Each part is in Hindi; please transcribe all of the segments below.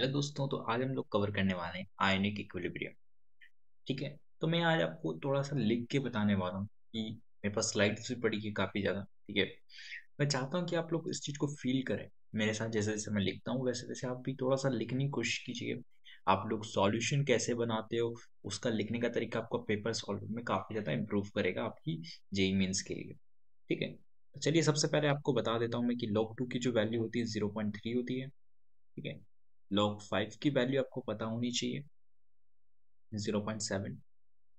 हेलो दोस्तों। तो आज हम लोग कवर करने वाले हैं आयनिक इक्विलिब्रियम। ठीक है। तो मैं आज आपको थोड़ा सा लिख के बताने वाला हूँ कि मेरे पास स्लाइड्स भी पड़ी है काफ़ी ज़्यादा। ठीक है। मैं चाहता हूँ कि आप लोग इस चीज़ को फील करें मेरे साथ। जैसे जैसे मैं लिखता हूँ वैसे वैसे आप भी थोड़ा सा लिखने की कोशिश कीजिए। आप लोग सॉल्यूशन कैसे बनाते हो उसका लिखने का तरीका आपका पेपर सॉल्व में काफ़ी ज़्यादा इम्प्रूव करेगा आपकी जेई मेंस के लिए। ठीक है। तो चलिए सबसे पहले आपको बता देता हूँ मैं कि log 2 की जो वैल्यू होती है 0.3 होती है। ठीक है। log 5 की वैल्यू आपको पता होनी चाहिए 0.7।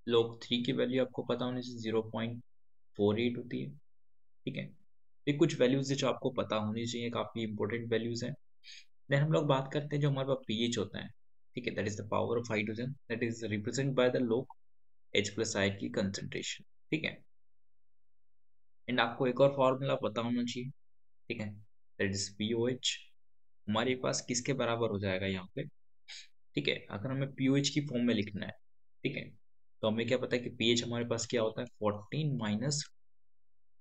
log 3 की वैल्यू आपको पता होनी चाहिए 0.48 होती है। ठीक है। ये कुछ वैल्यूज है जो आपको पता होनी चाहिए, काफ़ी इंपॉर्टेंट वैल्यूज हैं। देन हम लोग बात करते हैं जो हमारे पास पीएच होता है। ठीक है। That is the power of hydrogen that is represent by the log H plus ion की कंसेंट्रेशन। ठीक है। एंड आपको एक और फॉर्मूला पता होना चाहिए। ठीक है। That is POH। हमारे पास किसके बराबर हो जाएगा यहाँ पे। ठीक है। अगर हमें पीओएच की फॉर्म में लिखना है, ठीक है, तो हमें क्या पता है कि पीएच हमारे पास क्या होता है 14 माइनस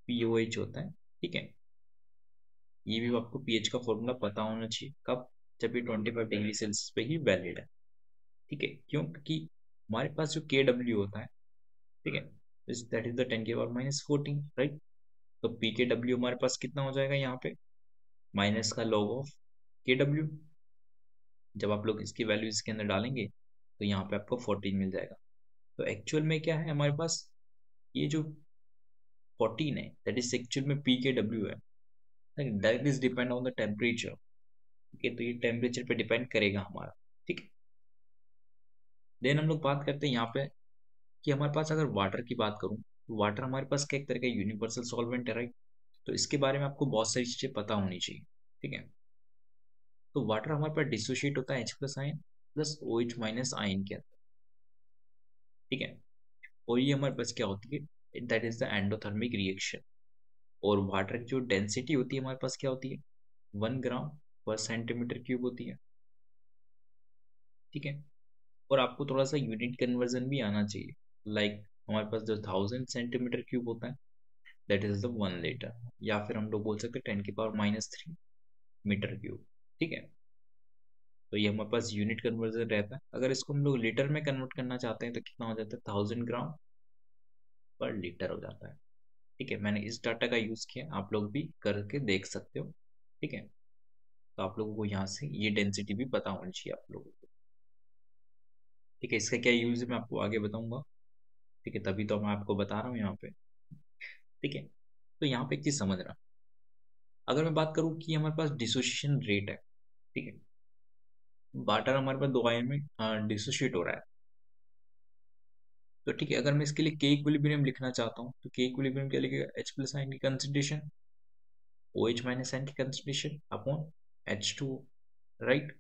पीओएच होता है। ठीक है। ये भी आपको पीएच का फॉर्मूला पता होना चाहिए कब, जब ये 25 डिग्री सेल्सियस पे ही वैलिड है। ठीक है। क्यों? क्योंकि हमारे पास जो के डब्ल्यू होता है, ठीक है, दैट इज द 10 की पावर -14, राइट। तो पी के डब्ल्यू हमारे पास कितना हो जाएगा यहाँ पे, माइनस का लॉग ऑफ के डब्ल्यू। जब आप लोग इसकी वैल्यू इसके अंदर डालेंगे तो यहाँ पे आपको 14 मिल जाएगा। तो एक्चुअल में क्या है हमारे पास, ये जो 14 है दैट इज एक्चुअल में पी के डब्ल्यू है। That is depend on the temperature. ठीक है। तो ये टेम्परेचर पे डिपेंड करेगा हमारा। ठीक है। देन हम लोग बात करते हैं यहाँ पे कि हमारे पास अगर वाटर की बात करूँ तो वाटर हमारे पास क्या एक तरह का यूनिवर्सल सॉल्वेंट है, राइट। तो इसके बारे में आपको बहुत सारी चीज़ें पता होनी चाहिए। ठीक है। तो वाटर हमारे पास डिसोशिएट होता है H plus ion plus OH minus ion के अंदर। ठीक है। और ये हमारे पास क्या होती है, that is the endothermic reaction. और वाटर की जो डेंसिटी होती है हमारे पास क्या होती है, 1 ग्राम पर सेंटीमीटर क्यूब होती है। ठीक है। और आपको थोड़ा सा यूनिट कन्वर्जन भी आना चाहिए। लाइक हमारे पास जो 1000 सेंटीमीटर क्यूब होता है दैट इज द 1 लीटर, या फिर हम लोग बोल सकते हैं 10 की पावर -3 मीटर क्यूब। ठीक है। तो ये हमारे पास यूनिट कन्वर्जन रहता है। अगर इसको हम लोग लीटर में कन्वर्ट करना चाहते हैं तो कितना हो जाता है, 1000 ग्राम पर लीटर हो जाता है। ठीक है। मैंने इस डाटा का यूज़ किया, आप लोग भी करके देख सकते हो। ठीक है। तो आप लोगों को यहाँ से ये डेंसिटी भी पता होनी चाहिए आप लोगों को। ठीक है। इसका क्या यूज़ है मैं आपको आगे बताऊंगा। ठीक है। तभी तो मैं आपको बता रहा हूँ यहाँ पे। ठीक है। तो यहाँ पे एक चीज़ समझना, अगर मैं बात करूँ कि हमारे पास डिसोसिएशन रेट है। ठीक है। वाटर हमारे पास दो आयन में डिसोशिएट हो रहा है। तो ठीक है, अगर मैं इसके लिए के इक्विलिब्रियम लिखना चाहता हूँ तो के इक्विलिब्रियम क्या लिखेगा, H प्लस आयन की कंसंट्रेशन OH माइनस आयन की concentration upon H2, right.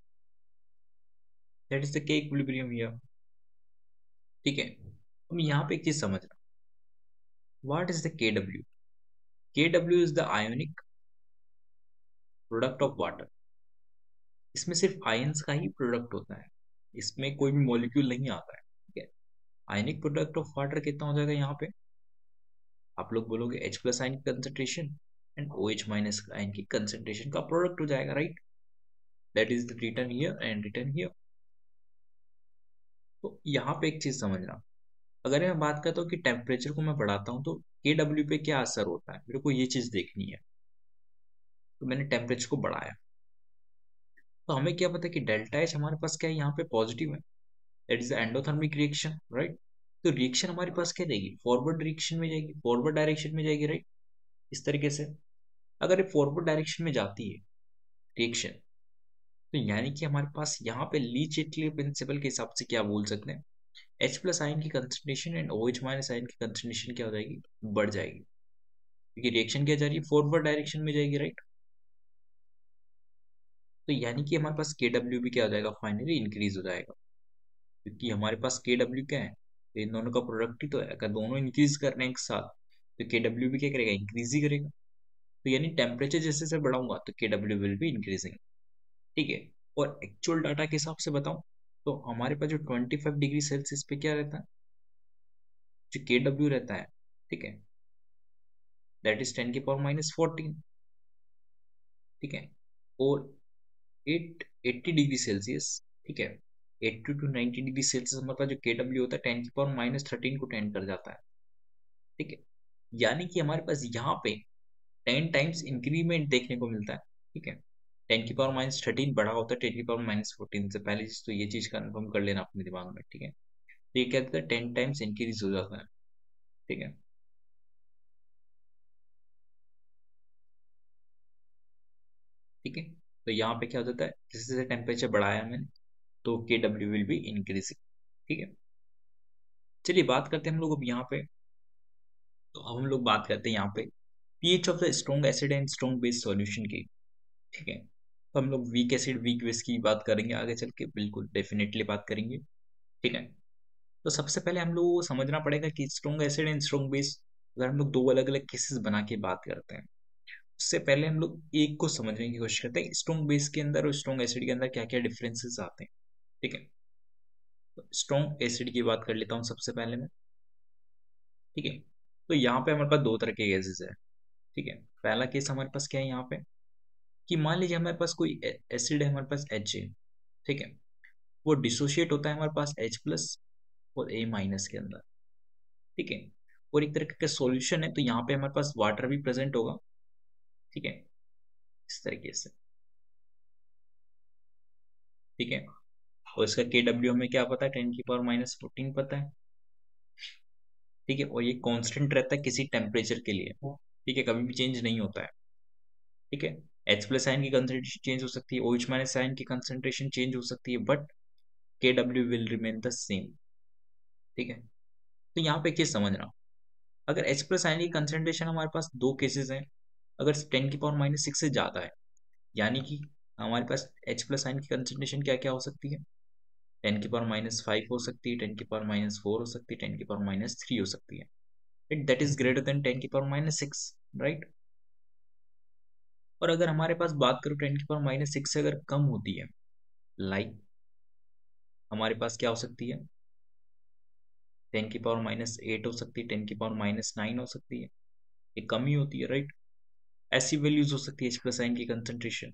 That is the के इक्विलिब्रियम हियर। ठीक है। अब यहाँ पे एक चीज समझना, व्हाट इज द के डब्ल्यू। के W is the ionic product of water. इसमें सिर्फ आयंस का ही प्रोडक्ट होता है, इसमें कोई भी मॉलिक्यूल नहीं आता है। ठीक है। आयनिक प्रोडक्ट ऑफ वाटर कितना हो जाएगा यहाँ पे, आप लोग बोलोगे H प्लस आयन की concentration and OH minus ion की कंसेंट्रेशन का प्रोडक्ट हो जाएगा, right. That is return here and return here. तो यहाँ पे एक चीज समझना, अगर मैं बात करता हूँ कि टेम्परेचर को मैं बढ़ाता हूँ तो के डब्ल्यू पे क्या असर होता है, मेरे को ये चीज देखनी है। तो मैंने टेम्परेचर को बढ़ाया तो हमें क्या पता है कि डेल्टा एच हमारे पास क्या है यहाँ पे पॉजिटिव है, that is endothermic reaction, right. तो रिएक्शन हमारे पास क्या रहेगी, फॉरवर्ड रिएक्शन में जाएगी, फॉरवर्ड डायरेक्शन में जाएगी, राइट। इस तरीके से अगर ये फॉरवर्ड डायरेक्शन में जाती है रिएक्शन, तो यानी कि हमारे पास यहाँ पे लीच-एटली प्रिंसिपल के हिसाब से क्या बोल सकते हैं, H प्लस आयन की concentration and OH minus ion की कंसंट्रेशन क्या हो जाएगी, बढ़ जाएगी। क्योंकि रिएक्शन क्या जा रही है, फॉरवर्ड डायरेक्शन में जाएगी, राइट। तो यानी कि हमारे पास के डब्ल्यू भी क्या हो जाएगा, फाइनली इंक्रीज हो जाएगा। क्योंकि हमारे पास के डब्ल्यू क्या है, तो इन दोनों का प्रोडक्ट ही तो है। अगर दोनों इंक्रीज कर रहे हैं एक साथ तो के डब्ल्यू भी क्या करेगा, इंक्रीज ही करेगा। तो यानी टेम्परेचर जैसे जैसे बढ़ाऊंगा तो के डब्ल्यू विल भी इंक्रीजिंग। ठीक है। और एक्चुअल डाटा के हिसाब से बताऊं तो हमारे पास जो 25 डिग्री सेल्सियस पे क्या रहता है, जो के डब्ल्यू रहता है, ठीक है, दैट इज 10 की पावर -14। ठीक है। और 80 डिग्री सेल्सियस, ठीक है, 80 to 90 डिग्री सेल्सियस हमारे पास जो के डब्ल्यू होता है 10⁻13 को टेंड कर जाता है, ठीक है। यानी कि हमारे पास यहाँ पे 10 टाइम्स इंक्रीमेंट देखने को मिलता है, ठीक है। 10⁻13 बड़ा होता है 10⁻14 से, पहली चीज तो ये चीज कंफर्म कर लेना अपने दिमाग में, ठीक है। तो ये क्या होता है, 10 टाइम्स इंक्रीज हो जाता है, ठीक है, ठीक है। तो यहाँ पे क्या हो जाता है, जैसे जैसे टेम्परेचर बढ़ाया मैंने तो के डब्ल्यू विल बी इंक्रीजिंग, ठीक है। चलिए बात करते हैं हम लोग अब यहाँ पे, तो अब हम लोग बात करते हैं यहाँ पे pH of the strong acid and strong base solution की, ठीक है। तो हम लोग वीक एसिड वीक बेस की बात करेंगे आगे चल के, बिल्कुल डेफिनेटली बात करेंगे, ठीक है। तो सबसे पहले हम लोग को समझना पड़ेगा कि strong acid and strong base, अगर हम लोग दो अलग अलग केसेस बना के बात करते हैं, उससे पहले हम लोग एक को समझने की कोशिश करते हैं, स्ट्रॉन्ग बेस के अंदर और स्ट्रॉन्ग एसिड के अंदर क्या क्या डिफरेंसेस आते हैं, ठीक है। तो स्ट्रॉन्ग एसिड की बात कर लेता हूँ सबसे पहले मैं, ठीक है। तो यहाँ पे हमारे पास दो तरह के गैसेस है, ठीक है। पहला केस हमारे पास क्या है यहाँ पे, कि मान लीजिए हमारे पास कोई एसिड है, हमारे पास एच है, ठीक है। वो डिसोशिएट होता है हमारे पास H+ और A- के अंदर, ठीक है। और एक तरह का सॉल्यूशन है, तो यहाँ पे हमारे पास वाटर भी प्रेजेंट होगा, ठीक है, इस तरीके से, ठीक है। और इसका के डब्ल्यू हमें क्या पता है, 10⁻14 पता है, ठीक है। और ये कांस्टेंट रहता है किसी टेम्परेचर के लिए, ठीक है, कभी भी चेंज नहीं होता है, ठीक है। H+ आयन की कंसेंट्रेशन चेंज हो सकती है, OH- आयन की कंसेंट्रेशन चेंज हो सकती है, बट के W will remain the same, ठीक है। तो यहाँ पे चीज समझना, अगर H+ आयन की कंसेंट्रेशन हमारे पास दो केसेस हैं, अगर 10⁻6 से ज्यादा है, यानी कि हमारे पास H+ आयन की कंसेंट्रेशन क्या क्या हो सकती है, 10⁻5 हो सकती है, 10⁻4 हो सकती है, 10⁻3 हो सकती है, it that is greater than 10⁻6, right. और अगर हमारे पास बात करो 10⁻6 से अगर कम होती है, लाइक हमारे पास क्या हो सकती है, 10⁻8 हो सकती है, 10⁻9 हो सकती है, ये कम ही होती है, राइट। ऐसी वैल्यूज हो सकती है H+ आयन की कंसेंट्रेशन।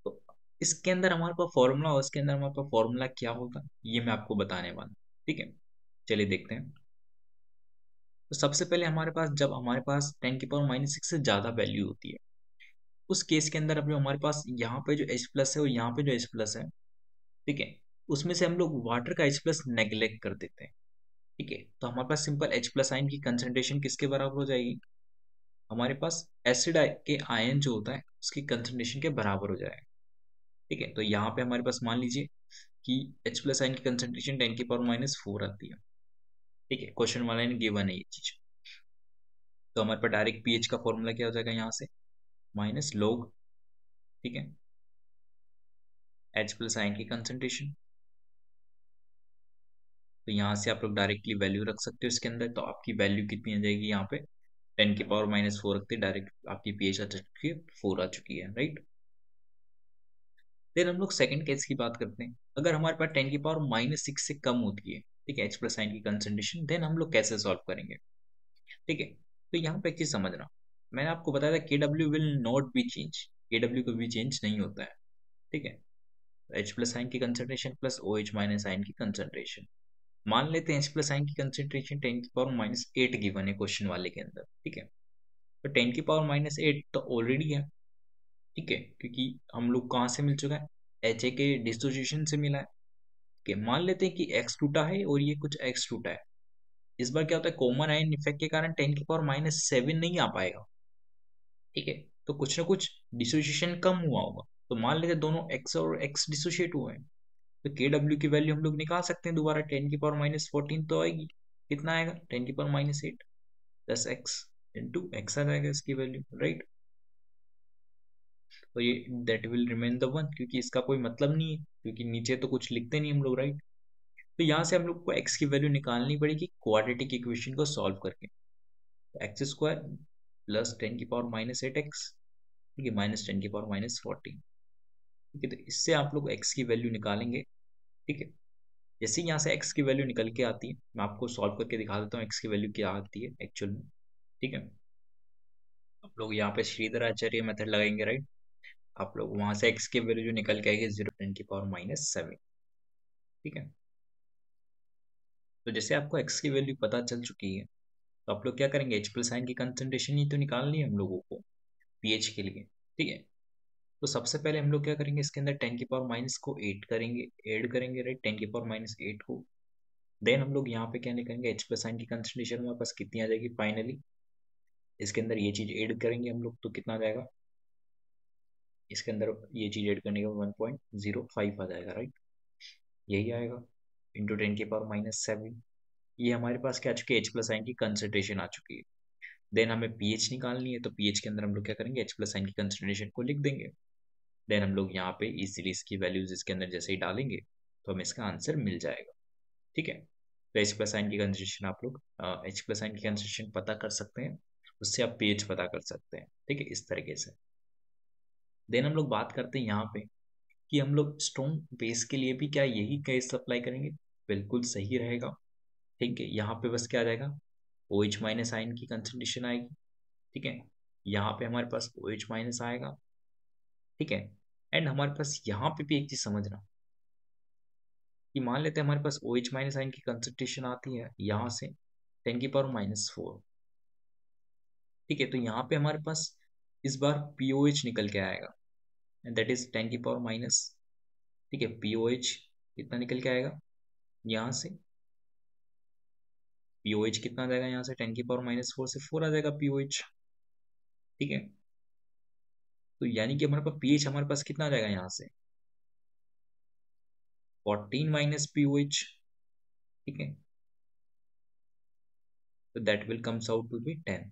तो इसके अंदर हमारे पास फॉर्मूला, और इसके अंदर हमारे पास फॉर्मूला क्या होगा, ये मैं आपको बताने वाला हूँ, ठीक है। चलिए देखते हैं। तो सबसे पहले हमारे पास, जब हमारे पास 10⁻6 से ज्यादा वैल्यू होती है, उस केस के अंदर अब जो हमारे पास यहाँ पे जो H+ है और यहाँ पे जो H+ है, ठीक है, उसमें से हम लोग वाटर का H+ नेग्लेक्ट कर देते हैं, ठीक है। तो हमारे पास सिंपल H+ आयन की कंसेंट्रेशन किसके बराबर हो जाएगी, हमारे पास एसिड के आयन जो होता है उसकी कंसेंट्रेशन के बराबर हो जाएगा, ठीक है। तो यहाँ पे हमारे पास मान लीजिए कि H+ आयन की कंसेंट्रेशन 10⁻4 आती है, ठीक है, क्वेश्चन वाला ने गिवन है ये चीज। तो हमारे पास डायरेक्ट पीएच का फॉर्मूला क्या हो जाएगा यहाँ से, माइनस लोग, ठीक है, H+ आयन की कंसेंट्रेशन। तो यहाँ से आप लोग डायरेक्टली वैल्यू रख सकते हो इसके अंदर, तो आपकी वैल्यू कितनी आ जाएगी यहाँ पे, 10⁻4 रखते डायरेक्ट आपकी पीएच आ चुकी है, 4 आ चुकी है, राइट। देन हम लोग सेकंड केस की बात करते हैं, अगर हमारे पास 10⁻6 से कम होती है, ठीक है, H+ आयन की कंसेंट्रेशन, देन हम लोग कैसे सॉल्व करेंगे, ठीक है। तो यहाँ पे एक चीज समझना, मैंने आपको बताया था के W will not be change, के डब्ल्यू कभी चेंज नहीं होता है, ठीक है। H+ आयन की कंसेंट्रेशन प्लस OH- आयन की कंसेंट्रेशन, मान लेते हैं H+ आयन की कंसेंट्रेशन 10⁻8 गिवन है क्वेश्चन वाले के अंदर, ठीक है। तो 10⁻8 तो ऑलरेडी है, ठीक है, क्योंकि हम लोग कहाँ से मिल चुका है, एच के डिस्ट्रीब्यूशन से मिला है, ठीक है। मान लेते हैं कि एक्स टूटा है और ये कुछ एक्स टूटा है, इस बार क्या होता है, कॉमन आयन इफेक्ट के कारण 10⁻7 नहीं आ पाएगा, ठीक है। तो कुछ ना कुछ डिसोसिएशन कम हुआ होगा, तो मान लेते हैं दोनों एक्स और एक्स डिसोसिएट हुए हैं, तो के डब्ल्यू की वैल्यू हम लोग निकाल सकते हैं दोबारा, 10⁻14 तो आएगी, कितना आएगा 10⁻8, 10x इंटू एक्स आ जाएगा इसकी वैल्यू, राइट। तो ये that will remain the one, क्योंकि इसका कोई मतलब नहीं है, क्योंकि नीचे तो कुछ लिखते नहीं हम लोग, राइट। तो यहाँ से हम लोग को एक्स की वैल्यू निकालनी पड़ेगी क्वाड्रेटिक इक्वेशन को सॉल्व करके, x² प्लस 10⁻8x, ठीक है, माइनस 10⁻14, ठीक है। तो इससे आप लोग x की वैल्यू निकालेंगे, ठीक है। जैसे ही यहाँ से x की वैल्यू निकल के आती है, मैं आपको सॉल्व करके दिखा देता हूँ x की वैल्यू क्या आती है एक्चुअल में, ठीक है। आप लोग यहाँ पे श्रीधर आचार्य मेथड लगाएंगे, राइट। आप लोग वहां से x की वैल्यू जो निकल के आएगी 0 × 10⁻⁷, ठीक है। तो जैसे आपको x की वैल्यू पता चल चुकी है, तो आप लोग क्या करेंगे, H प्लस आयन की कंसंट्रेशन ही तो निकालनी है हम लोगों को pH के लिए, ठीक है। तो सबसे पहले हम लोग क्या करेंगे, इसके अंदर 10⁻⁻ को ऐड करेंगे राइट, 10⁻⁸ को। देन हम लोग यहाँ पे क्या निकालेंगे, H प्लस आयन की कंसंट्रेशन हमारे पास कितनी आ जाएगी फाइनली, इसके अंदर ये चीज ऐड करेंगे हम लोग तो कितना आ जाएगा, इसके अंदर ये चीज ऐड करने के बाद 1.05 आ जाएगा राइट, यही आएगा इंटू 10⁻⁷। ये हमारे पास क्या आ चुकी है, H प्लस आयन की कंसंट्रेशन आ चुकी है। देन हमें pH निकालनी है, तो pH के अंदर हम लोग क्या करेंगे, H प्लस आयन की कंसंट्रेशन को लिख देंगे। देन हम लोग यहाँ पे इजीली इसकी वैल्यूज इसके अंदर जैसे ही डालेंगे तो हमें इसका आंसर मिल जाएगा, ठीक है। तो H प्लस आयन की कंसंट्रेशन आप लोग H प्लस आयन की कंसंट्रेशन पता कर सकते हैं, उससे आप pH पता कर सकते हैं, ठीक है, इस तरीके से। देन हम लोग बात करते हैं यहाँ पे कि हम लोग स्ट्रॉन्ग बेस के लिए भी क्या यही केस अप्लाई करेंगे, बिल्कुल सही रहेगा, ठीक है। यहाँ पे बस क्या आ जाएगा, OH माइनस आयन की कंसंट्रेशन आएगी, ठीक है। यहाँ पे हमारे पास OH माइनस आएगा, ठीक है। एंड हमारे पास यहाँ पे भी एक चीज समझना कि मान लेते हैं हमारे पास OH माइनस आयन की कंसंट्रेशन आती है यहाँ से 10⁻⁴, ठीक है। तो यहाँ पे हमारे पास इस बार POH निकल के आएगा, दैट इज 10⁻, ठीक है। POH कितना निकल के आएगा यहाँ से, POH कितना आ जाएगा यहाँ से, 10⁻⁴ से 4 आ जाएगा POH, ठीक है। तो यानी कि हमारे पास pH हमारे पास कितना आ जाएगा यहाँ से 14 माइनस POH, ठीक है। तो that will comes out to be 10,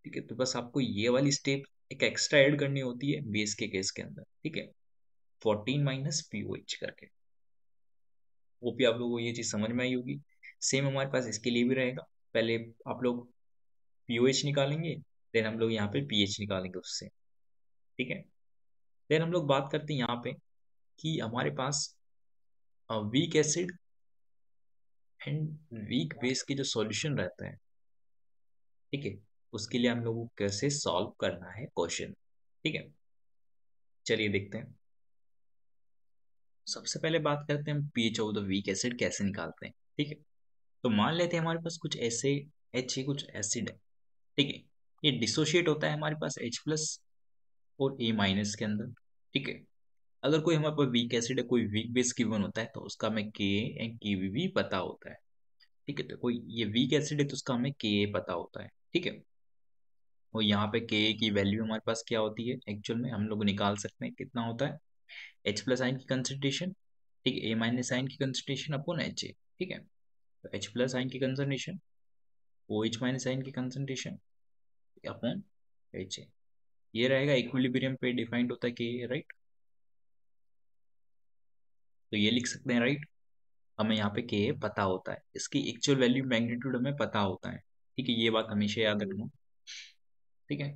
ठीक है। तो बस आपको ये वाली स्टेप एक एक्स्ट्रा ऐड करनी होती है बेस के केस के अंदर, ठीक है, 14 माइनस POH करके। वो भी आप लोगों को ये चीज समझ में आई होगी। सेम हमारे पास इसके लिए भी रहेगा, पहले आप लोग POH निकालेंगे, देन हम लोग यहाँ पे pH निकालेंगे उससे, ठीक है। देन हम लोग बात करते हैं यहाँ पे कि हमारे पास weak acid and weak base के जो सॉल्यूशन रहता है, ठीक है, उसके लिए हम लोगों को कैसे सॉल्व करना है क्वेश्चन, ठीक है। चलिए देखते हैं। सबसे पहले बात करते हैं हम pH of the weak acid कैसे निकालते हैं, ठीक है। तो मान लेते हैं हमारे पास कुछ ऐसे H कुछ एसिड है, ठीक है। ये डिसोशिएट होता है हमारे पास H प्लस और A माइनस के अंदर, ठीक है। अगर कोई हमारे पास वीक एसिड है, कोई वीक बेस गिवन होता है तो उसका हमें Ka एंड Kb भी पता होता है, ठीक है। तो कोई ये वीक एसिड है तो उसका हमें Ka पता होता है, ठीक है। और यहाँ पे Ka की वैल्यू हमारे पास क्या होती है, एक्चुअल में हम लोग निकाल सकते हैं कितना होता है, H प्लस आयन की कंसंट्रेशन, ठीक है, A माइनस आयन की कंसंट्रेशन अपॉन HA, ठीक है। तो H प्लस आयन की कंसंट्रेशन OH माइनस आयन की कंसंट्रेशन अपॉन HA, ये रहेगा, इक्विलिब्रियम पे डिफाइंड होता है Ka, राइट। तो ये लिख सकते हैं राइट, हमें यहाँ पे Ka पता होता है, इसकी एक्चुअल वैल्यू मैग्नीट्यूड हमें पता होता है, ठीक है। ये बात हमेशा याद रखना, ठीक है।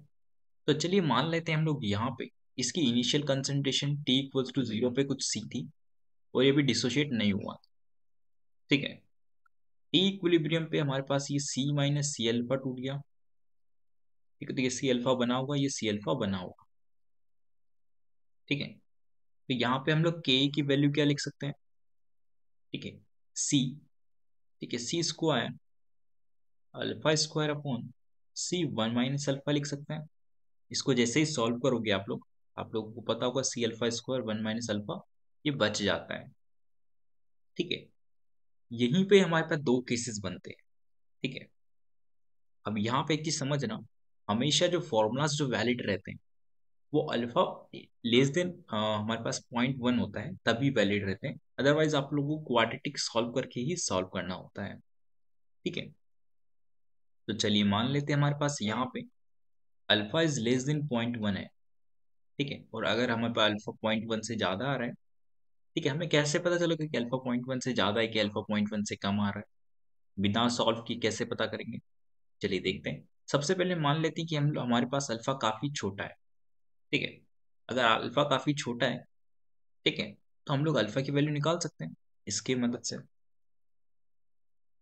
तो चलिए मान लेते हैं हम लोग यहाँ पे इसकी इनिशियल कंसंट्रेशन T=0 पे कुछ सी थी और ये भी डिसोशिएट नहीं हुआ, ठीक है। टी इक्विलिब्रियम पे हमारे पास ये C माइनस सी अल्फा टूट गया, ठीक है। तो ये सी अल्फा बना होगा, ये सी अल्फा बना होगा, ठीक है। तो यहाँ पे हम लोग K की वैल्यू क्या लिख सकते हैं, ठीक है, C, ठीक है, C square alpha square upon C 1 minus alpha लिख सकते हैं। इसको जैसे ही सॉल्व करोगे आप लोगों को पता होगा C alpha square 1 minus alpha ये बच जाता है, ठीक है। यहीं पे हमारे पास दो केसेस बनते हैं, ठीक है। अब यहाँ पे एक चीज समझना, हमेशा जो फॉर्मूलाज जो वैलिड रहते हैं वो अल्फा लेस देन हमारे पास 0.1 होता है तभी वैलिड रहते हैं, अदरवाइज आप लोगों को क्वाड्रेटिक सॉल्व करके ही सॉल्व करना होता है, ठीक है। तो चलिए मान लेते हैं हमारे पास यहाँ पे अल्फा इज लेस देन 0.1 है, ठीक है। और अगर हमारे पास अल्फा 0.1 से ज्यादा आ रहा है, ठीक है, हमें कैसे पता चलेगा कि अल्फा 0.1 से ज्यादा है कि अल्फा 0.1 से कम आ रहा है, बिना सॉल्व की कैसे पता करेंगे, चलिए देखते हैं। सबसे पहले मान लेते हैं कि हम हमारे पास अल्फा काफी छोटा है, ठीक है। अगर अल्फा काफी छोटा है, ठीक है, तो हम लोग अल्फा की वैल्यू निकाल सकते हैं इसकी मदद से,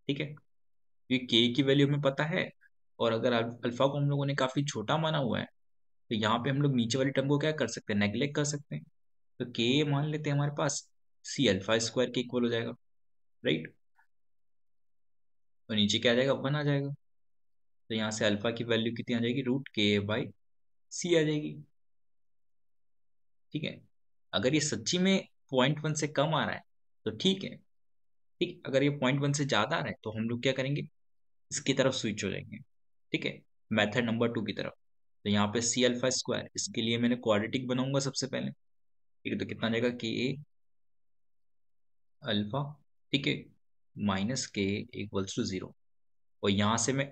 ठीक है, क्योंकि के की वैल्यू हमें पता है। और अगर अल्फा को हम लोगों ने काफी छोटा माना हुआ है तो यहाँ पे हम लोग नीचे वाली टर्म को क्या कर सकते हैं, नेग्लेक्ट कर सकते हैं। तो के मान लेते हैं हमारे पास सी अल्फा स्क्वायर के इक्वल हो जाएगा, राइट। तो नीचे क्या आ जाएगा, 1 आ जाएगा। तो यहाँ से अल्फा की वैल्यू कितनी आ जाएगी, रूट के बाई सी आ जाएगी, ठीक है। अगर ये सच्ची में 0.1 से कम आ रहा है तो ठीक है, ठीक। अगर ये 0.1 से ज्यादा आ रहा है तो हम लोग क्या करेंगे, इसकी तरफ स्विच हो जाएंगे, ठीक है, मेथड नंबर 2 की तरफ। तो यहाँ पे सी अल्फा स्क्वायर, इसके लिए मैंने क्वाड्रेटिक बनाऊंगा सबसे पहले, ठीक है। तो कितना आ जाएगा, के ए अल्फा, ठीक है, माइनस के इक्वल्स टू 0। और यहाँ से मैं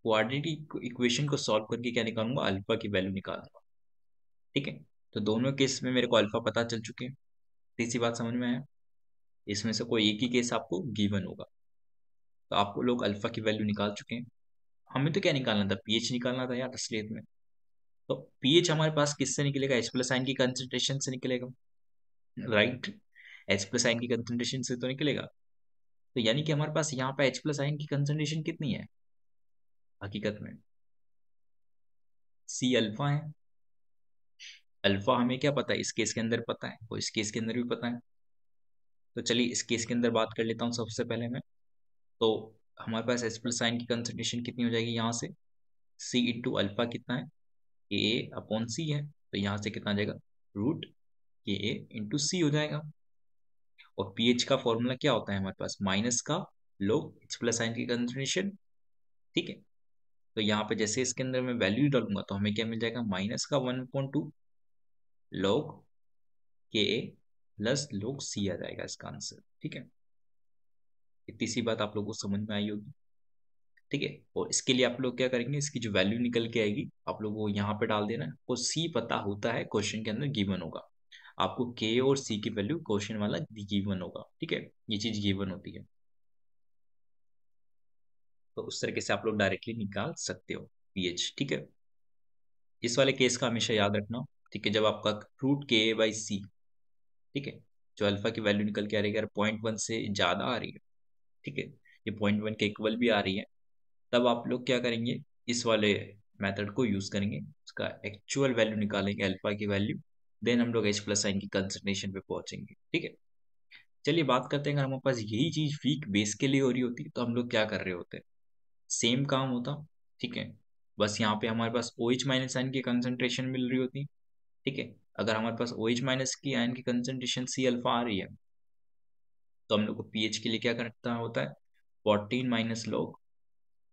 क्वाड्रेटिक इक्वेशन को सॉल्व करके क्या निकालूंगा, अल्फा की वैल्यू निकालूंगा, ठीक है। तो दोनों केस में मेरे को अल्फा पता चल चुके हैं, तीसरी बात समझ में आया। इसमें से कोई एक ही केस आपको गिवन होगा। तो आपको लोग अल्फा की वैल्यू निकाल चुके हैं। हमें तो क्या निकालना था, पीएच निकालना था यार असलियत में। तो पीएच हमारे पास किससे निकलेगा, एच प्लस आयन की कंसंट्रेशन से निकलेगा, राइट। एच प्लस आयन की कंसंट्रेशन से तो निकलेगा। तो यानी कि हमारे पास यहाँ पे एच प्लस आयन की कंसंट्रेशन कितनी है, हकीकत में सी अल्फा है। अल्फा हमें क्या पता है, इस केस के अंदर पता है, और इस केस के अंदर भी पता है। तो चलिए इस केस के अंदर बात कर लेता हूँ सबसे पहले मैं। तो हमारे पास एच प्लस आयन की कंसंट्रेशन कितनी हो जाएगी, यहाँ से सी इंटू अल्फा कितना है, ए अपॉन सी है। तो यहाँ से कितना आ जाएगा, रूट के ए इंटू सी हो जाएगा। और पीएच का फॉर्मूला क्या होता है हमारे पास, माइनस का लोग एच प्लस आयन की कंसंट्रेशन, ठीक है। तो यहाँ पे जैसे इसके अंदर मैं वैल्यू डालूंगा तो हमें क्या मिल जाएगा, माइनस का 1/2 लॉग के ए प्लस लॉग सी आ जाएगा इसका आंसर, ठीक है। इतनी सी बात आप लोगों को समझ में आई होगी, ठीक है। और इसके लिए आप लोग क्या करेंगे, इसकी जो वैल्यू निकल के आएगी आप लोगों को यहाँ पे डाल देना है। और सी पता होता है, क्वेश्चन के अंदर गिवन होगा आपको, के और सी की वैल्यू क्वेश्चन वाला गिवन होगा, ठीक है। ये चीज गिवन होती है, तो उस तरीके से आप लोग डायरेक्टली निकाल सकते हो पीएच, ठीक है। इस वाले केस का हमेशा याद रखना, ठीक है। जब आपका रूट के ए बाई सी, ठीक है, जो अल्फा की वैल्यू निकल के आ रही है, अगर 0.1 से ज्यादा आ रही है, ठीक है, ये 0.1 के इक्वल भी आ रही है, तब आप लोग क्या करेंगे, इस वाले मेथड को यूज करेंगे, उसका एक्चुअल वैल्यू निकालेंगे अल्फा की वैल्यू, देन हम लोग एच प्लस साइन की कंसंट्रेशन पे पहुंचेंगे, ठीक है। चलिए बात करते हैं, अगर हमारे पास यही चीज वीक बेस के लिए हो रही होती तो हम लोग क्या कर रहे होते, सेम काम होता, ठीक है। बस यहाँ पे हमारे पास ओ एच माइनस आयन की कंसंट्रेशन मिल रही होती, ठीक है। अगर हमारे पास ओ एच माइनस की आयन की कंसंट्रेशन सी अल्फा आ रही है, तो हम लोग को पीएच के लिए क्या करना होता है, 14 माइनस लॉग,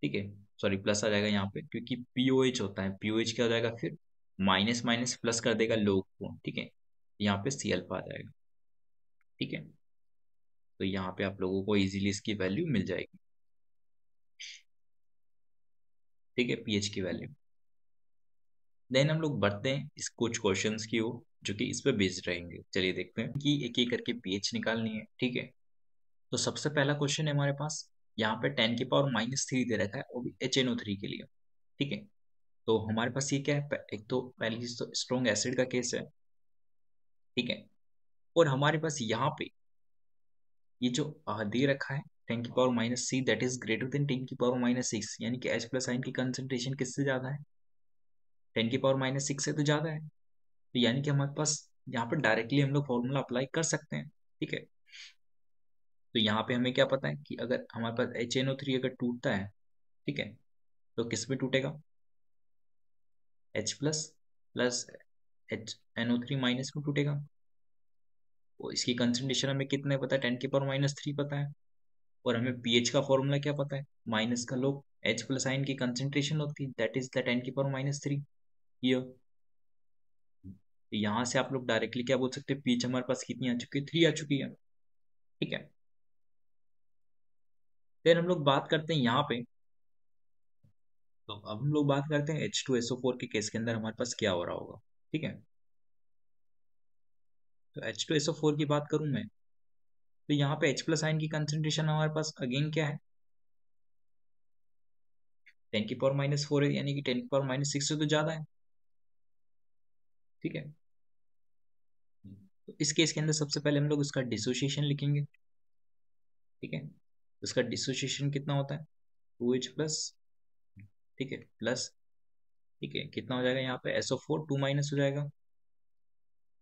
ठीक है, सॉरी प्लस आ जाएगा यहाँ पे, क्योंकि पीओएच होता है, पीओएच क्या हो जाएगा फिर, माइनस माइनस प्लस कर देगा लोग को, ठीक है। यहाँ पे सी अल्फा आ जाएगा, ठीक है। तो यहाँ पे आप लोगों को इजीली इसकी वैल्यू मिल जाएगी, ठीक है, पीएच की वैल्यू। देन हम लोग बढ़ते हैं इस कुछ क्वेश्चंस की ओर जो कि इस पे बेस्ड रहेंगे। चलिए देखते हैं कि एक एक करके पीएच निकालनी है, ठीक है। तो सबसे पहला क्वेश्चन है हमारे पास, यहाँ पे 10⁻³ दे रखा है, वो भी HNO3 के लिए, ठीक है। तो हमारे पास ये क्या है, एक तो पहली चीज तो स्ट्रॉन्ग एसिड का केस है, ठीक है। और हमारे पास यहाँ पे ये जो दे रखा है 10⁻³ दैट इज ग्रेटर देन 10⁻�6, यानी कि H प्लस आयन की कंसंट्रेशन किससे ज्यादा है, 10⁻�6 से तो ज्यादा है। तो यानी कि हमारे पास यहाँ पर डायरेक्टली हम लोग फॉर्मूला अप्लाई कर सकते हैं, ठीक है। तो यहाँ पे हमें क्या पता है कि अगर हमारे पास HNO3 अगर टूटता है, ठीक है, तो किस में टूटेगा, H plus plus HNO3 minus में टूटेगा। और इसकी कंसंट्रेशन हमें कितने पता है, 10⁻³ पता है। और हमें पीएच का फॉर्मूला क्या पता है, माइनस का लोग H प्लस आयन की कंसंट्रेशन होती है, दैट इज द 10⁻³ हियर। यहाँ से आप लोग डायरेक्टली क्या बोल सकते हैं, पीएच हमारे पास कितनी आ चुकी है, 3 आ चुकी है, ठीक है। फिर हम लोग बात करते हैं यहाँ पे, तो अब हम लोग बात करते हैं H2SO4 के केस के अंदर हमारे पास क्या हो रहा होगा, ठीक है। तो H2SO4 की बात करूं मैं, तो यहाँ पे H प्लस आयन की कंसंट्रेशन हमारे पास अगेन क्या है, 10⁻⁴ है, यानी कि 10⁻�6 से तो ज्यादा है, ठीक है। तो इस केस के अंदर सबसे पहले हम लोग उसका डिसोसिएशन लिखेंगे, ठीक है। उसका डिसोसिएशन कितना होता है, OH प्लस, ठीक है, प्लस ठीक है, कितना हो जाएगा यहाँ पे SO4 2 माइनस हो जाएगा।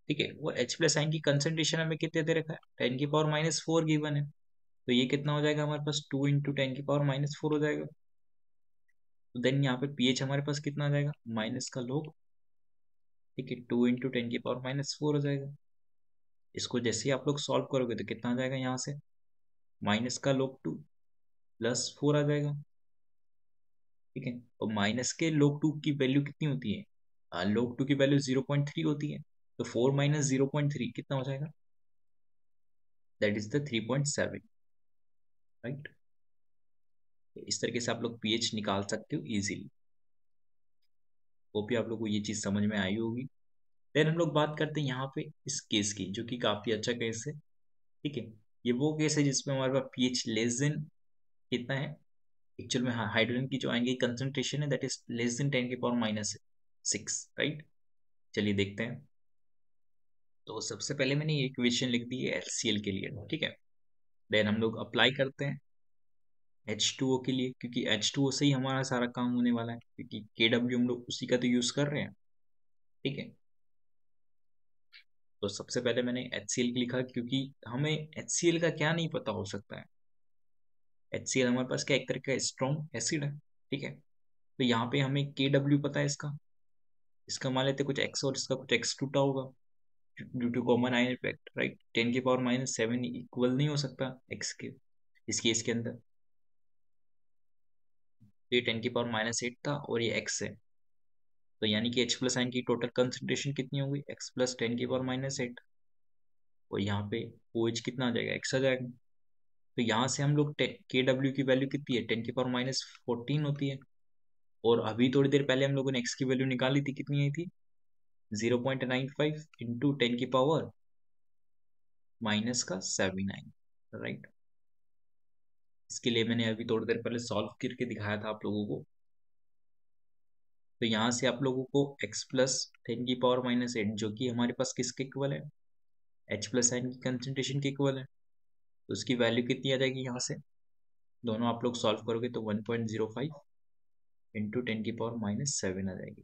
ठीक है, वो H प्लस आयन की कंसेंट्रेशन हमें कितने दे रखा है, 10⁻⁴ गिवन है। तो ये कितना हो जाएगा हमारे पास, 2 इंटू 10⁻⁴ हो जाएगा। तो देन यहाँ पे पीएच हमारे पास कितना आ जाएगा, माइनस का लोग, ठीक है, 2 इंटू 10⁻⁴ हो जाएगा। इसको जैसे ही आप लोग सॉल्व करोगे तो कितना आ जाएगा यहाँ से, माइनस का लोग 2 प्लस 4 आ जाएगा। ठीक है, और माइनस के लोग 2 की वैल्यू कितनी होती है, लोग 2 की वैल्यू 0.3 होती है। तो 4 माइनस 0.3 कितना हो जाएगा, दैट इज द 3.7, राइट। तो इस तरीके से आप लोग पीएच निकाल सकते हो इजीली। होप आप लोग को ये चीज समझ में आई होगी। देन हम लोग बात करते हैं यहाँ पे इस केस की, जो कि काफी अच्छा केस है। ठीक है, ये वो केस है जिसमें हमारे पास पीएच लेस देन कितना है, एक्चुअल में हाइड्रोजन की जो आएंगे कंसंट्रेशन है that is less than 10⁻⁶, right. चलिए देखते हैं। तो सबसे पहले मैंने ये इक्वेशन लिख दी है HCl के लिए, ठीक है। देन हम लोग अप्लाई करते हैं H2O के लिए, क्योंकि H2O से ही हमारा सारा काम होने वाला है, क्योंकि KW हम लोग उसी का तो यूज कर रहे हैं। ठीक है, तो सबसे पहले मैंने HCl लिखा, क्योंकि हमें HCl का क्या नहीं पता हो सकता है। HCl हमारे पास क्या एक तरह का स्ट्रॉन्ग एसिड है। ठीक है, तो यहाँ पे हमें KW पता है इसका, इसका मान लेते कुछ X और इसका कुछ X टूटा होगा due to common ion effect, right. 10⁻⁷ equal नहीं हो सकता X के इस केस के अंदर। ये 10⁻⁸ था और ये X है, तो यानी कि H प्लस आयन की टोटल कंसंट्रेशन कितनी होगी, X प्लस 10⁻⁸। और यहाँ पे OH कितना आ जाएगा, X आ जाएगा। तो यहाँ से हम लोग KW की वैल्यू कितनी है, 10⁻14 होती है। और अभी थोड़ी देर पहले हम लोगों ने X की वैल्यू निकाली थी, कितनी आई थी, 0.95 इंटू 10⁻⁻⁷, राइट। इसके लिए मैंने अभी थोड़ी देर पहले सॉल्व करके दिखाया था आप लोगों को। तो यहाँ से आप लोगों को X प्लस 10⁻⁸ जो कि हमारे पास किसके इक्वल है, H प्लस आयन की कंसेंट्रेशन के इक्वल है, तो उसकी वैल्यू कितनी आ जाएगी यहाँ से, दोनों आप लोग सॉल्व करोगे तो 1.05 इंटू 10⁻⁷ आ जाएगी।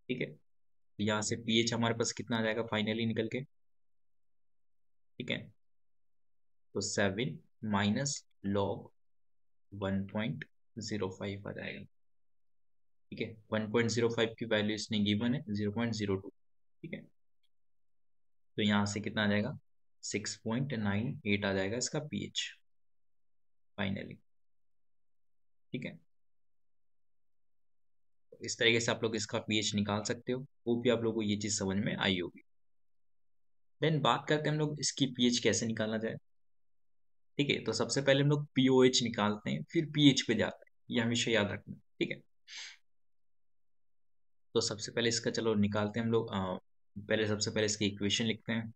ठीक है, तो यहाँ से पीएच हमारे पास कितना आ जाएगा फाइनली निकल के, ठीक है। तो 7 माइनस लॉग 1.05 आ जाएगा। ठीक है, 1.05 की वैल्यू इसने गिवन है 0.02। ठीक है, तो यहाँ से कितना आ जाएगा, 6.98 आ जाएगा इसका पीएच फाइनली। ठीक है, तो इस तरीके से आप लोग इसका पीएच निकाल सकते हो। वो भी आप लोगों को ये चीज समझ में आई होगी। देन बात करते हैं हम लोग इसकी पीएच कैसे निकाला जाए। ठीक है, तो सबसे पहले हम लोग पीओएच निकालते हैं, फिर पीएच पे जाते हैं, ये हमेशा याद रखना। ठीक है, तो सबसे पहले इसका चलो निकालते हैं हम लोग। पहले सबसे पहले इसकी इक्वेशन लिखते हैं।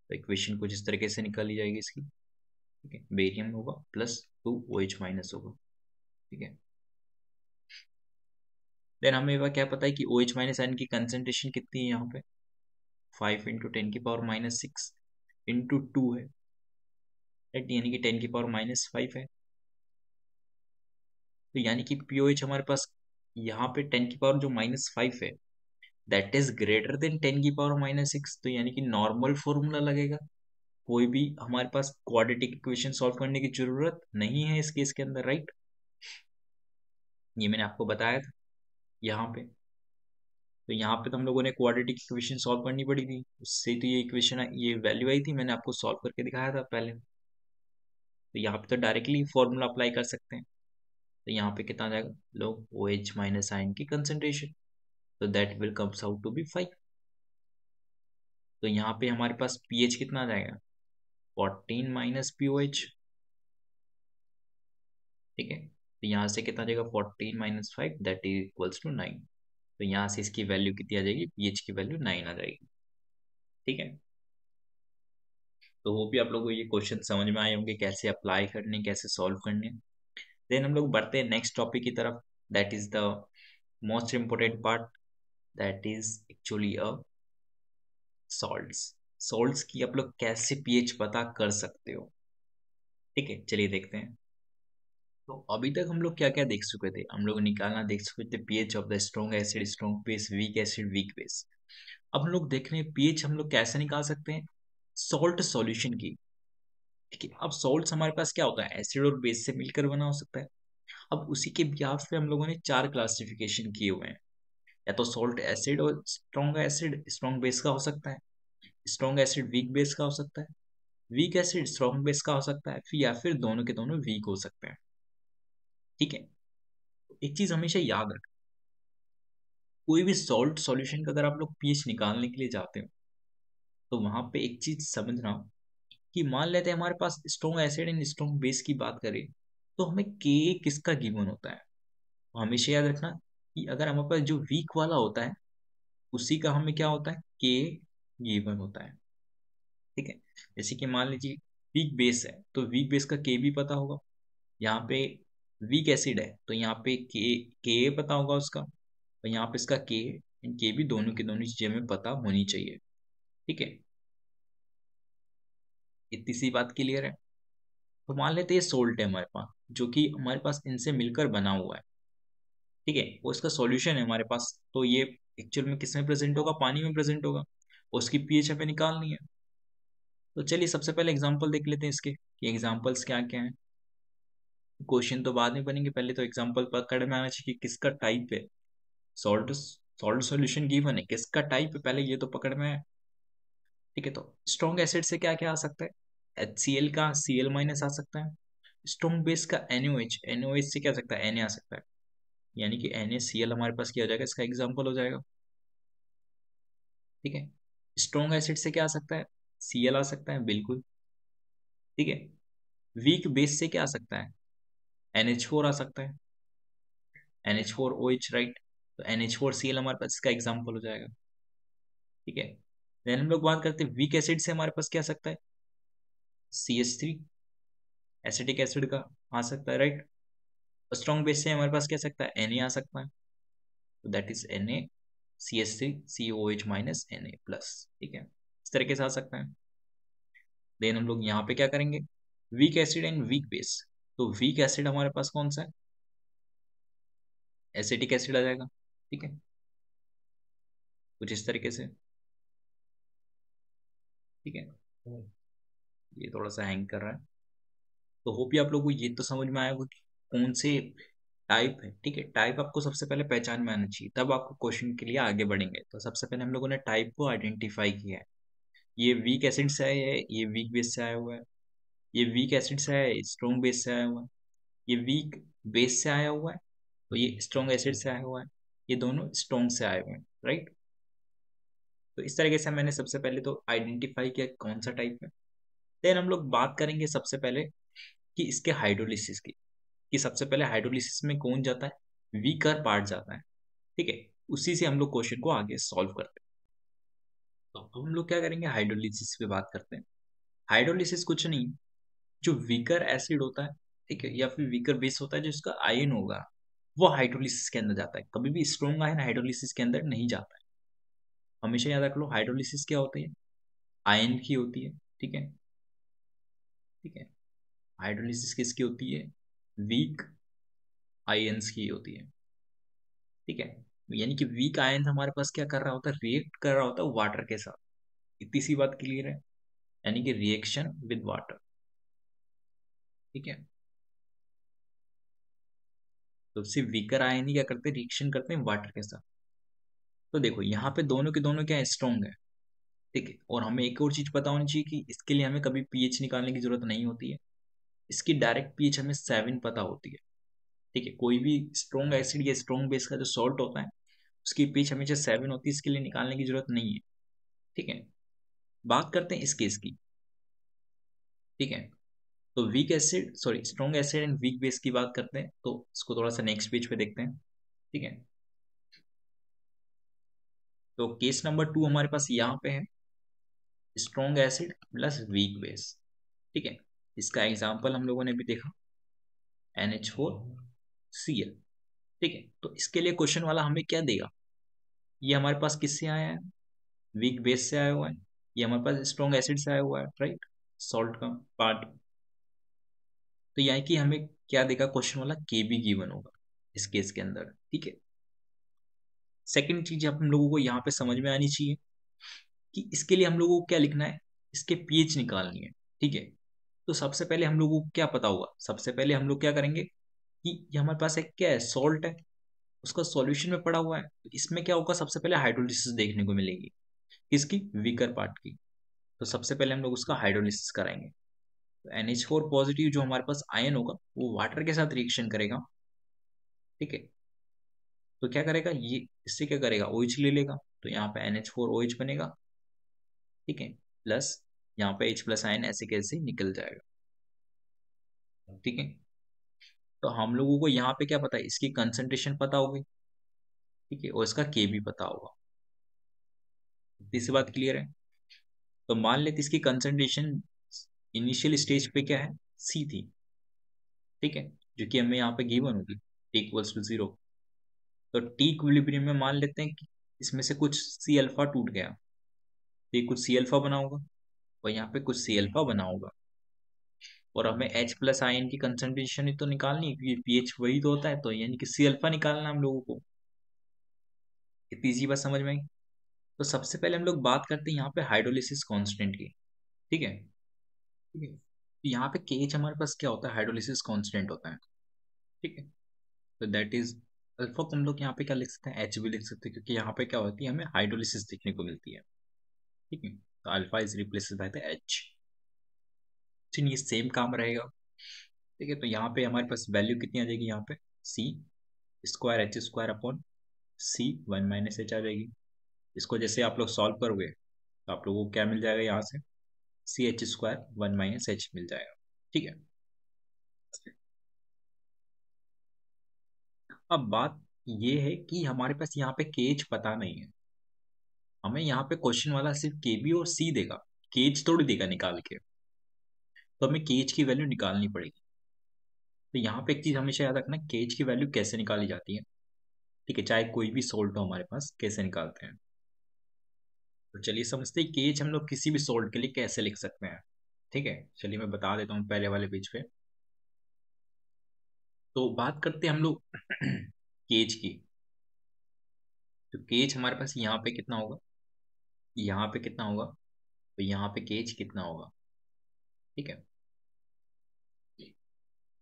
तो इक्वेशन कुछ इस तरीके से निकाली जाएगी इसकी। ठीक है, बेरियम होगा प्लस 2OH माइनस होगा। ठीक है, देन हमें वह क्या पता है कि OH माइनस आयन की कंसेंट्रेशन कितनी है यहाँ पे, 5 इंटू 10⁻⁶ इंटू 2 है, राइट, यानी कि 10⁻⁵ है। तो यानी कि पीओएच हमारे पास यहाँ पे 10⁻⁻5 है, दैट इज ग्रेटर देन 10⁻⁻6। तो यानी कि नॉर्मल फॉर्मूला लगेगा, कोई भी हमारे पास क्वाड्रेटिक इक्वेशन सॉल्व करने की जरूरत नहीं है इस केस के अंदर, राइट। ये मैंने आपको बताया था यहाँ पे। तो यहाँ पे तो हम लोगों ने क्वाड्रेटिक इक्वेशन सॉल्व करनी पड़ी थी, उससे तो ये इक्वेशन ये वैल्यू आई थी, मैंने आपको सॉल्व करके दिखाया था पहले। तो यहाँ पे तो डायरेक्टली फॉर्मूला अप्लाई कर सकते हैं। तो यहाँ पे कितना आ जाएगा, लोग OH माइनस आयन की कंसेंट्रेशन, तो that will comes out to be 5। तो यहाँ पे हमारे पास पीएच कितना आ जाएगा, 14 माइनस पीओएच। ठीक है, तो यहाँ से कितना आ जाएगा, 14 - 5 दैट इज इक्वल्स टू 9। तो यहाँ से इसकी वैल्यू कितनी आ जाएगी, पीएच की वैल्यू 9 आ जाएगी। ठीक है, तो वो भी आप लोगों को ये क्वेश्चन समझ में आए होंगे कैसे अप्लाई करने, कैसे सॉल्व करने। देन हम लोग बढ़ते हैं नेक्स्ट टॉपिक की तरफ, that is the most important part, that is actually a salts. Salts की आप लोग कैसे पीएच पता कर सकते हो। ठीक है, चलिए देखते हैं। तो अभी तक हम लोग क्या क्या देख चुके थे, हम लोग निकालना देख चुके थे pH of the strong acid, strong base, weak acid, weak base. अब हम लोग देख रहे हैं पीएच हम लोग कैसे निकाल सकते हैं, सॉल्ट सॉल्यूशन की। ठीक है, अब सॉल्ट्स हमारे पास क्या होता है, एसिड और बेस से मिलकर बना हो सकता है। अब उसी के बिहाफ पे हम लोगों ने चार क्लासिफिकेशन किए हुए हैं। या तो सॉल्ट एसिड और स्ट्रॉन्ग एसिड स्ट्रॉन्ग बेस का हो सकता है, स्ट्रॉन्ग एसिड वीक बेस का हो सकता है, वीक एसिड स्ट्रॉन्ग बेस का हो सकता है, फिर या फिर दोनों के दोनों वीक हो सकते हैं। ठीक है, एक चीज हमेशा याद रख, कोई भी सॉल्ट सॉल्यूशन का अगर आप लोग पीएच निकालने के लिए जाते हो तो वहां पे एक चीज समझना कि मान लेते हैं हमारे पास strong acid and strong base की बात करें तो हमें के किसका गिवन होता है। तो हमेशा याद रखना कि अगर हमारे पास जो वीक वाला होता है उसी का हमें क्या होता है, के गिवन होता है। ठीक है, जैसे कि मान लीजिए वीक बेस है तो वीक बेस का के भी पता होगा। यहाँ पे वीक एसिड है तो यहाँ पे के पता होगा उसका, और यहाँ पे इसका के भी दोनों की दोनों चीजें हमें पता होनी चाहिए। ठीक है, इतनी सी बात क्लियर है। तो मान लेते हैं सोल्ट है हमारे पास, जो कि हमारे पास इनसे मिलकर बना हुआ है। ठीक है, वो इसका सॉल्यूशन है हमारे पास, तो ये एक्चुअल में किस में प्रेजेंट होगा, पानी में प्रेजेंट होगा। उसकी पीएच हमें निकालनी है। तो चलिए सबसे पहले एग्जांपल देख लेते हैं इसके कि एग्जांपल्स क्या क्या हैं। क्वेश्चन तो बाद में बनेंगे, पहले तो एग्जांपल पकड़ में आना चाहिए कि किसका टाइप है। सॉल्ट सॉल्ट सॉल्यूशन गिवन है, किसका टाइप है पहले ये तो पकड़ में है। ठीक है, तो स्ट्रॉन्ग एसिड से क्या क्या आ सकता है, HCl का Cl माइनस आ सकता है। स्ट्रॉन्ग बेस का NaOH, NaOH से क्या आ सकता है, Na आ सकता है। यानी कि NaCl हमारे पास क्या हो जाएगा, इसका एग्जाम्पल हो जाएगा। ठीक है, स्ट्रॉन्ग एसिड से क्या आ सकता है, Cl आ सकता है बिल्कुल। ठीक है, वीक बेस से क्या आ सकता है, NH4 आ सकता है, NH4OH, राइट। तो NH4Cl हमारे पास इसका एग्जाम्पल हो जाएगा। ठीक है, देन हम लोग बात करते हैं वीक एसिड से हमारे पास क्या आ सकता है, CH3, एसिटिक एसिड का आ सकता है, राइट। स्ट्रॉन्ग बेस से हमारे पास क्या आ सकता है, Na आ सकता है, तो that is NaCH3COH minus Na plus. ठीक है, इस तरीके से आ सकता है। देन हम लोग यहाँ पे क्या करेंगे, week acid and weak base. तो वीक एसिड हमारे पास कौन सा है, एसिटिक एसिड आ जाएगा। ठीक है, कुछ इस तरीके से। ठीक है, ये थोड़ा सा हैंग कर रहा है। तो होप ये आप लोगों को ये तो समझ में आया होगा कि कौन से टाइप है। ठीक है, टाइप आपको सबसे पहले पहचान में आना चाहिए, तब आपको क्वेश्चन के लिए आगे बढ़ेंगे। तो सबसे पहले हम लोगों ने टाइप को आइडेंटिफाई किया है। ये वीक एसिड से आया है, ये वीक बेस से आया हुआ है। ये वीक एसिड से आया है, स्ट्रॉन्ग बेस से आया हुआ है। ये वीक बेस से आया हुआ है, तो ये स्ट्रॉन्ग एसिड से आया हुआ है। ये दोनों स्ट्रॉन्ग से आए हुए हैं, राइट। तो इस तरीके से मैंने सबसे पहले तो आइडेंटिफाई किया कौन सा टाइप है। देन हम लोग बात करेंगे सबसे पहले कि इसके हाइड्रोलिसिस की, कि सबसे पहले हाइड्रोलिसिस में कौन जाता है, वीकर पार्ट जाता है। ठीक है, उसी से हम लोग क्वेश्चन को आगे सॉल्व करते हैं। तो अब हम लोग क्या करेंगे, हाइड्रोलिसिस पे बात करते हैं। हाइड्रोलिसिस कुछ नहीं, जो वीकर एसिड होता है, ठीक है, या फिर वीकर बेस होता है, जो इसका आयन होगा वो हाइड्रोलिसिस के अंदर जाता है। कभी भी स्ट्रॉन्ग आयन हाइड्रोलिसिस के अंदर नहीं जाता है। हमेशा याद रख लो, हाइड्रोलिसिस क्या होती है, आयन की होती है। ठीक है, ठीक है, हाइड्रोलिसिस किसकी होती है, वीक आयंस की होती है। ठीक है, यानी कि वीक आयन हमारे पास क्या कर रहा होता है, रिएक्ट कर रहा होता है वाटर के साथ। इतनी सी बात क्लियर है, यानी कि रिएक्शन विद वाटर। ठीक है, तो सिर्फ वीकर आयन ही क्या करते हैं, रिएक्शन करते हैं वाटर के साथ। तो देखो यहाँ पे दोनों के दोनों क्या है, स्ट्रॉन्ग है। ठीक है, और हमें एक और चीज पता होनी चाहिए कि इसके लिए हमें कभी पीएच निकालने की जरूरत नहीं होती है। इसकी डायरेक्ट पीएच हमें 7 पता होती है। ठीक है, कोई भी स्ट्रॉन्ग एसिड या स्ट्रॉन्ग बेस का जो सॉल्ट होता है उसकी पीएच हमेशा 7 होती है, इसके लिए निकालने की जरूरत नहीं है। ठीक है, बात करते हैं इस केस की। ठीक है, तो weak acid sorry strong acid and weak base की बात करते हैं, तो इसको थोड़ा सा नेक्स्ट पेज पे देखते हैं। ठीक है, तो केस नंबर 2 हमारे पास यहाँ पे है, strong acid plus weak base. ठीक है, इसका एग्जाम्पल हम लोगों ने भी देखा, NH4Cl। ठीक है, तो इसके लिए क्वेश्चन वाला हमें क्या देगा, ये हमारे पास किससे आया है, वीक बेस से आया हुआ है। ये हमारे पास स्ट्रॉन्ग एसिड से आया हुआ है, राइट, सॉल्ट का पार्ट। तो यहाँ की हमें क्या देगा क्वेश्चन वाला, के बी गिवन होगा इस केस के अंदर। ठीक है, सेकंड चीज हम लोगों को यहाँ पे समझ में आनी चाहिए कि इसके लिए हम लोगों को क्या लिखना है, इसके पीएच निकालनी है। ठीक है, तो सबसे पहले हम लोगों को क्या पता होगा, सबसे पहले हम लोग क्या करेंगे कि ये हमारे पास एक क्या है, सॉल्ट है, उसका सॉल्यूशन में पड़ा हुआ है, तो इसमें क्या होगा, सबसे पहले हाइड्रोलिसिस देखने को मिलेगी, किसकी, वीकर पार्ट की। तो सबसे पहले हम लोग उसका हाइड्रोलिसिस कराएंगे। तो NH4 पॉजिटिव जो हमारे पास आयन होगा वो वाटर के साथ रिएक्शन करेगा। ठीक है, तो क्या करेगा ये, इससे क्या करेगा, OH ले लेगा, तो यहाँ पे NH4OH बनेगा। ठीक है, प्लस यहाँ पे H+ आयन ऐसे कैसे निकल जाएगा। ठीक है, तो हम लोगों को यहाँ पे क्या पता है, इसकी कंसंट्रेशन पता होगी। ठीक है, और इसका के भी पता होगा। तीसरी बात क्लियर है। तो मान लेते इसकी कंसंट्रेशन इनिशियल स्टेज पे क्या है, सी थी। ठीक है, जो कि हमें यहाँ पे गिवन होगी T=0। तो टी इक्विलिब्रियम में मान लेते हैं कि इसमें से कुछ सी अल्फा टूट गया, तो ये कुछ सी अल्फा बना होगा, और यहाँ पे कुछ सी अल्फा बना होगा। और हमें H+ आयन की कंसंट्रेशन ही तो निकालनी है, क्योंकि पीएच वही तो होता है, तो यानी कि सी अल्फा निकालना है हम लोगों को। इतनी सी बात समझ में आई। तो सबसे पहले हम लोग बात करते हैं यहाँ पे हाइड्रोलिसिस कांस्टेंट की। ठीक है, ठीक है, तो यहाँ पे केएच हमारे पास क्या होता है, हाइड्रोलिसिस कांस्टेंट होता है। ठीक है, तो दैट इज अल्फा को हम लोग यहाँ पे क्या लिख सकते हैं, एच भी लिख सकते हैं, क्योंकि यहाँ पे क्या होती है, हमें हाइड्रोलिसिस देखने को मिलती है। ठीक है, तो alpha is replace by the H. ये सेम काम रहेगा। ठीक है, तो यहाँ पे हमारे पास वैल्यू कितनी आ जाएगी, यहाँ पे C²H² अपॉन C1 - H आ जाएगी। इसको जैसे आप लोग सॉल्व करोगे तो आप लोगों को क्या मिल जाएगा, यहाँ से CH²1 - H मिल जाएगा। ठीक है, अब बात ये है कि हमारे पास यहाँ पे केज पता नहीं है, हमें यहाँ पे क्वेश्चन वाला सिर्फ केबी और सी देगा, केज थोड़ी देगा निकाल के, तो हमें केज की वैल्यू निकालनी पड़ेगी। तो यहाँ पे एक चीज हमेशा याद रखना, केज की वैल्यू कैसे निकाली जाती है। ठीक है, चाहे कोई भी सोल्ट हो हमारे पास, कैसे निकालते हैं। तो चलिए समझते हैं केज हम लोग किसी भी सोल्ट के लिए कैसे लिख सकते हैं। ठीक है, चलिए मैं बता देता हूँ पहले वाले पेज पे। तो बात करते हैं हम लोग केज की। तो केज हमारे पास यहाँ पे कितना होगा, यहाँ पे कितना होगा, तो यहाँ पे केज कितना होगा। ठीक है,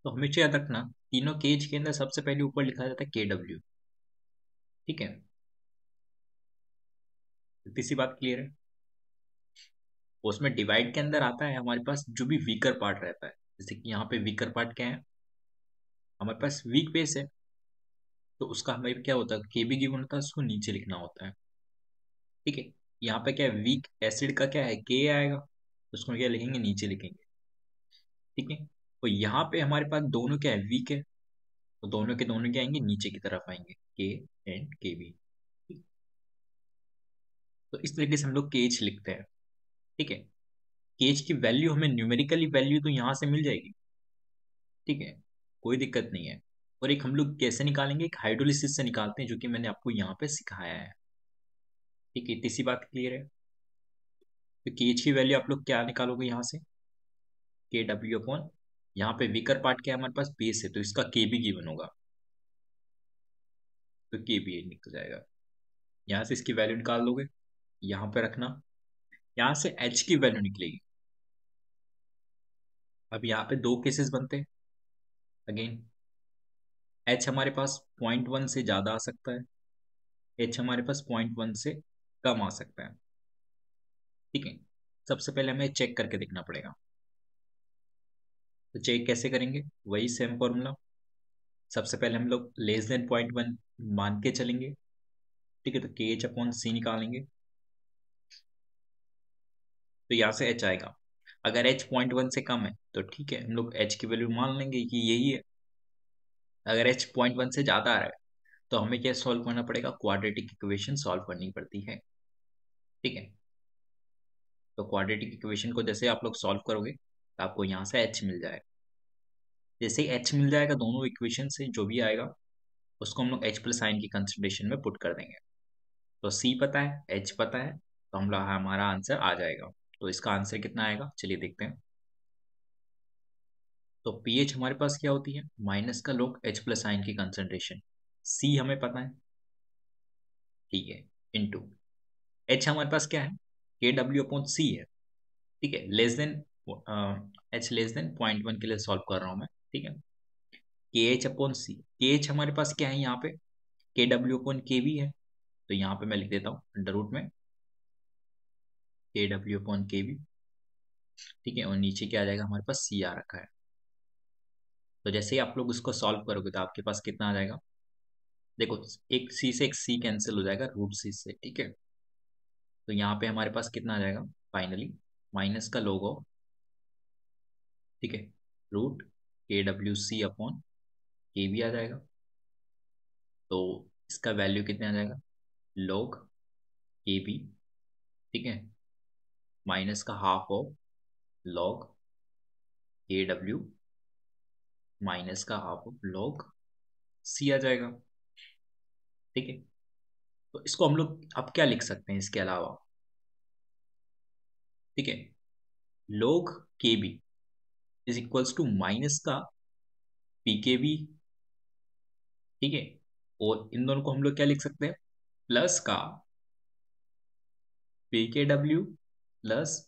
तो हमेशा याद रखना, तीनों केज के अंदर सबसे पहले ऊपर लिखा जाता है KW। ठीक है, इतनी सी बात क्लियर है। उसमें डिवाइड के अंदर आता है हमारे पास जो भी वीकर पार्ट रहता है, जैसे कि यहाँ पे वीकर पार्ट क्या है, हमारे पास वीक बेस है, तो उसका हमें क्या होता है, केबी गिवन होता है, उसको नीचे लिखना होता है। ठीक है, यहाँ पे क्या है, वीक एसिड का क्या है, के आएगा, तो उसको क्या लिखेंगे, नीचे लिखेंगे। ठीक है, तो यहाँ पे हमारे पास दोनों क्या है, वीक है, तो दोनों के दोनों क्या आएंगे, नीचे की तरफ आएंगे, के एंड के बी। तो इस तरीके से हम लोग केज लिखते हैं। ठीक है, केज की वैल्यू हमें न्यूमेरिकली वैल्यू तो यहाँ से मिल जाएगी। ठीक है, कोई दिक्कत नहीं है। और एक हम लोग कैसे निकालेंगे, एक हाइड्रोलिसिस से निकालते हैं, जो कि मैंने आपको यहाँ पे सिखाया है। ठीक है, इतनी सी बात क्लियर है। तो केज की वैल्यू आप लोग क्या निकालोगे, यहाँ से KW अपॉन, यहाँ पे वीकर पार्ट क्या है हमारे पास, बेस है, तो इसका KB गिवन होगा, तो KB निकल जाएगा। यहाँ से इसकी वैल्यू निकाल दोगे, यहाँ पे रखना, यहाँ से H की वैल्यू निकलेगी। अब यहाँ पे दो केसेस बनते हैं। अगेन H हमारे पास 0.1 से ज्यादा आ सकता है, H हमारे पास 0.1 से कम आ सकता है। ठीक है, सबसे पहले हमें चेक करके देखना पड़ेगा। तो चेक कैसे करेंगे, वही सेम फॉर्मूला। सबसे पहले हम लोग <0.1 मान के चलेंगे। ठीक है, तो KH/C निकालेंगे, तो यहाँ से H आएगा। अगर H 0.1 से कम है तो ठीक है, हम लोग H की वैल्यू मान लेंगे कि यही है। अगर H 0.1 से ज्यादा आ रहा है तो हमें क्या सॉल्व करना पड़ेगा, क्वाड्रेटिक इक्वेशन सॉल्व करनी पड़ती है। ठीक है, तो क्वाड्रेटिक इक्वेशन को जैसे आप लोग सॉल्व करोगे तो आपको यहाँ से H मिल जाएगा। जैसे ही H मिल जाएगा, दोनों इक्वेशन से जो भी आएगा उसको हम लोग H+ साइन की कंसिडरेशन में पुट कर देंगे। तो C पता है, H पता है, तो हम लोग हमारा आंसर आ जाएगा। तो इसका आंसर कितना आएगा, चलिए देखते हैं। तो पीएच हमारे पास क्या होती है, माइनस का log H प्लस आयन की कंसंट्रेशन, सी हमें पता है, ठीक है, इनटू एच हमारे पास क्या है, के डब्ल्यू अपॉन सी है, ठीक है, less than H less than 0.1 के लिए सॉल्व कर रहा हूं मैं, ठीक है, के एच अपॉन सी, के एच हमारे पास क्या है यहाँ पे, के डब्ल्यू अपॉन के वी है, तो यहाँ पे मैं लिख देता हूँ अंडर रूट में के डब्ल्यू अपॉन के वी, ठीक है, और नीचे क्या आ जाएगा, हमारे पास सी आ रखा है। तो जैसे ही आप लोग उसको सॉल्व करोगे तो आपके पास कितना आ जाएगा, देखो एक सी से एक सी कैंसिल हो जाएगा रूट सी से, ठीक है, तो यहाँ पे हमारे पास कितना आ जाएगा फाइनली, माइनस का log ऑफ, ठीक है, रूट के डब्ल्यू सी अपॉन के वी आ जाएगा, तो इसका वैल्यू कितना आ जाएगा, log के वी, ठीक है, माइनस का हाफ ऑफ log के डब्ल्यू माइनस का हाफ ऑफ log सी आ जाएगा, ठीक है। तो इसको हम लोग अब क्या लिख सकते हैं इसके अलावा, ठीक है, log K b is equals to minus का पी के बी, ठीक है, और इन दोनों को हम लोग क्या लिख सकते हैं, प्लस का पी के डब्ल्यू प्लस,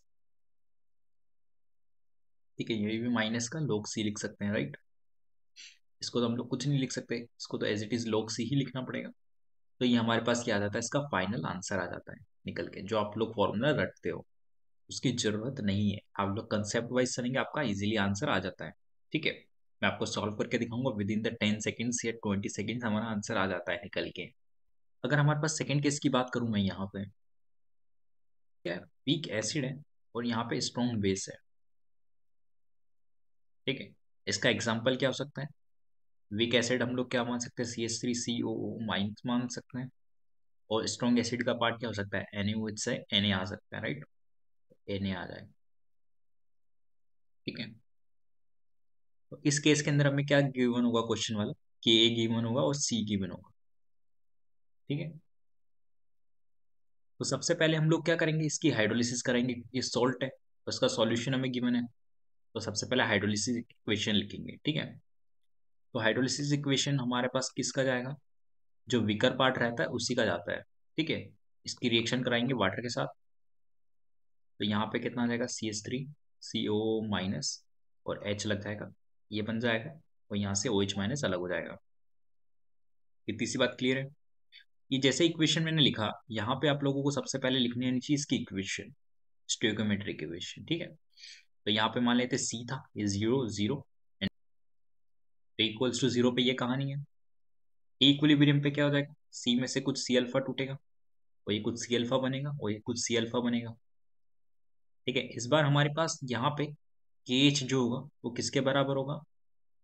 ठीक है, ये भी माइनस का log सी लिख सकते हैं, राइट। इसको तो हम लोग कुछ नहीं लिख सकते, इसको तो एज इट इज log सी ही लिखना पड़ेगा। तो ये हमारे पास क्या आ जाता है, इसका फाइनल आंसर आ जाता है निकल के, जो आप लोग फॉर्मूला रटते हो उसकी जरूरत नहीं है, आप लोग कंसेप्ट वाइज चलेंगे आपका इजीली आंसर आ जाता है, ठीक है। मैं आपको सॉल्व करके दिखाऊंगा, विद इन द 10 सेकेंड्स या 20 सेकेंड्स हमारा आंसर आ जाता है निकल के। अगर हमारे पास सेकेंड केस की बात करूं मैं, यहाँ पे क्या है, वीक एसिड है और यहाँ पे स्ट्रॉन्ग बेस है, ठीक है। इसका एग्जाम्पल क्या हो सकता है, वीक एसिड हम लोग क्या मान सकते हैं, CH3COO माइनस मान सकते हैं, और स्ट्रॉन्ग एसिड का पार्ट क्या हो सकता है, NaOH से Na आ सकता है, राइट, Na आ जाए, ठीक है। तो इस केस के अंदर हमें क्या गिवन होगा, क्वेश्चन वाला के ए गिवन होगा और सी गिवन होगा, ठीक है। तो सबसे पहले हम लोग क्या करेंगे, इसकी हाइड्रोलिसिस करेंगे, ये सॉल्ट है तो इसका सॉल्यूशन हमें गिवन है, तो सबसे पहले हाइड्रोलिसिस इक्वेशन लिखेंगे, ठीक है। तो हाइड्रोलिसिस इक्वेशन हमारे पास किसका जाएगा, जो वीकर पार्ट रहता है उसी का जाता है, ठीक है। इसकी रिएक्शन कराएंगे वाटर के साथ, तो यहाँ पे कितना आ जाएगा, CH3CO माइनस और H लग जाएगा, ये बन जाएगा, और यहाँ से OH माइनस अलग हो जाएगा। इतनी सी बात क्लियर है। ये जैसे इक्वेशन मैंने लिखा, यहाँ पे आप लोगों को सबसे पहले लिखनी आनी चाहिए इसकी इक्वेशन, स्टोइकोमेट्रिक इक्वेशन, ठीक है। तो यहाँ पे मान लेते सी था, ये 0 0 एंड इक्वल्स टू 0 पे ये कहानी है, इक्विलिब्रियम पे क्या हो जाएगा, सी में से कुछ सी अल्फा टूटेगा और ये कुछ सी अल्फा बनेगा और ये कुछ सी अल्फा बनेगा, ठीक है। इस बार हमारे पास यहाँ पे के एच जो होगा वो किसके बराबर होगा,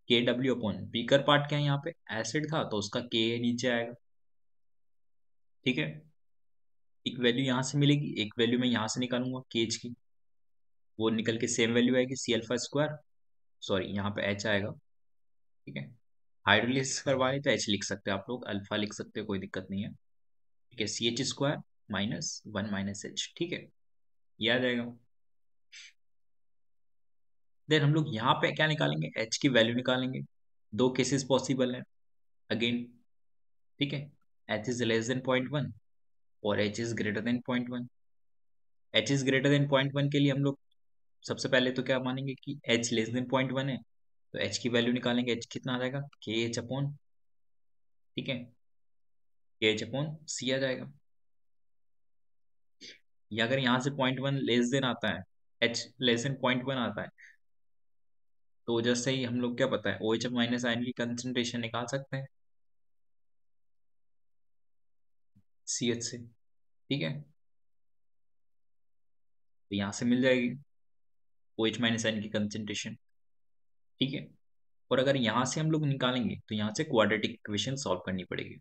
के डब्ल्यू अपॉन वीकर पार्ट क्या है, यहाँ पे एसिड था तो उसका के नीचे आएगा, ठीक है। एक वैल्यू यहाँ से मिलेगी, एक वैल्यू मैं यहाँ से निकालूंगा के एच की, वो निकल के सेम वैल्यू आएगी सी अल्फा स्क्वायर, सॉरी यहाँ पे एच आएगा, ठीक है। हाइड्रोलिसिस करवाए तो एच लिख सकते हो आप लोग, अल्फा लिख सकते हो, कोई दिक्कत नहीं है, ठीक है, CH square minus 1 minus H, ठीक है, ये आ जाएगा। देन हम लोग यहाँ पे क्या निकालेंगे, एच की वैल्यू निकालेंगे, दो केसेस पॉसिबल है अगेन, ठीक है, एच इज लेस देन 0.1 और H is greater than 0.1। H is greater than 0.1 के लिए हम लोग सबसे पहले तो क्या मानेंगे कि एच लेस देन 0.1 है, तो एच की वैल्यू निकालेंगे, एच कितना आ जाएगा, के एच अपॉन, ठीक है, के एच अपॉन सी आ जाएगा। या अगर यहाँ से 0.1 लेस देन आता है, एच लेस देन 0.1 आता है, तो जैसे ही हम लोग क्या पता है, ओ एच माइनस आयन की कंसेंट्रेशन निकाल सकते हैं सी एच से, ठीक है, तो यहाँ से मिल जाएगी ओ एच माइनस आयन की कंसेंट्रेशन, ठीक है। और अगर यहाँ से हम लोग निकालेंगे तो यहाँ से क्वाड्रेटिक इक्वेशन सॉल्व करनी पड़ेगी,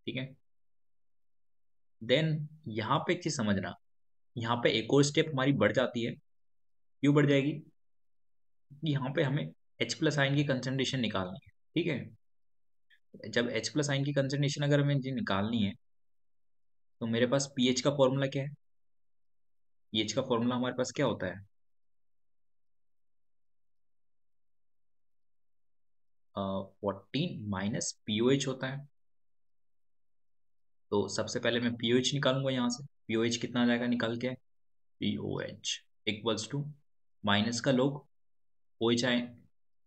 ठीक है। देन यहाँ पे एक चीज समझना, यहाँ पे एक और स्टेप हमारी बढ़ जाती है, क्यों बढ़ जाएगी, कि यहाँ पे हमें H प्लस आयन की कंसेंट्रेशन निकालनी है, ठीक है। जब H प्लस आयन की कंसेंट्रेशन अगर हमें जी निकालनी है, तो मेरे पास पीएच का फॉर्मूला क्या है, पीएच का फॉर्मूला हमारे पास क्या होता है, 14 माइनस पीओएच होता है। तो सबसे पहले मैं पीओएच निकालूंगा यहाँ से। पीओएच कितना आ जाएगा निकल के, पीओएच इक्वल्स टू माइनस का लोग OH ion,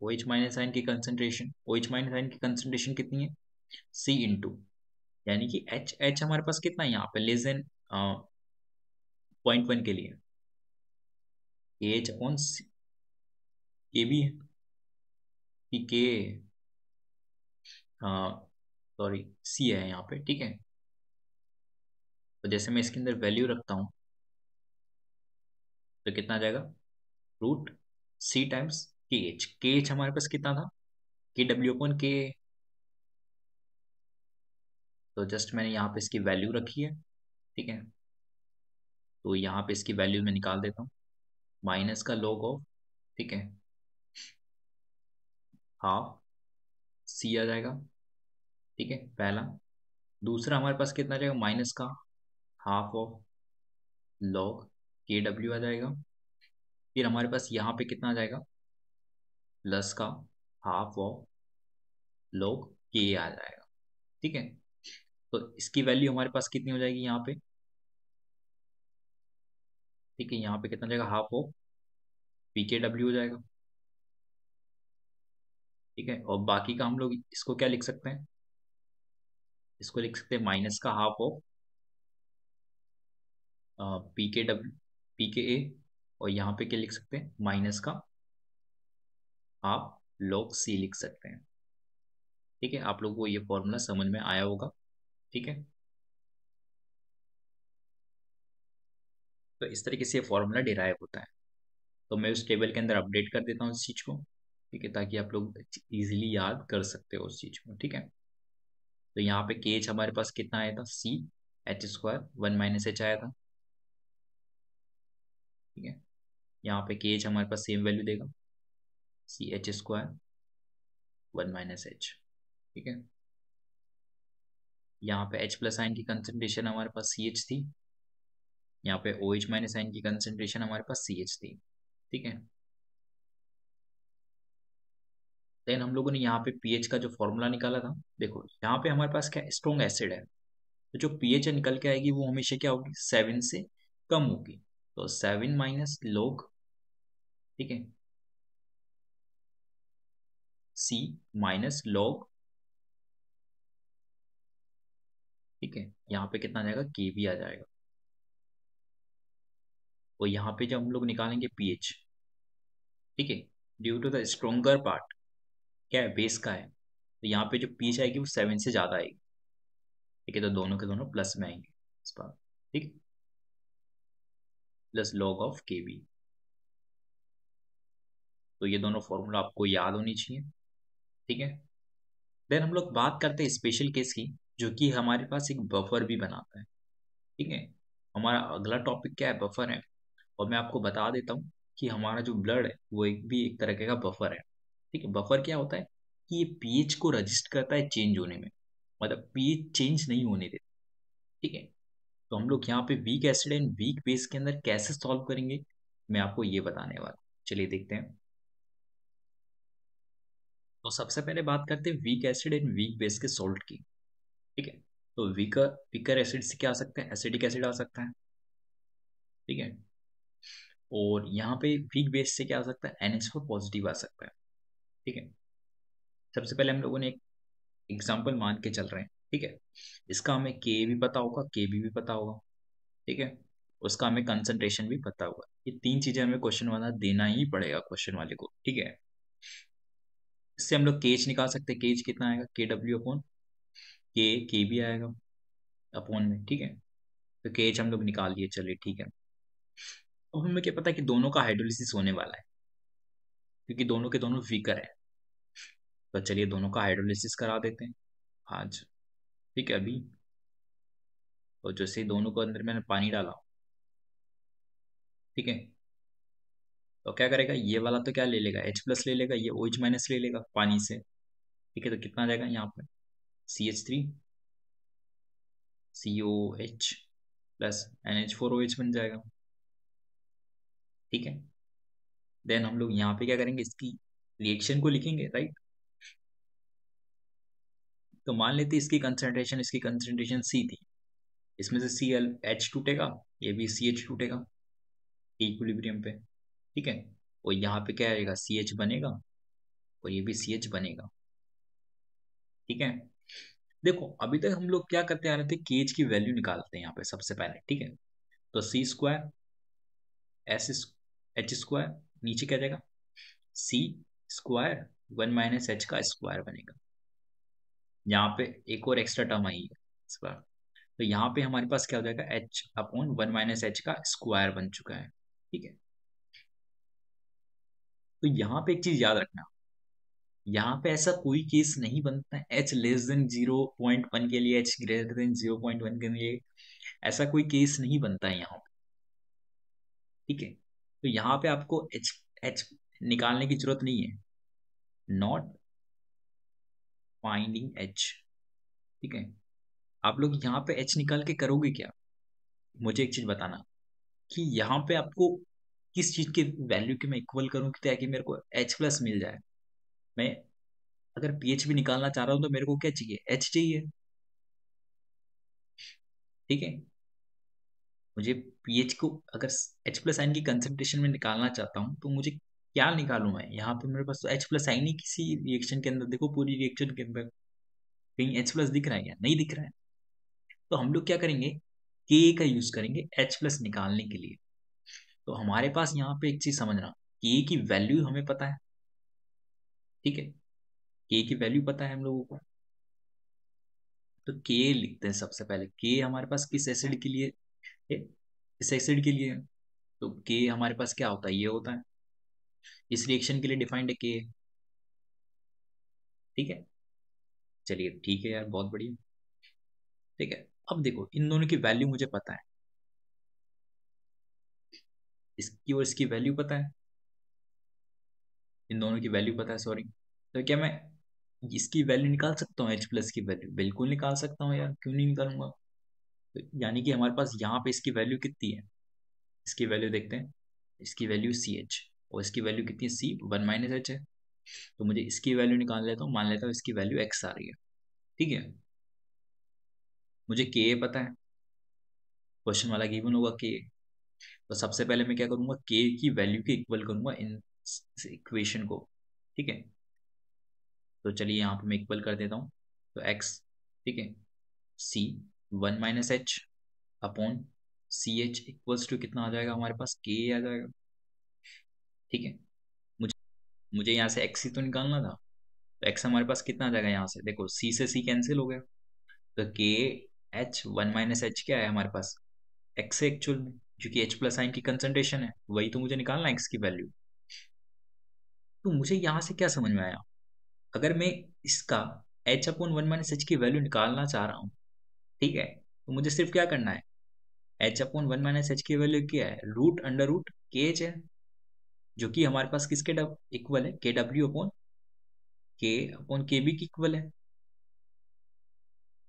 OH minus ion की कंसंट्रेशन, ओएच माइनस आयन की कंसंट्रेशन कितनी है, सी इंटू, यानी कि एच, एच हमारे पास कितना है यहाँ पे लेस देन 0.1 के लिए एच अपॉन के भी है कि के, सॉरी सी है यहाँ पे, ठीक है। तो जैसे मैं इसके अंदर वैल्यू रखता हूँ तो कितना आ जाएगा, रूट सी टाइम्स के एच हमारे पास कितना था, के डब्ल्यू अपॉन के। तो जस्ट मैंने यहाँ पे इसकी वैल्यू रखी है, ठीक है। तो यहाँ पे इसकी वैल्यू मैं निकाल देता हूँ, माइनस का log ऑफ, ठीक है, हाफ सी आ जाएगा, ठीक है पहला। दूसरा हमारे पास कितना आ जाएगा, माइनस का हाफ ऑफ log के डब्ल्यू आ जाएगा। फिर हमारे पास यहाँ पे कितना आ जाएगा, प्लस का हाफ ऑफ log के आ जाएगा, ठीक है। तो इसकी वैल्यू हमारे पास कितनी हो जाएगी यहाँ पे, ठीक है, यहाँ पे कितना जाएगा, हाफ ऑफ पी के डब्ल्यू हो जाएगा, ठीक है। और बाकी का हम लोग इसको क्या लिख सकते हैं, इसको लिख सकते हैं माइनस का हाफ ऑफ पी के डब्ल्यू, पी के ए, और यहाँ पे क्या लिख सकते हैं, माइनस का हाफ log सी लिख सकते हैं, ठीक है। आप लोगों को ये फॉर्मूला समझ में आया होगा, ठीक है। तो इस तरीके से ये फॉर्मूला डिराइव होता है। तो मैं उस टेबल के अंदर अपडेट कर देता हूँ इस चीज़ को, ठीक है, ताकि आप लोग इजीली याद कर सकते हो उस चीज़ को, ठीक है। तो यहाँ पे के एच हमारे पास कितना आया था, सी एच स्क्वायर 1 - एच आया था, ठीक है। यहाँ पे के एच हमारे पास सेम वैल्यू देगा, सी एच स्क्वायर 1 - एच, ठीक है। यहाँ पे एच प्लस आयन की कंसंट्रेशन हमारे पास सी एच थी, यहाँ पे ओ एच माइनस आयन की कंसंट्रेशन हमारे पास सी एच थी, ठीक है। देन हम लोगों ने यहाँ पे पीएच का जो फॉर्मूला निकाला था, देखो यहाँ पे हमारे पास क्या स्ट्रॉन्ग एसिड है, तो जो पीएच निकल के आएगी वो हमेशा क्या होगी, 7 से कम होगी। तो 7 माइनस लोग, ठीक है, सी माइनस लॉग, ठीक है। यहाँ पे कितना आ जाएगा, के भी आ जाएगा। और यहाँ पे जब हम लोग निकालेंगे पीएच, ठीक है, due to the stronger part क्या है, बेस का है, तो यहाँ पे जो पीएच आएगी वो 7 से ज़्यादा आएगी, ठीक है। तो दोनों के दोनों प्लस में आएंगे इस बार, ठीक, प्लस लॉग ऑफ के बी। तो ये दोनों फॉर्मूला आपको याद होनी चाहिए, ठीक है। देन हम लोग बात करते हैं स्पेशल केस की, जो कि हमारे पास एक बफर भी बनाता है, ठीक है। हमारा अगला टॉपिक क्या है, बफर है। और मैं आपको बता देता हूँ कि हमारा जो ब्लड है वो एक भी एक तरह का बफर है, ठीक है। बफर क्या होता है कि ये पीएच को रजिस्ट करता है चेंज होने में, मतलब पीएच चेंज नहीं होने देता, ठीक है। तो हम लोग यहाँ पे week acid and weak base के अंदर कैसे सॉल्व करेंगे, मैं आपको ये बताने वाला हूँ। चलिए देखते हैं। तो सबसे पहले बात करते हैं week acid and weak base के सॉल्ट की, ठीक है। तो वीकर वीकर एसिड से क्या आ सकता है, एसिडिक एसिड आ सकता है, ठीक है। और यहाँ पे वीक बेस से क्या आ सकता है, NH4 पॉजिटिव आ सकता है, ठीक है। सबसे पहले हम लोगों ने एक एग्जाम्पल मान के चल रहे हैं, ठीक है। इसका हमें के भी पता होगा, के भी पता होगा, ठीक है। उसका हमें कंसंट्रेशन भी पता होगा। ये तीन चीजें हमें क्वेश्चन वाला देना ही पड़ेगा क्वेश्चन वाले को, ठीक है। इससे हम लोग केच निकाल सकते हैं, केच कितना आएगा, के डब्ल्यू अपॉन के भी आएगा अपॉन में, ठीक है। तो केच हम लोग निकाल लिए, चलिए ठीक है। अब हमें क्या पता है कि दोनों का हाइड्रोलिसिस होने वाला है, क्योंकि दोनों के दोनों वीकर है। तो चलिए दोनों का हाइड्रोलिसिस करा देते हैं आज, ठीक है अभी। और जैसे ही दोनों को अंदर मैंने पानी डाला, ठीक है, तो क्या करेगा, ये वाला तो क्या ले लेगा, एच प्लस ले लेगा, ये ओ एच माइनस ले लेगा पानी से, ठीक है। तो कितना आ जाएगा यहाँ पे, CH3 COH प्लस NH4OH बन जाएगा, ठीक है। देन हम लोग यहाँ पे क्या करेंगे, इसकी रिएक्शन को लिखेंगे, राइट। तो मान लेते इसकी कंसंट्रेशन सी थी, इसमें से सी एल एच टूटेगा, ये भी सी एच टूटेगा इक्विलिब्रियम पे, ठीक है। और यहाँ पे क्या आएगा, सी एच बनेगा और ये भी सी एच बनेगा, ठीक है। देखो अभी तक हम लोग क्या करते आ रहे थे, केज की वैल्यू निकालते हैं यहाँ पे सबसे पहले, ठीक है। तो सी स्क्वायर एस एच स्क्वायर, नीचे क्या जाएगा, सी स्क्वायर 1 - h का स्क्वायर बनेगा। यहाँ पे एक और एक्स्ट्रा टर्म आई है स्क्वायर, तो यहाँ पे हमारे पास क्या हो जाएगा, h/1 - h का स्क्वायर बन चुका है, ठीक है। तो यहाँ पे एक चीज याद रखना, यहाँ पे ऐसा कोई केस नहीं बनता है h 0.1 के लिए, h 0.1 के लिए, ऐसा कोई केस नहीं बनता है यहाँ पे, ठीक है। तो यहाँ पे आपको h निकालने की जरूरत नहीं है, नॉट फाइंडिंग h, ठीक है। आप लोग यहाँ पे h निकाल के करोगे क्या, मुझे एक चीज बताना, कि यहाँ पे आपको किस चीज के वैल्यू के मैं इक्वल करूँ ताकि मेरे को h+ मिल जाए। मैं अगर pH भी निकालना चाह रहा हूँ तो मेरे को क्या चाहिए, h चाहिए, ठीक है। मुझे pH को अगर h+आयन की कंसंट्रेशन में निकालना चाहता हूँ तो मुझे क्या निकालूं मैं, यहाँ पे मेरे पास तो h+आयन ही किसी रिएक्शन के अंदर, देखो पूरी रिएक्शन के अंदर कहीं h+ दिख रहा है क्या, नहीं दिख रहा है। तो हम लोग क्या करेंगे, K का यूज करेंगे h+ निकालने के लिए। तो हमारे पास यहाँ पे एक चीज समझना, K की वैल्यू हमें पता है, ठीक है। K की वैल्यू पता है हम लोगों को, तो K लिखते हैं सबसे पहले। K हमारे पास किस एसिड के लिए है, इस एसिड के लिए है। तो K हमारे पास क्या होता है, ये होता है, इस रिएक्शन के लिए डिफाइंड है K, ठीक है। चलिए ठीक है यार, बहुत बढ़िया, ठीक है। अब देखो इन दोनों की वैल्यू मुझे पता है, इसकी और इसकी वैल्यू पता है, इन दोनों की वैल्यू पता है, सॉरी। तो क्या मैं इसकी वैल्यू निकाल सकता हूँ, h+ की वैल्यू बिल्कुल निकाल सकता हूँ यार, क्यों नहीं निकालूंगा। तो यानी कि हमारे पास यहाँ पे इसकी वैल्यू कितनी है, इसकी वैल्यू देखते हैं, इसकी वैल्यू CH और इसकी वैल्यू कितनी है, C1 - h है। तो मुझे इसकी वैल्यू निकाल लेता हूँ, मान लेता हूँ इसकी वैल्यू x आ रही है, ठीक है। मुझे K पता है, क्वेश्चन वाला गिवन होगा K। तो सबसे पहले मैं क्या करूंगा, K की वैल्यू के इक्वल करूंगा इन इक्वेशन को, ठीक है। तो चलिए यहाँ पे मैं इक्वल कर देता हूँ, तो x, ठीक है, C1 - h upon CH equals to कितना आ जाएगा, हमारे पास K आ जाएगा, ठीक है। मुझे मुझे यहाँ से x ही तो निकालना था, तो x हमारे पास कितना आ जाएगा, यहाँ से देखो C से C कैंसिल हो गया, तो KH1 - h क्या है हमारे पास, x है एक्चुअल में, क्योंकि h+आयन की कंसंट्रेशन है, वही तो मुझे निकालना है x की वैल्यू। तो मुझे यहाँ से क्या समझ में आया, अगर मैं इसका h/1 - h की वैल्यू निकालना चाह रहा हूँ, ठीक है, तो मुझे सिर्फ क्या करना है, h/1 - h की वैल्यू क्या है, √√kh है, जो कि हमारे पास किसके इक्वल है, K/K/Kb की इक्वल है,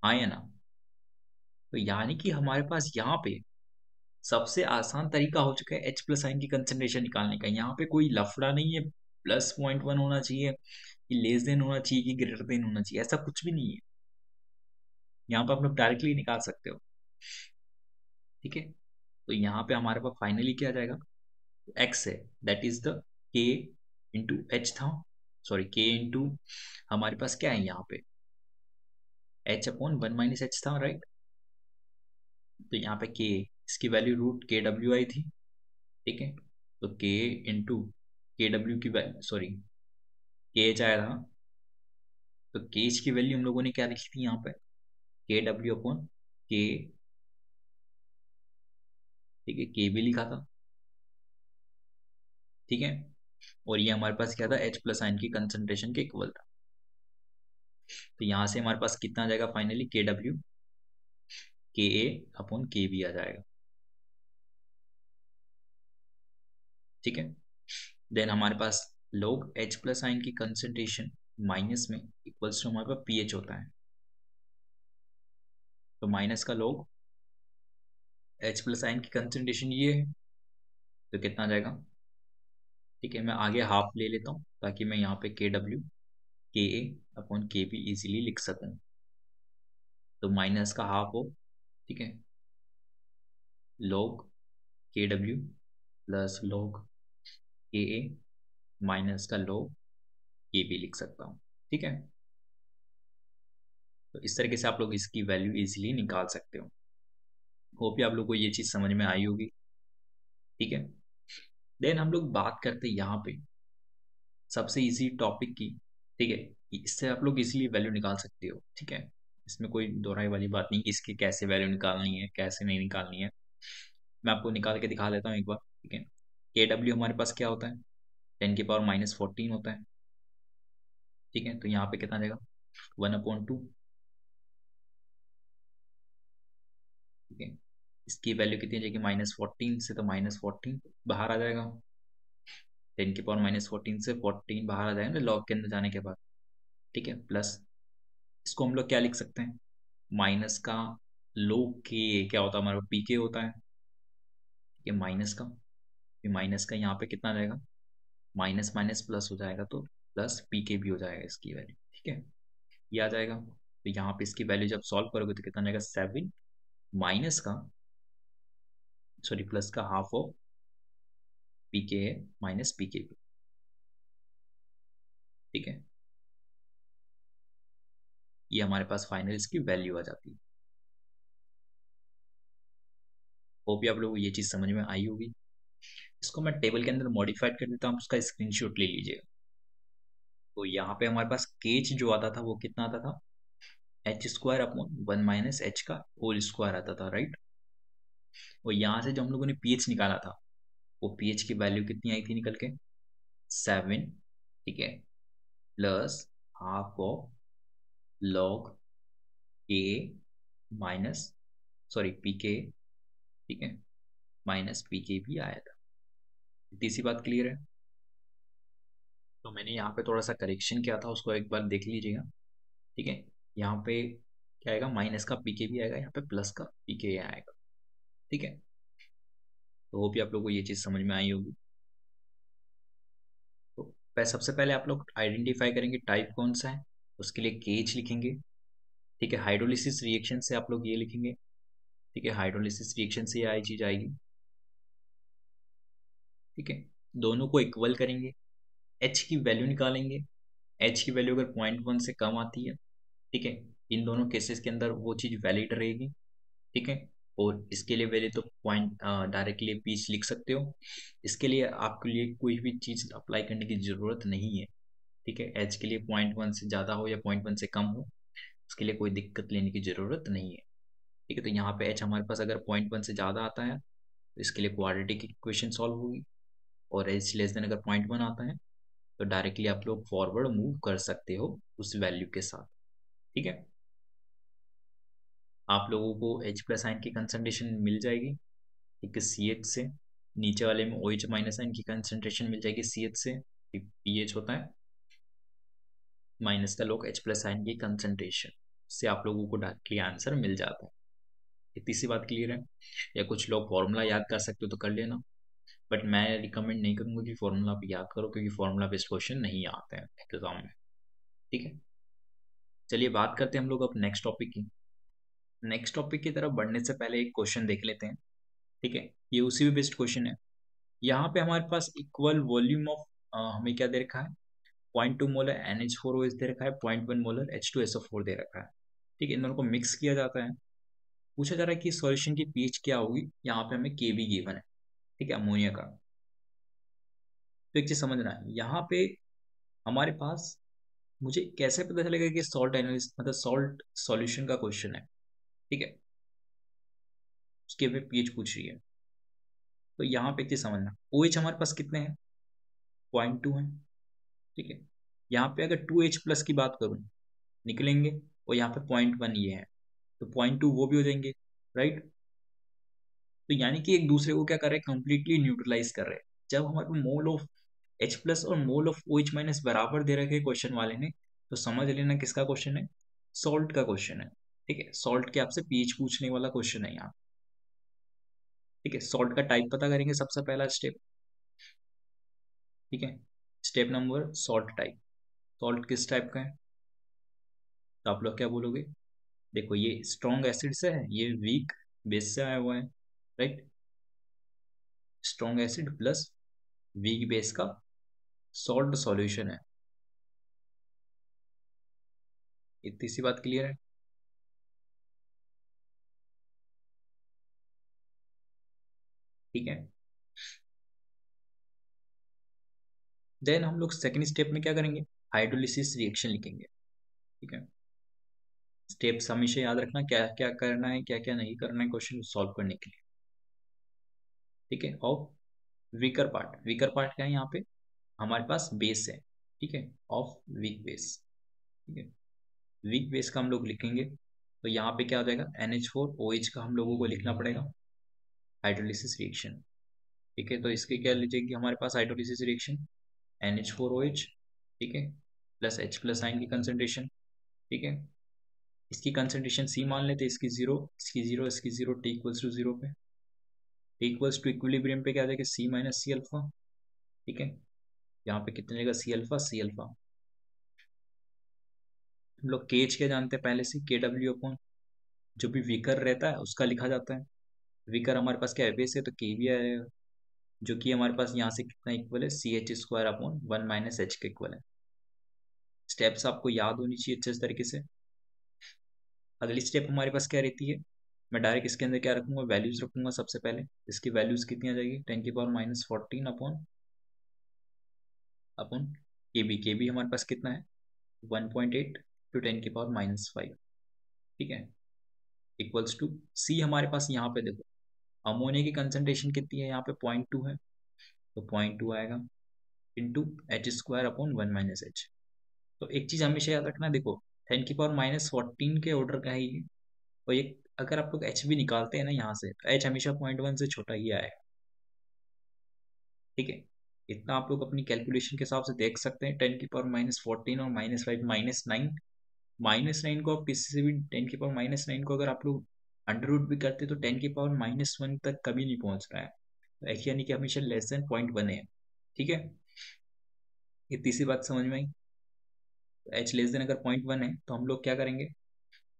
हाँ या ना। तो यानी कि हमारे पास यहाँ पे सबसे आसान तरीका हो चुका है h+आयन की कंसंट्रेशन निकालने का, यहाँ पे कोई लफड़ा नहीं है, +0.1 होना चाहिए कि लेस देन होना चाहिए कि ग्रेटर देन होना चाहिए, ऐसा कुछ भी नहीं है। यहाँ पे आप लोग डायरेक्टली निकाल सकते हो, ठीक है। तो यहाँ पे हमारे पास फाइनली क्या आ जाएगा, x है, that is the k into H था, सॉरी k इंटू हमारे पास क्या है यहाँ पे h/1 - h था, राइट। तो यहाँ पे k, इसकी वैल्यू √kw आई थी, ठीक है। तो k इंटू kw की वैल्यू, सॉरी kh आया था, तो kh की वैल्यू हम लोगों ने क्या लिखी थी यहाँ पे, kw/k, ठीक है, k भी लिखा था, ठीक है। और ये हमारे पास क्या था, h+आयन की कंसंट्रेशन के इक्वल था। तो यहाँ से हमारे पास कितना आ जाएगा फाइनली, KW/Ka/Kb आ जाएगा, ठीक है। देन हमारे पास log h+आयन की कंसंट्रेशन माइनस में इक्वल्स टू हमारे पास pH होता है, तो माइनस का log h+आयन की कंसंट्रेशन ये है, तो कितना आ जाएगा, ठीक है। मैं आगे हाफ ले लेता हूँ ताकि मैं यहाँ पे KW/Ka/Kb इजीली लिख सकूँ, तो माइनस का हाफ हो, ठीक है, log KW plus log KA minus का log KB लिख सकता हूँ, ठीक है। तो इस तरीके से आप लोग इसकी वैल्यू इजीली निकाल सकते हो। होप आप लोग को ये चीज़ समझ में आई होगी, ठीक है। देन हम लोग बात करते हैं यहाँ पे सबसे इजी टॉपिक की, ठीक है। इससे आप लोग इजीली वैल्यू निकाल सकते हो, ठीक है। इसमें कोई दोहराई वाली बात नहीं कि इसकी कैसे वैल्यू निकालनी है कैसे नहीं निकालनी है। मैं आपको निकाल के दिखा देता हूँ एक बार, ठीक है। KW हमारे पास क्या होता है, 10⁻⁻14 होता है, ठीक है। तो यहाँ पे कितना देगा, 1/2, ठीक है। इसकी वैल्यू कितनी आ जाएगी, -14 से, तो -14 बाहर आ जाएगा, 10⁻⁻14 से 14 बाहर आ जाएगा ना लॉग के अंदर जाने के बाद, ठीक है। प्लस इसको हम लोग क्या लिख सकते हैं, माइनस का लोग के क्या होता है हमारा PK होता है, ठीक है। माइनस का, फिर माइनस का यहाँ पे कितना रहेगा, माइनस माइनस प्लस हो जाएगा, तो प्लस PK भी हो जाएगा इसकी वैल्यू, ठीक है। ये आ जाएगा, तो यहाँ पे इसकी वैल्यू जब सॉल्व करोगे तो कितना रहेगा, 7 माइनस का, सॉरी प्लस का हाफ ऑफ PK है माइनस PK भी, ठीक है। ये हमारे पास फाइनल इसकी वैल्यू आ जाती है। होप आप लोगों को ये चीज़ समझ में आई होगी। इसको मैं टेबल के अंदर मॉडिफाइड कर देता हूँ, उसका स्क्रीनशॉट ले लीजिएगा। तो यहाँ पे हमारे पास केच जो आता था वो कितना आता था, h² / 1 - h का होल स्क्वायर आता था, राइट। और यहाँ से जो हम लोगों ने pH निकाला था, वो pH की वैल्यू कितनी आई थी निकल के, 7, ठीक है, plus half of log A minus, sorry PK, ठीक है, माइनस PK भी आया था। इतनी सी बात क्लियर है। तो मैंने यहाँ पे थोड़ा सा करेक्शन किया था, उसको एक बार देख लीजिएगा, ठीक है। यहाँ पे क्या आएगा, माइनस का PK भी आएगा, यहाँ पे प्लस का PK आएगा, ठीक है। तो होप आप लोगों को ये चीज़ समझ में आई होगी। तो सबसे पहले आप लोग आइडेंटिफाई करेंगे टाइप कौन सा है, उसके लिए केज लिखेंगे, ठीक है। हाइड्रोलिसिस रिएक्शन से आप लोग ये लिखेंगे, ठीक है, हाइड्रोलिसिस रिएक्शन से ये चीज आएगी, ठीक है। दोनों को इक्वल करेंगे, एच की वैल्यू निकालेंगे, एच की वैल्यू अगर 0.1 से कम आती है, ठीक है, इन दोनों केसेस के अंदर वो चीज़ वैलिड रहेगी, ठीक है। और इसके लिए वैल्यू तो पॉइंट डायरेक्टली पीच लिख सकते हो, इसके लिए आपके लिए कोई भी चीज़ अप्लाई करने की ज़रूरत नहीं है, ठीक है। एच के लिए 0.1 से ज़्यादा हो या 0.1 से कम हो, उसके लिए कोई दिक्कत लेने की ज़रूरत नहीं है, ठीक है। तो यहाँ पे एच हमारे पास अगर 0.1 से ज़्यादा आता है तो इसके लिए क्वाड्रेटिक इक्वेशन सॉल्व होगी, और एच लेस देन अगर 0.1 आता है तो डायरेक्टली आप लोग फॉरवर्ड मूव कर सकते हो उस वैल्यू के साथ, ठीक है। आप लोगों को H+ आयन की कंसंट्रेशन मिल जाएगी, ठीक है, CH से। नीचे वाले में OH- आयन की कंसंट्रेशन मिल जाएगी CH से, PH होता है माइनस का लोग H+ आयन की कंसंट्रेशन से आप लोगों को डायरेक्टली आंसर मिल जाता है। इतनी सी बात क्लियर है। या कुछ लोग फॉर्मूला याद कर सकते हो तो कर लेना, बट मैं रिकमेंड नहीं करूंगा कि फॉर्मूला आप याद करो, क्योंकि फॉर्मूला बेस्ड क्वेश्चन नहीं आते हैं एग्जाम में, ठीक है। चलिए बात करते हैं हम लोग अब नेक्स्ट टॉपिक की। नेक्स्ट टॉपिक की तरफ बढ़ने से पहले एक क्वेश्चन देख लेते हैं, ठीक है। ये उसी भी बेस्ड क्वेश्चन है। यहाँ पे हमारे पास इक्वल वॉल्यूम ऑफ, हमें क्या दे रखा है, 0.2 मोलर NH4OH दे रखा है, 0.1 मोलर H2SO4 दे रखा है, ठीक है। इन दोनों को मिक्स किया जाता है। पूछा जा रहा है कि सॉल्यूशन की पीएच क्या होगी, यहाँ पे हमें KB गिवन है, ठीक है, अमोनिया का। तो एक चीज समझना है यहाँ पे हमारे पास, मुझे कैसे पता चलेगा कि सॉल्ट एनालिसिस मतलब सॉल्ट सॉल्यूशन का क्वेश्चन है, ठीक है, उसके पे पीएच पूछ रही है। तो यहाँ पे एक चीज समझना, OH हमारे पास कितने हैं, 0.2 है, ठीक है। यहाँ पे अगर 2H+ की बात करूँ निकलेंगे, और यहाँ पे 0.1 ये है, तो 0.2 वो भी हो जाएंगे, राइट। तो यानी कि एक दूसरे को क्या कर रहे हैं, कंप्लीटली न्यूट्रलाइज कर रहे हैं। जब हमारे मोल ऑफ H+ और मोल ऑफ OH- बराबर दे रखे क्वेश्चन वाले ने, तो समझ लेना किसका क्वेश्चन है, सॉल्ट का क्वेश्चन है, ठीक है। सॉल्ट के आपसे पीएच पूछने वाला क्वेश्चन है यहाँ, ठीक है। सॉल्ट का टाइप पता करेंगे सबसे पहला स्टेप, ठीक है। Step number salt type, salt किस टाइप का है, तो आप लोग क्या बोलोगे, देखो ये स्ट्रॉन्ग एसिड से है, ये वीक बेस से आया हुआ है, right. Strong acid plus weak base का सॉल्ट सॉल्यूशन है। इतनी सी बात क्लियर है? ठीक है। देन हम लोग सेकेंड स्टेप में क्या करेंगे, हाइड्रोलिसिस रिएक्शन लिखेंगे। ठीक है। स्टेप्स हमेशा याद रखना, क्या क्या करना है क्या क्या नहीं करना है क्वेश्चन सॉल्व करने के लिए। ठीक है। और वीकर पार्ट क्या है यहाँ पे, हमारे पास बेस है। ठीक है। Of weak base. ठीक है। वीक बेस का हम लोग लिखेंगे, तो यहाँ पे क्या हो जाएगा, NH4OH का हम लोगों को लिखना पड़ेगा, हाइड्रोलिसिस रिएक्शन। ठीक है। तो इसके क्या लीजिएगी हमारे पास हाइड्रोलिसिस रिएक्शन, NH4OH। ठीक है। प्लस H प्लस आयन की कंसेंट्रेशन। ठीक है। इसकी कंसेंट्रेशन C मान लेते, इसकी जीरो, इसकी जीरो, इसकी zero, T equals to zero पे, T इक्वल्स टू इक्विलिब्रियम पे क्या आ जाएगा, C माइनस सी अल्फा। ठीक है। यहाँ पे कितने जगह सी अल्फा। हम लोग केज क्या जानते हैं पहले से, KW अपॉन जो भी वीकर रहता है उसका लिखा जाता है। वीकर हमारे पास क्या है, बेस है, तो के भी आएगा, जो कि हमारे पास यहाँ से कितना इक्वल है, CH² अपॉन 1 - H के इक्वल है। स्टेप्स आपको याद होनी चाहिए अच्छे तरीके से। अगली स्टेप हमारे पास क्या रहती है, मैं डायरेक्ट इसके अंदर क्या रखूंगा, वैल्यूज रखूंगा सबसे पहले। इसकी वैल्यूज कितनी आ जाएगी, 10⁻⁻14 अपॉन अपॉन के बी हमारे पास कितना है, 1.8 टू 10⁻⁻5। ठीक है। इक्वल्स टू सी हमारे पास यहाँ पे देखो, अमोनिया की कंसंट्रेशन कितनी है यहाँ पे, 0.2 है, तो 0.2 आएगा इंटू H² अपॉन 1 - H। तो एक चीज हमेशा याद रखना, देखो 10⁻⁻14 के ऑर्डर का है ये, और ये अगर आप लोग एच भी निकालते हैं ना यहाँ से, तो एच हमेशा 0.1 से छोटा ही आएगा। ठीक है। इतना आप लोग अपनी कैलकुलेशन के हिसाब से देख सकते हैं, 10⁻⁻14 और -5 -9। -9 को आप किसी से भी 10⁻⁻9 को अगर आप लोग अंडर रूट भी करते तो 10⁻⁻1 तक कभी नहीं पहुंच रहा है, तो एच यानी कि हमेशा लेस देन 0.1 है। ठीक है। ये तीसरी बात समझ में आई। तो एच लेस देन अगर 0.1 है तो हम लोग क्या करेंगे,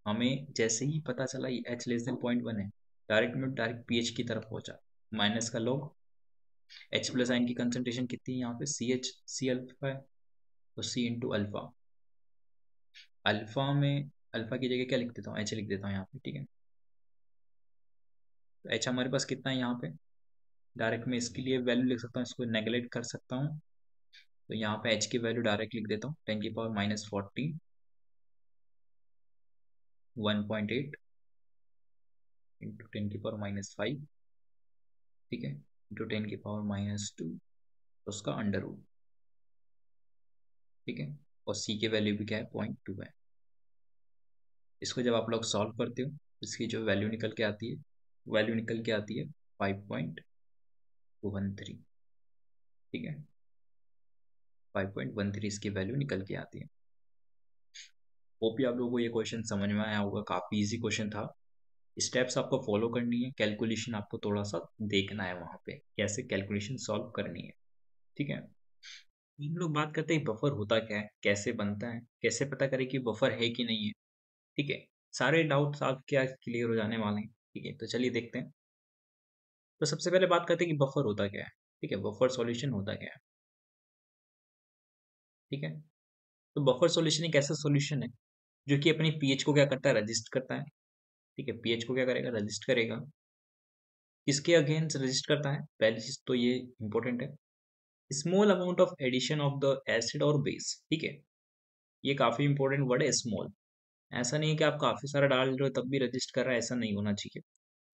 हमें जैसे ही पता चला ये एच लेस देन 0.1 है, डायरेक्ट पीएच की तरफ पहुंचा, माइनस का लॉग, एच प्लस आयन की कंसंट्रेशन कितनी है यहाँ पे, सी अल्फा है, तो सी इंटू अल्फा। अल्फा में अल्फा की जगह क्या लिख देता हूँ, एच लिख देता हूँ यहाँ पे। ठीक है। तो एच हमारे पास कितना है यहाँ पे, डायरेक्ट में इसके लिए वैल्यू लिख सकता हूँ, इसको नेगलेक्ट कर सकता हूँ, तो यहाँ पे एच की वैल्यू डायरेक्ट लिख देता हूँ, 10⁻⁻14 1.8 इंटू 10⁻⁻5। ठीक है। इंटू 10⁻⁻2, उसका अंडर रूट। ठीक है। और सी की वैल्यू भी क्या है, 0.2 है। इसको जब आप लोग सॉल्व करते हो, इसकी जो वैल्यू निकल के आती है, वैल्यू निकल के आती है 5.13। ठीक है। 5.13 इसकी वैल्यू निकल के आती है। होप ही आप लोगों को ये क्वेश्चन समझ में आया होगा, काफ़ी इजी क्वेश्चन था। स्टेप्स आपको फॉलो करनी है, कैलकुलेशन आपको थोड़ा सा देखना है वहाँ पे, कैसे कैलकुलेशन सॉल्व करनी है। ठीक है। हम लोग बात करते हैं बफर होता क्या है, कैसे बनता है, कैसे पता करें कि बफर है कि नहीं है। ठीक है। सारे डाउट्स आप क्या क्लियर हो जाने वाले हैं। ठीक है। तो चलिए देखते हैं। तो सबसे पहले बात करते हैं कि बफर होता क्या है। ठीक है। बफर सॉल्यूशन होता क्या है। ठीक है। तो बफर सॉल्यूशन एक ऐसा सॉल्यूशन है जो कि अपनी पीएच को क्या करता है, रजिस्ट करता है। ठीक है। पीएच को क्या करेगा, रजिस्ट करेगा। किसके अगेंस्ट रजिस्ट करता है, पहली चीज तो ये इंपॉर्टेंट है, small amount of addition of the acid और बेस। ठीक है। ये काफी इंपॉर्टेंट वर्ड है, स्मॉल। ऐसा नहीं है कि आप काफी सारा डाल रहे हो तब भी रजिस्ट कर रहा है, ऐसा नहीं होना चाहिए।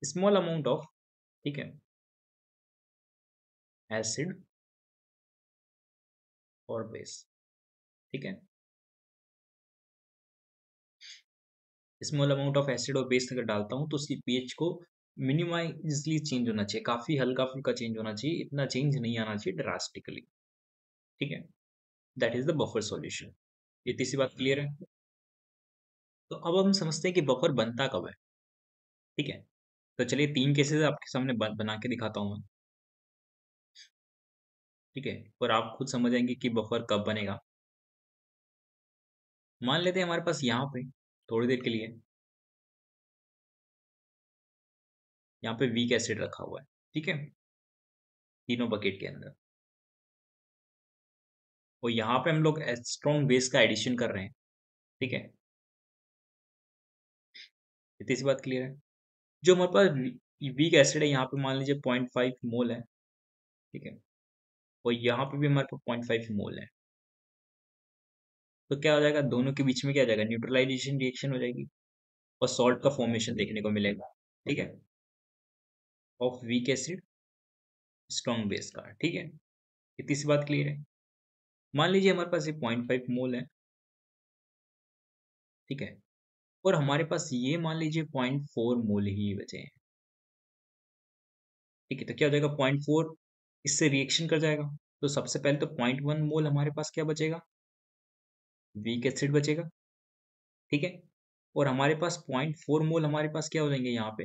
स्मॉल अमाउंट ऑफ, ठीक है, एसिड और बेस। ठीक है। स्मॉल अमाउंट ऑफ एसिड और बेस अगर डालता हूँ तो उसकी पीएच को मिनिमाइजली चेंज होना चाहिए, काफी हल्का फुल्का चेंज होना चाहिए, इतना चेंज नहीं आना चाहिए ड्रास्टिकली। ठीक है। That is the buffer solution. ये तीसरी बात क्लियर है। तो अब हम समझते हैं कि बफर बनता कब है। ठीक है। तो चलिए तीन केसेस आपके सामने बना के दिखाता हूँ मैं। ठीक है। और आप खुद समझ आएंगे कि बफर कब बनेगा। मान लेते हैं हमारे पास यहाँ पे थोड़ी देर के लिए यहाँ पे वीक एसिड रखा हुआ है, ठीक है, तीनों बकेट के अंदर। और यहाँ पे हम लोग स्ट्रॉन्ग बेस का एडिशन कर रहे हैं, ठीक है। इतनी सी बात क्लियर है। जो हमारे पास वीक एसिड है यहाँ पे मान लीजिए 0.5 मोल है, ठीक है, और यहाँ पे भी हमारे पास 0.5 मोल है। तो क्या हो जाएगा, दोनों के बीच में क्या आ जाएगा, न्यूट्रलाइजेशन रिएक्शन हो जाएगी और सॉल्ट का फॉर्मेशन देखने को मिलेगा, ठीक है, of weak acid strong base का, ठीक है। इतनी सी बात क्लियर है। मान लीजिए हमारे पास ये 0.5 मोल है, ठीक है, और हमारे पास ये मान लीजिए 0.4 मोल ही बचे हैं, ठीक है। तो क्या हो जाएगा, 0.4 इससे रिएक्शन कर जाएगा। तो सबसे पहले तो 0.1 मोल हमारे पास क्या बचेगा, वीक एसिड बचेगा, ठीक है। और हमारे पास 0.4 मोल हमारे पास क्या हो जाएंगे यहाँ पे,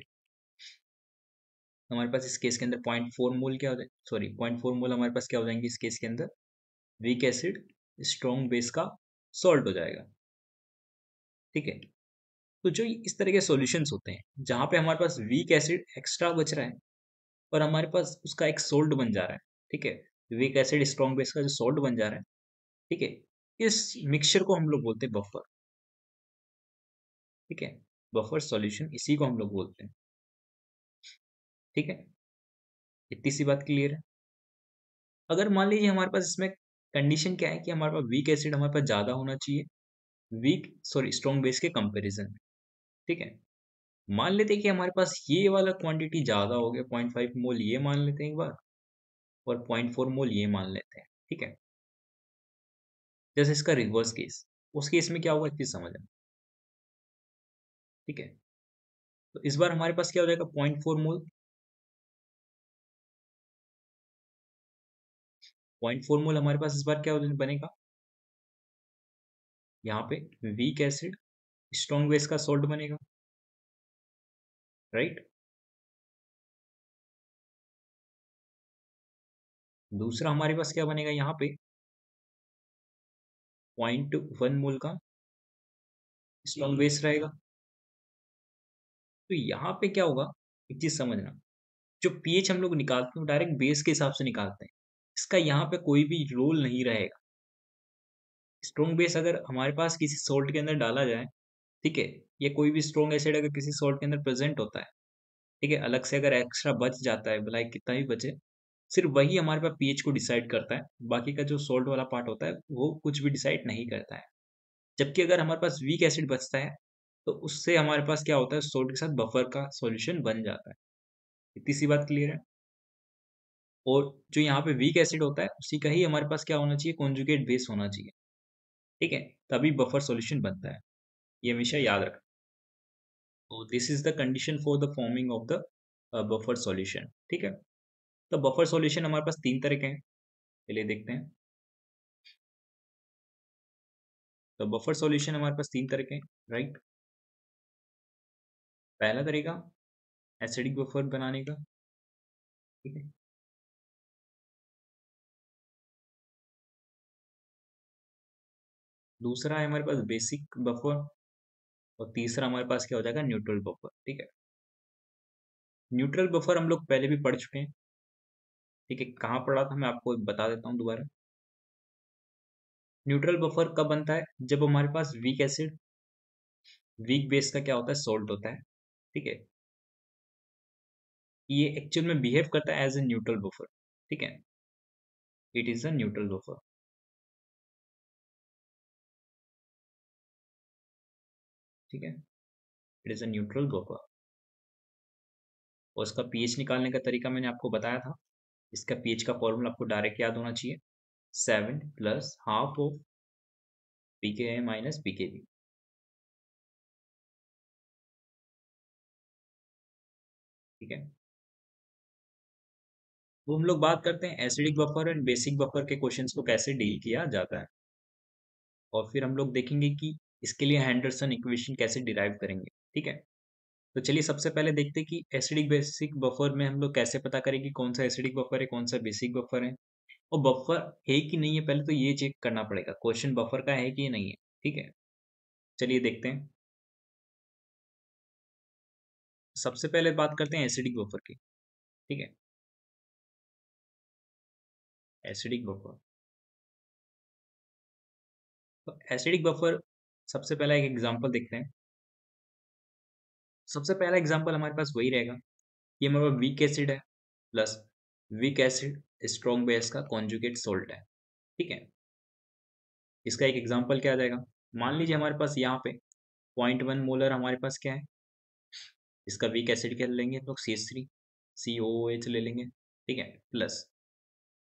हमारे पास इस केस के अंदर 0.4 मोल क्या हो जाए, सॉरी 0.4 मोल हमारे पास क्या हो जाएंगे इस केस के अंदर, वीक एसिड स्ट्रॉन्ग बेस का सॉल्ट हो जाएगा, ठीक है। तो जो इस तरह के सॉल्यूशंस होते हैं जहाँ पे हमारे पास वीक एसिड एक्स्ट्रा बच रहा है और हमारे पास उसका एक सोल्ट बन जा रहा है, ठीक है, वीक एसिड स्ट्रॉन्ग बेस का जो सोल्ट बन जा रहा है, ठीक है, इस मिक्सचर को हम लोग बोलते हैं बफर, ठीक है। बफर सॉल्यूशन इसी को हम लोग बोलते हैं, ठीक है। इतनी सी बात क्लियर है। अगर मान लीजिए हमारे पास इसमें कंडीशन क्या है कि हमारे पास वीक एसिड हमारे पास ज़्यादा होना चाहिए वीक सॉरी स्ट्रॉन्ग बेस के कंपैरिजन में, ठीक है। मान लेते हैं कि हमारे पास ये वाला क्वांटिटी ज़्यादा हो गया, 0.5 मोल ये मान लेते हैं एक बार, और 0.4 मोल ये मान लेते हैं, ठीक है। जैसे इसका रिवर्स केस, उस केस में क्या होगा इतनी समझना, ठीक है। तो इस बार हमारे पास क्या हो जाएगा, 0.4 मोल, 0.4 मोल हमारे पास इस बार क्या बनेगा, यहाँ पे वीक एसिड स्ट्रॉन्ग बेस का सोल्ट बनेगा, राइट। दूसरा हमारे पास क्या बनेगा, यहाँ पे 0.1 मोल का स्ट्रॉन्ग बेस रहेगा। तो यहाँ पे क्या होगा, एक चीज समझना, जो पीएच हम लोग निकालते हैं डायरेक्ट बेस के हिसाब से निकालते हैं, इसका यहाँ पे कोई भी रोल नहीं रहेगा। स्ट्रॉन्ग बेस अगर हमारे पास किसी सॉल्ट के अंदर डाला जाए, ठीक है, या कोई भी स्ट्रॉन्ग एसिड अगर किसी सॉल्ट के अंदर प्रेजेंट होता है, ठीक है, अलग से अगर एक्स्ट्रा बच जाता है, भला कितना भी बचे, सिर्फ वही हमारे पास पीएच को डिसाइड करता है, बाकी का जो सॉल्ट वाला पार्ट होता है वो कुछ भी डिसाइड नहीं करता है। जबकि अगर हमारे पास वीक एसिड बचता है तो उससे हमारे पास क्या होता है, सॉल्ट के साथ बफर का सॉल्यूशन बन जाता है। इतनी सी बात क्लियर है। और जो यहाँ पे वीक एसिड होता है उसी का ही हमारे पास क्या होना चाहिए, कॉन्जुगेट बेस होना चाहिए, ठीक है, तभी बफर सॉल्यूशन बनता है। ये हमेशा याद रखना। तो this is the condition for the forming of the buffer solution, ठीक है। तो बफर सॉल्यूशन हमारे पास तीन तरह के हैं, चलिए देखते हैं। तो बफर सॉल्यूशन हमारे पास तीन तरह के हैं, राइट। पहला तरीका एसिडिक बफर बनाने का, ठीक है। दूसरा है हमारे पास बेसिक बफर, और तीसरा हमारे पास क्या हो जाएगा, न्यूट्रल बफर, ठीक है। न्यूट्रल बफर हम लोग पहले भी पढ़ चुके हैं, ठीक है। कहाँ पढ़ा था मैं आपको बता देता हूँ दोबारा। न्यूट्रल बफर कब बनता है, जब हमारे पास वीक एसिड वीक बेस का क्या होता है, सोल्ट होता है, ठीक है। ये एक्चुअल में बिहेव करता है एज ए न्यूट्रल बफर, ठीक है। It is a neutral buffer, ठीक है। It is a neutral buffer. और इसका पीएच निकालने का तरीका मैंने आपको बताया था। इसका पीएच का फॉर्मूला आपको डायरेक्ट याद होना चाहिए, 7 plus half of pK minus pK, ठीक है। वो हम लोग बात करते हैं acidic buffer and basic buffer के क्वेश्चंस को कैसे डील किया जाता है, और फिर हम लोग देखेंगे कि इसके लिए हैंडरसन इक्वेशन कैसे डिराइव करेंगे, ठीक है। तो चलिए सबसे पहले देखते हैं कि एसिडिक बेसिक बफर में हम लोग कैसे पता करें कि कौन सा एसिडिक बफर है कौन सा बेसिक बफर है, और बफर है कि नहीं है पहले तो ये चेक करना पड़ेगा, क्वेश्चन बफर का है कि नहीं है, ठीक है। चलिए देखते हैं। सबसे पहले बात करते हैं एसिडिक बफर की। ठीक है, एसिडिक बफर। तो एसिडिक बफर, सबसे पहला एक एग्जांपल देखते हैं। सबसे पहला एग्जांपल हमारे पास वही रहेगा, ये हमारा वीक एसिड है plus weak acid strong base का कॉन्जुगेट सोल्ट है। ठीक है, इसका एक एग्जांपल क्या आ जाएगा, मान लीजिए हमारे पास यहाँ पे 0.1 मोलर हमारे पास क्या है, इसका वीक एसिड क्या लेंगे हम लोग, CH3 COOH ले लेंगे। ठीक है, प्लस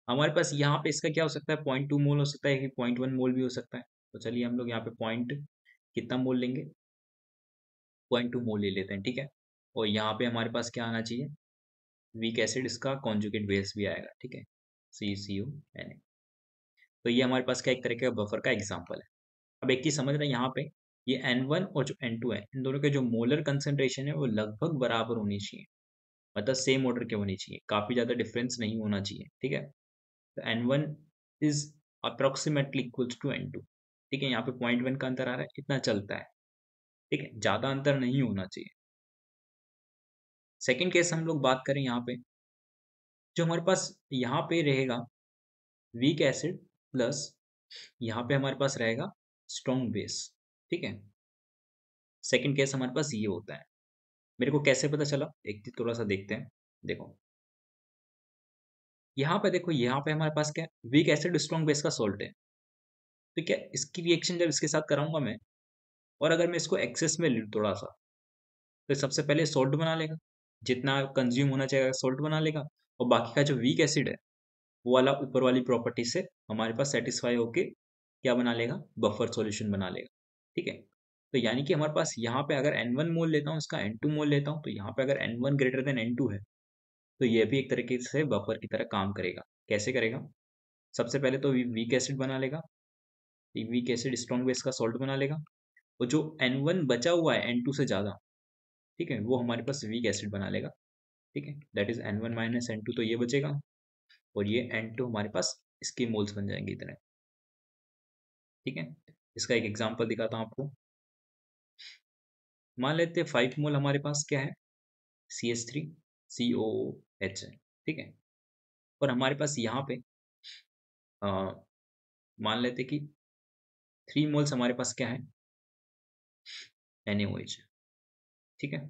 हमारे पास यहाँ पे इसका क्या हो सकता है, 0.2 मोल हो सकता है कि 0.1 मोल भी हो सकता है। तो चलिए हम लोग यहाँ पे पॉइंट कितना मोल लेंगे, 0.2 मोल ले लेते हैं। ठीक है, और यहाँ पे हमारे पास क्या आना चाहिए, वीक एसिड इसका कॉन्जुगेट बेस भी आएगा। ठीक है, CCONA। तो ये हमारे पास क्या एक तरह का बफर का एग्जाम्पल है। अब एक चीज समझ रहे हैं यहाँ पे, ये N1 और जो N2 है, इन दोनों के जो मोलर कंसेंट्रेशन है वो लगभग बराबर होनी चाहिए, मतलब सेम ऑर्डर के होनी चाहिए, काफी ज्यादा डिफरेंस नहीं होना चाहिए। ठीक है, तो N1 is approximately equals to N2। ठीक है, यहाँ पे 0.1 का अंतर आ रहा है, इतना चलता है। ठीक है, ज्यादा अंतर नहीं होना चाहिए। सेकेंड केस हम लोग बात करें यहाँ पे, जो हमारे पास यहाँ पे रहेगा वीक एसिड प्लस यहाँ पे हमारे पास रहेगा स्ट्रॉन्ग बेस। ठीक है, सेकेंड केस हमारे पास ये होता है। मेरे को कैसे पता चला, एक चीज थोड़ा सा देखते हैं। देखो यहाँ पे, देखो यहाँ पे हमारे पास क्या है, वीक एसिड स्ट्रॉन्ग बेस का सॉल्ट है। तो क्या इसकी रिएक्शन जब इसके साथ कराऊंगा मैं, और अगर मैं इसको एक्सेस में लूँ थोड़ा सा, तो सबसे पहले सॉल्ट बना लेगा, जितना कंज्यूम होना चाहिए सॉल्ट बना लेगा, और बाकी का जो वीक एसिड है वो वाला ऊपर वाली प्रॉपर्टी से हमारे पास सेटिस्फाई होके क्या बना लेगा, बफर सॉल्यूशन बना लेगा। ठीक है, तो यानी कि हमारे पास यहाँ पे अगर N1 मोल लेता हूँ, इसका N2 मोल लेता हूँ, तो यहाँ पे अगर N1 ग्रेटर देन N2 है, तो ये भी एक तरीके से बफर की तरह काम करेगा। कैसे करेगा, सबसे पहले तो वीक एसिड बना लेगा, वीक एसिड स्ट्रॉन्ग बेस का सॉल्ट बना लेगा, और जो N1 बचा हुआ है N2 से ज्यादा, ठीक है, वो हमारे पास वीक एसिड बना लेगा। ठीक है, that is N1 minus N2, तो ये बचेगा, और ये N2 हमारे पास इसके मोल्स बन जाएंगे इतने। ठीक है, इसका एक एग्जांपल दिखाता हूँ आपको। मान लेते हैं 5 मोल हमारे पास क्या है, CH3 COOH है। ठीक है, और हमारे पास यहाँ पे अ, मान लेते कि 3 मोल्स हमारे पास क्या है, NaOH है। ठीक है,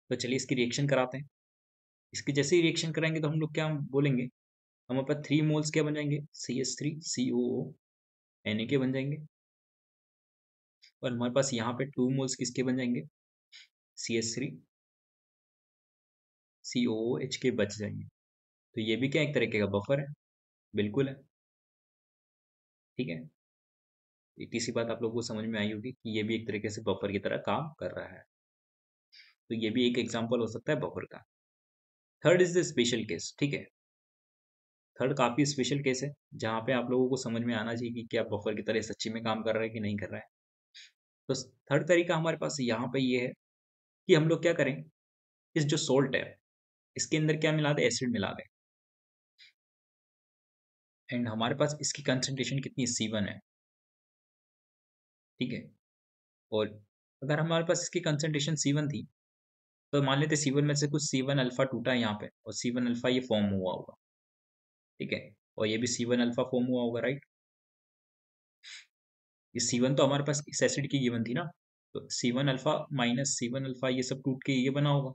तो चलिए इसकी रिएक्शन कराते हैं। इसकी जैसे ही रिएक्शन कराएंगे तो हम लोग क्या बोलेंगे, हमारे पास 3 मोल्स क्या बन जाएंगे, CH3 COO Na के बन जाएंगे, और हमारे पास यहाँ पे 2 मोल्स किसके बन जाएंगे, CH3 COOH के बच जाएंगे। तो ये भी क्या एक तरीके का बफर है, बिल्कुल है। ठीक है, इतनी सी बात आप लोगों को समझ में आई होगी कि ये भी एक तरीके से बफर की तरह काम कर रहा है। तो ये भी एक एग्जांपल हो सकता है बफर का। Third is the special case. ठीक है, थर्ड काफी स्पेशल केस है, जहाँ पे आप लोगों को समझ में आना चाहिए कि क्या बफर की तरह सच्ची में काम कर रहा है कि नहीं कर रहा है। तो थर्ड तरीका हमारे पास यहाँ पे ये है कि हम लोग क्या करें, इस जो सोल्ट है इसके अंदर क्या मिला दे, एसिड मिला दे, एंड हमारे पास इसकी कंसेंट्रेशन कितनी, C1 है। ठीक है, और अगर हमारे पास इसकी कंसेंट्रेशन C1 थी, तो मान लेते C1 में से कुछ C1 अल्फा टूटा है यहाँ पे, और C1 अल्फा ये फॉर्म हुआ होगा। ठीक है, और ये भी C1 अल्फा फॉर्म हुआ होगा, राइट। ये C1 तो हमारे पास इस एसिड की गिवन थी ना, तो C1 alpha minus C1 alpha ये सब टूट के ये बना होगा,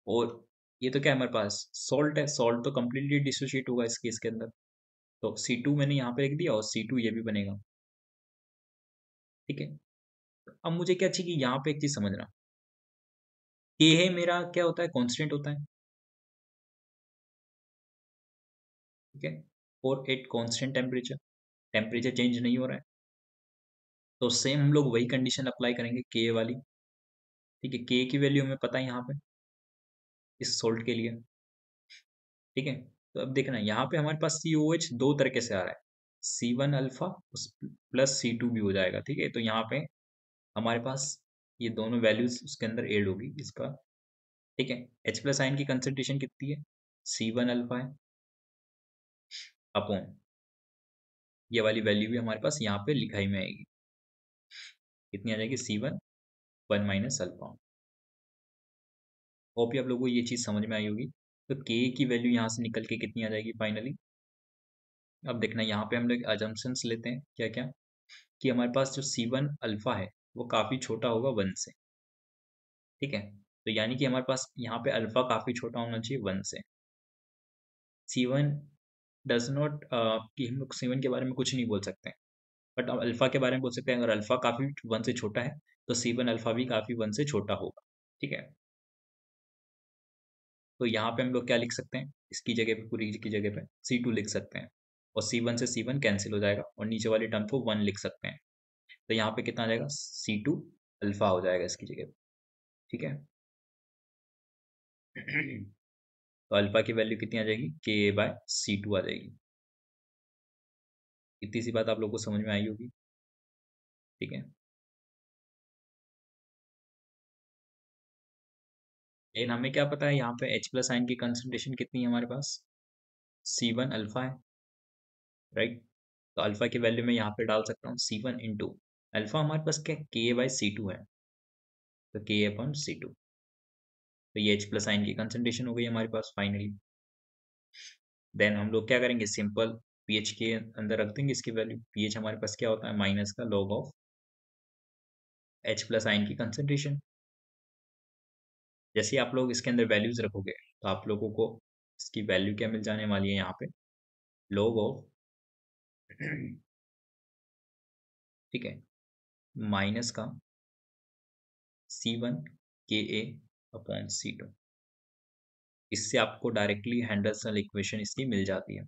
और ये तो क्या है हमारे पास सॉल्ट है, सॉल्ट तो कम्प्लीटली डिसोशिएट होगा इस केस के अंदर। तो C2 मैंने यहाँ पे लिख दिया, और C2 ये भी बनेगा। ठीक है, अब मुझे क्या चाहिए कि यहाँ पे एक चीज समझना, K है मेरा क्या होता है, कॉन्स्टेंट होता है। ठीक है, और at constant temperature, temperature change नहीं हो रहा है, तो सेम हम लोग वही कंडीशन अप्लाई करेंगे K वाली। ठीक है, K की वैल्यू हमें पता है यहाँ पे इस सोल्ट के लिए। ठीक है, तो अब देखना यहाँ पे हमारे पास COH दो तरीके से आ रहा है, C1 अल्फा प्लस C2 भी हो जाएगा। ठीक है, तो यहाँ पे हमारे पास ये दोनों वैल्यूज उसके अंदर एड होगी इसका। ठीक है, H प्लस आयन की कंसेंट्रेशन कितनी है, C1 अल्फा है, अपॉन ये वाली वैल्यू भी हमारे पास यहाँ पे लिखाई में आएगी, कितनी आ जाएगी, C1 1 माइनस अल्फा। होप ही आप लोगों को ये चीज़ समझ में आई होगी। तो के की वैल्यू यहाँ से निकल के कितनी आ जाएगी फाइनली। अब देखना यहाँ पे हम लोग अजम्पशंस लेते हैं क्या क्या, कि हमारे पास जो C1 अल्फा है वो काफ़ी छोटा होगा 1 से, ठीक है। तो यानी कि हमारे पास यहाँ पे अल्फा काफ़ी छोटा होना चाहिए 1 से। C1 डज नॉट कि हम लोग C1 के बारे में कुछ नहीं बोल सकते, बट हम अल्फा के बारे में बोल सकते हैं। अगर अल्फा काफ़ी 1 से छोटा है तो C1 अल्फा भी काफ़ी 1 से छोटा होगा, ठीक है। तो यहाँ पे हम लोग क्या लिख सकते हैं, इसकी जगह पे, पूरी की जगह पे C2 लिख सकते हैं, और C1 से C1 कैंसिल हो जाएगा और नीचे वाली टर्म को 1 लिख सकते हैं। तो यहाँ पे कितना आ जाएगा, C2 अल्फा हो जाएगा इसकी जगह पे, ठीक है। तो अल्फा की वैल्यू कितनी आ जाएगी, K/C2 आ जाएगी। इतनी सी बात आप लोगों को समझ में आई होगी, ठीक है। लेकिन हमें क्या पता है यहाँ पे H प्लस आयन की कंसंट्रेशन कितनी है हमारे पास, C1 अल्फा है, राइट। तो अल्फा की वैल्यू मैं यहाँ पे डाल सकता हूँ C1 इंटू अल्फा, हमारे पास क्या K/C2 है, तो K/C2। तो ये H प्लस आयन की कंसंट्रेशन हो गई हमारे पास फाइनली। देन हम लोग क्या करेंगे, सिंपल पीएच के अंदर रख देंगे इसकी वैल्यू। पीएच हमारे पास क्या होता है, माइनस का log of H plus ion की कंसंट्रेशन। जैसे आप लोग इसके अंदर वैल्यूज रखोगे तो आप लोगों को इसकी वैल्यू क्या मिल जाने वाली है, यहाँ पे log ऑफ, ठीक है, माइनस का C1 Ka/C2। इससे आपको डायरेक्टली हैंडरसन इक्वेशन इसकी मिल जाती है,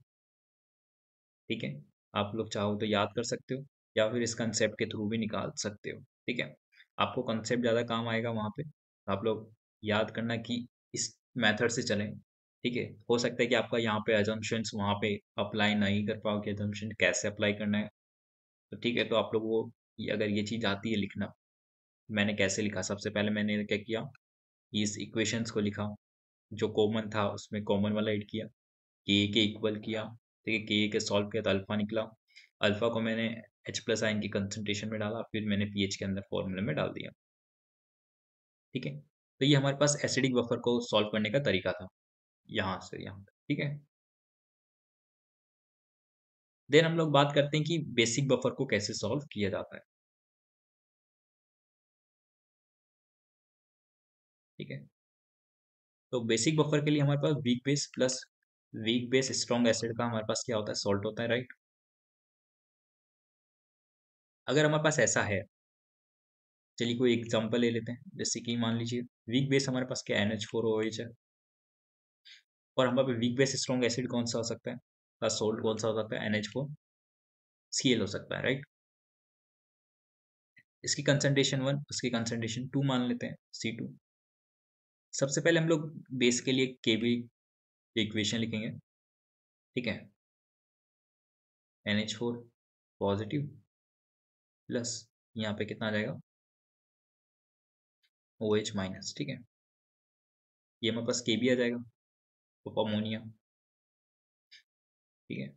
ठीक है। आप लोग चाहो तो याद कर सकते हो या फिर इस कंसेप्ट के थ्रू भी निकाल सकते हो, ठीक है। आपको कंसेप्ट ज़्यादा काम आएगा वहाँ पे, आप लोग याद करना कि इस मेथड से चलें, ठीक है। हो सकता है कि आपका यहाँ पे अजम्पशंस वहाँ पे अप्लाई नहीं कर पाओ कि अजम्पशन कैसे अप्लाई करना है, तो ठीक है। तो आप लोगों को अगर ये चीज़ आती है लिखना, मैंने कैसे लिखा, सबसे पहले मैंने क्या किया, इस इक्वेशंस को लिखा, जो कॉमन था उसमें कॉमन वाला ऐड किया, के इक्वल किया, ठीक है। के सॉल्व किया तो अल्फा निकला। अल्फा को मैंने H प्लस आयन की कंसंट्रेशन में डाला, फिर मैंने पीएच के अंदर फॉर्मूले में डाल दिया, ठीक है। तो ये हमारे पास एसिडिक बफर को सॉल्व करने का तरीका था, यहाँ से यहाँ तक, ठीक है। देन हम लोग बात करते हैं कि बेसिक बफर को कैसे सॉल्व किया जाता है, ठीक है। तो बेसिक बफर के लिए हमारे पास वीक बेस स्ट्रॉन्ग एसिड का हमारे पास क्या होता है, सॉल्ट होता है, राइट। अगर हमारे पास ऐसा है, चलिए कोई एग्जांपल ले लेते हैं, जैसे कि मान लीजिए वीक बेस हमारे पास क्या NH4OH है, और हमारे पास वीक बेस स्ट्रॉन्ग एसिड कौन सा हो सकता है, का सोल्ट कौन सा हो सकता है, NH4Cl हो सकता है, राइट। इसकी कंसंट्रेशन 1, उसकी कंसंट्रेशन 2 मान लेते हैं, C2। सबसे पहले हम लोग बेस के लिए केबी इक्वेशन लिखेंगे, ठीक है। NH4 पॉजिटिव प्लस यहाँ पे कितना आ जाएगा, OH माइनस, ठीक है। ये हमारे पास केबी आ जाएगा, तो अमोनिया, ठीक है।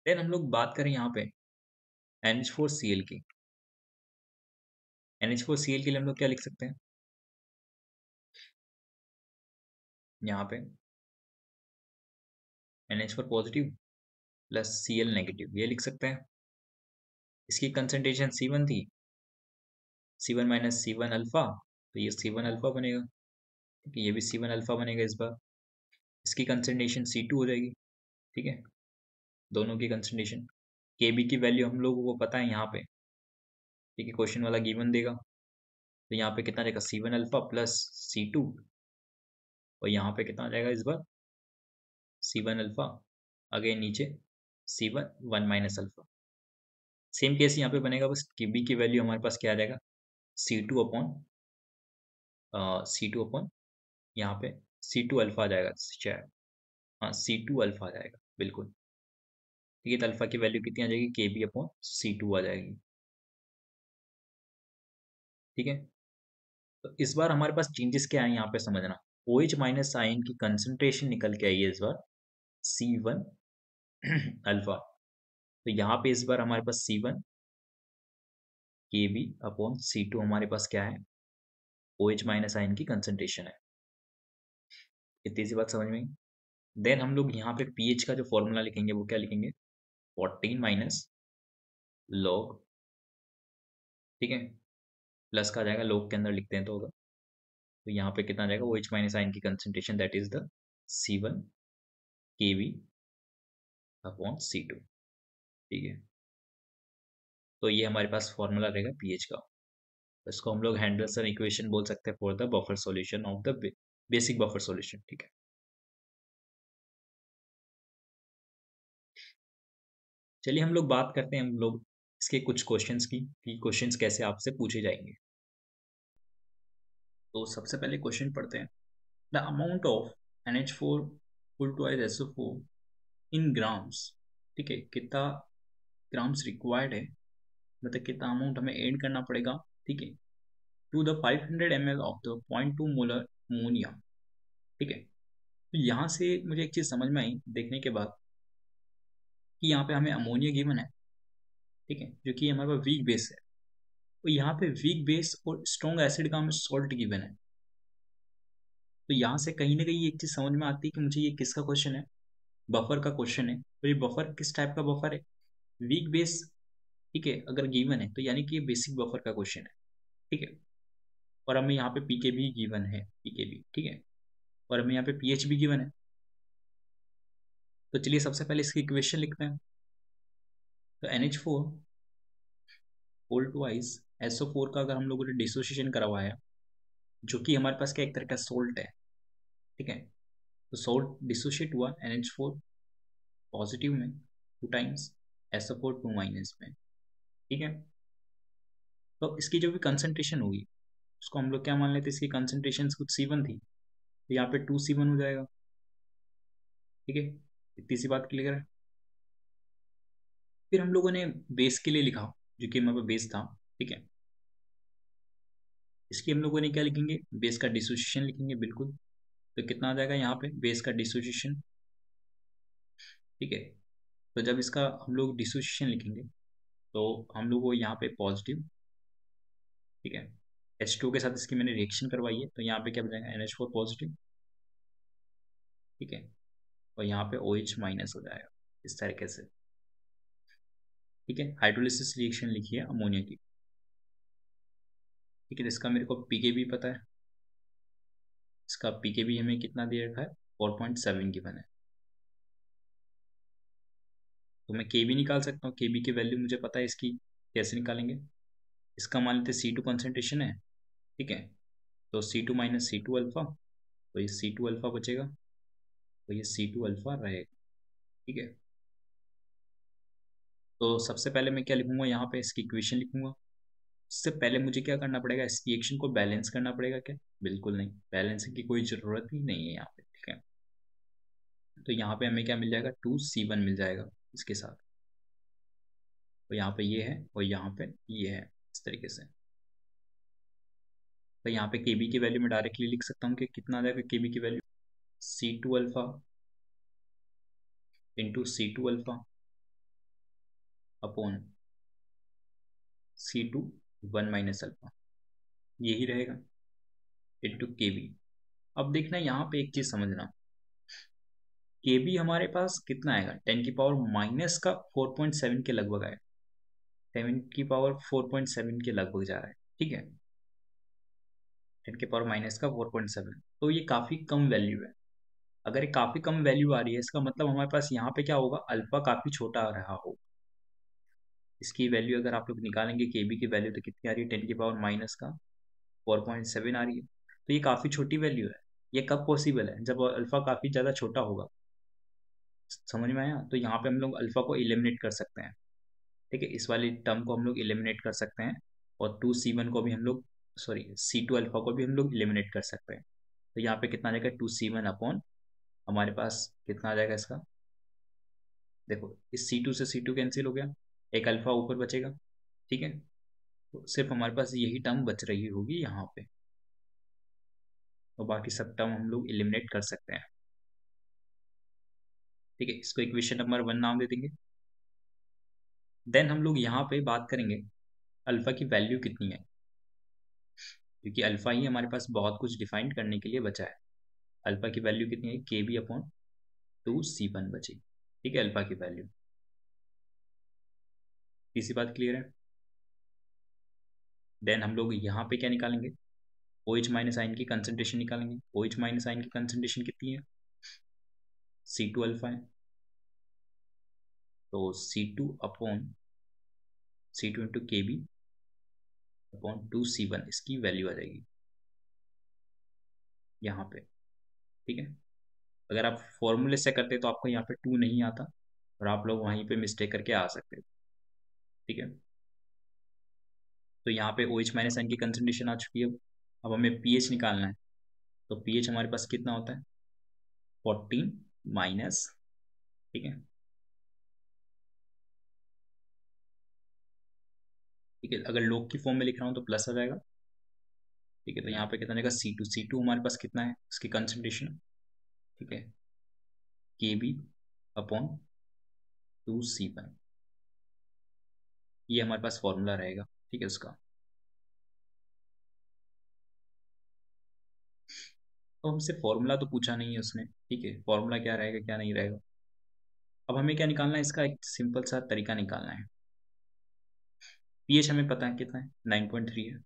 देन हम लोग बात करें यहाँ पे NH4Cl की। NH4Cl के लिए हम लोग क्या लिख सकते हैं, यहाँ पे NH4 positive plus Cl negative, ये लिख सकते हैं। इसकी कंसंट्रेशन C1 थी, C1 माइनस C1 अल्फा, तो ये C1 अल्फा बनेगा, ठीक है। ये भी C1 अल्फा बनेगा इस बार। इसकी कंसंट्रेशन C2 हो जाएगी, ठीक है। दोनों की कंसंट्रेशन, Kb की वैल्यू हम लोगों को पता है यहाँ पे, ठीक है, क्वेश्चन वाला गिवन देगा। तो यहाँ पे कितना रहेगा, C1 अल्फा प्लस C2, और यहाँ पे कितना आ जाएगा इस बार, C1 अल्फा, अगेन नीचे C1 1 minus alpha. Same case यहाँ पे बनेगा, बस Kb की वैल्यू हमारे पास क्या आ जाएगा, C2 अपॉन यहाँ पे C2 अल्फा आ जाएगा शायद, हाँ C2 अल्फा आ जाएगा बिल्कुल, ठीक है। तो अल्फा की वैल्यू कितनी आ जाएगी, Kb/C2 आ जाएगी, ठीक है। तो इस बार हमारे पास चेंजेस क्या है यहाँ पे समझना, OH माइनस आयन की कंसंट्रेशन निकल के आई है इस बार C1 अल्फा। तो यहाँ पे इस बार हमारे पास C1 के बी अपॉन C2 हमारे पास क्या है, OH माइनस आयन की कंसंट्रेशन है। इतनी सी बात समझ में आई। देन हम लोग यहाँ पे पीएच का जो फॉर्मूला लिखेंगे वो क्या लिखेंगे, 14 माइनस लॉग, ठीक है, प्लस का आ जाएगा, लॉग के अंदर लिखते हैं तो होगा, तो यहाँ पे कितना आ जाएगा, OH माइनस आयन की concentration that is the C1 Kb upon C2, ठीक है। तो ये हमारे पास फॉर्मूला रहेगा पीएच का। इसको हम लोग हैंडरसन इक्वेशन बोल सकते हैं for the buffer solution of the basic buffer solution, ठीक है। चलिए हम लोग बात करते हैं, हम लोग इसके कुछ क्वेश्चंस की कि क्वेश्चंस कैसे आपसे पूछे जाएंगे। तो सबसे पहले क्वेश्चन पढ़ते हैं, the amount of NH4 full twice SO4 in grams, ठीक है, कितना ग्राम्स रिक्वायर्ड है, मतलब कितना अमाउंट हमें ऐड करना पड़ेगा, ठीक है, to the 500 ml of the 0.2 molar ammonia, ठीक है। तो यहाँ से मुझे एक चीज़ समझ में आई देखने के बाद कि यहाँ पे हमें अमोनिया गिवन है, ठीक है, जो कि हमारे पास वीक बेस है। तो यहाँ पे वीक बेस और स्ट्रॉन्ग एसिड का हमें सॉल्ट गिवन है। तो यहाँ से कहीं ना कहीं एक चीज़ समझ में आती है कि मुझे ये किसका क्वेश्चन है, बफर का क्वेश्चन है। तो ये बफर किस टाइप का बफर है, वीक बेस, ठीक है, अगर गिवन है तो यानी कि ये बेसिक बफर का क्वेश्चन है, ठीक है। और हमें यहाँ पे पीके भी गिवन है, पीके भी, ठीक है, और हमें यहाँ पे पीएच भी गिवन है। तो चलिए सबसे पहले इसकी इक्वेशन लिखते हैं। तो NH4 होल ट्वाइस SO4 का अगर हम लोगों ने डिसोसिएशन करवाया, जो कि हमारे पास क्या एक तरह का सोल्ट है, ठीक है, तो सोल्ट डिसोशिएट हुआ NH4 पॉजिटिव में 2 टाइम्स, SO4 2 माइनस में, ठीक है। तो इसकी जो भी कंसंट्रेशन होगी उसको हम लोग क्या मान लेते हैं, इसकी कंसंट्रेशन कुछ C1 थी, तो यहाँ पे 2C1 हो जाएगा, ठीक है। इतनी सी बात क्लियर है। फिर हम लोगों ने बेस के लिए लिखा, जो कि हमारे पास बेस था, ठीक है। इसकी हम लोगों ने क्या लिखेंगे, बेस का डिसोसिएशन लिखेंगे, बिल्कुल। तो कितना आ जाएगा यहाँ पे बेस का डिसोसिएशन, ठीक है। तो जब इसका हम लोग डिसोसिएशन लिखेंगे तो हम लोग को यहाँ पे पॉजिटिव, ठीक है, H2 के साथ इसकी मैंने रिएक्शन करवाई है, तो यहाँ पे क्या बचेगा NH4 पॉजिटिव, ठीक है, और यहाँ पे OH माइनस हो जाएगा इस तरीके से, ठीक है। हाइड्रोलिसिस रिएक्शन लिखी है अमोनिया की, ठीक है। इसका मेरे को पीके भी पता है, इसका पीके भी हमें कितना दे रखा है, 4.7 गिवन है। तो मैं के भी निकाल सकता हूँ, के बी की वैल्यू मुझे पता है इसकी, कैसे निकालेंगे, इसका मान लेते C2 कंसनट्रेशन है, ठीक है। तो C2 माइनस C2 अल्फा, तो ये C2 अल्फा बचेगा, तो ये C2 अल्फा रहेगा, ठीक है। तो सबसे पहले मैं क्या लिखूंगा, यहाँ पे इसकी इक्वेशन लिखूंगा। उससे पहले मुझे क्या करना पड़ेगा, इस रिएक्शन को बैलेंस करना पड़ेगा क्या, बिल्कुल नहीं, बैलेंसिंग की कोई ज़रूरत ही नहीं है यहाँ पे, ठीक है। तो यहाँ पे हमें क्या मिल जाएगा, 2C1 मिल जाएगा इसके साथ, तो यहाँ पे ये है और यहाँ पे ये है, इस तरीके से। तो यहाँ पे केबी की वैल्यू मैं डायरेक्टली लिख सकता हूँ कि कितना आ जाएगा केबी की value, C2 alpha into C2 alpha upon C2 1 minus alpha, यही रहेगा, इंटू केबी। अब देखना यहाँ पे एक चीज़ समझना, केबी हमारे पास कितना आएगा, 10 की पावर माइनस का 4.7 के लगभग आएगा, 10 की पावर 4.7 के लगभग जा रहा है, ठीक है, 10 की पावर माइनस का 4.7, तो ये काफ़ी कम वैल्यू है। अगर ये काफ़ी कम वैल्यू आ रही है, इसका मतलब हमारे पास यहाँ पे क्या होगा, अल्फा काफ़ी छोटा आ रहा होगा। इसकी वैल्यू अगर आप लोग निकालेंगे, केबी की वैल्यू तो कितनी आ रही है, 10 की पावर माइनस का 4.7 आ रही है, तो ये काफ़ी छोटी वैल्यू है। ये कब पॉसिबल है, जब अल्फा काफ़ी ज़्यादा छोटा होगा, समझ में आया। तो यहाँ पे हम लोग अल्फा को एलिमिनेट कर सकते हैं, ठीक है, इस वाली टर्म को हम लोग एलिमिनेट कर सकते हैं, और 2C1 को भी हम लोग, सॉरी C2 अल्फा को भी हम लोग एलिमिनेट कर सकते हैं। तो यहाँ पे कितना आ जाएगा, 2C1 अपॉन, हमारे पास कितना आ जाएगा इसका, देखो इस C2 से C2 कैंसिल हो गया, एक अल्फा ऊपर बचेगा, ठीक है। तो सिर्फ हमारे पास यही टर्म बच रही होगी यहाँ पे, और बाकी सब टर्म हम लोग एलिमिनेट कर सकते हैं, ठीक है। इसको इक्वेशन नंबर 1 नाम दे देंगे। देन हम लोग यहाँ पे बात करेंगे, अल्फा की वैल्यू कितनी है, क्योंकि अल्फा ही हमारे पास बहुत कुछ डिफाइन करने के लिए बचा है। अल्फा की वैल्यू कितनी है, के बी अपॉन 2c1 बची। ठीक है, अल्फा की वैल्यू। तीसरी बात क्लियर है। देन हम लोग यहाँ पे क्या निकालेंगे, OH माइनस आयन की कंसंट्रेशन निकालेंगे। OH माइनस आयन की कंसंट्रेशन कितनी है, C2 अल्फा है, तो C2 अपॉन C2 इंटू के बी अपॉन 2c1 इसकी वैल्यू आ जाएगी यहाँ पे। ठीक है, अगर आप फॉर्मूले से करते तो आपको यहाँ पे 2 नहीं आता और आप लोग वहीं पे मिस्टेक करके आ सकते। ठीक है, तो यहाँ पे OH माइनस आयन की कंसंट्रेशन आ चुकी है। अब हमें pH निकालना है, तो pH हमारे पास कितना होता है, 14 माइनस। ठीक है, ठीक है, अगर log की फॉर्म में लिख रहा हूँ तो प्लस आ जाएगा। ठीक है, तो यहाँ पे कितना आएगा, C2 हमारे पास कितना है, इसकी कंसंट्रेशन। ठीक है, के बी अपॉन 2c1, ये हमारे पास फॉर्मूला रहेगा। ठीक है, उसका तो हमसे फॉर्मूला तो पूछा नहीं है उसने। ठीक है, फॉर्मूला क्या रहेगा क्या नहीं रहेगा। अब हमें क्या निकालना है, इसका एक सिंपल सा तरीका निकालना है। pH हमें पता है कितना है, 9.3 है,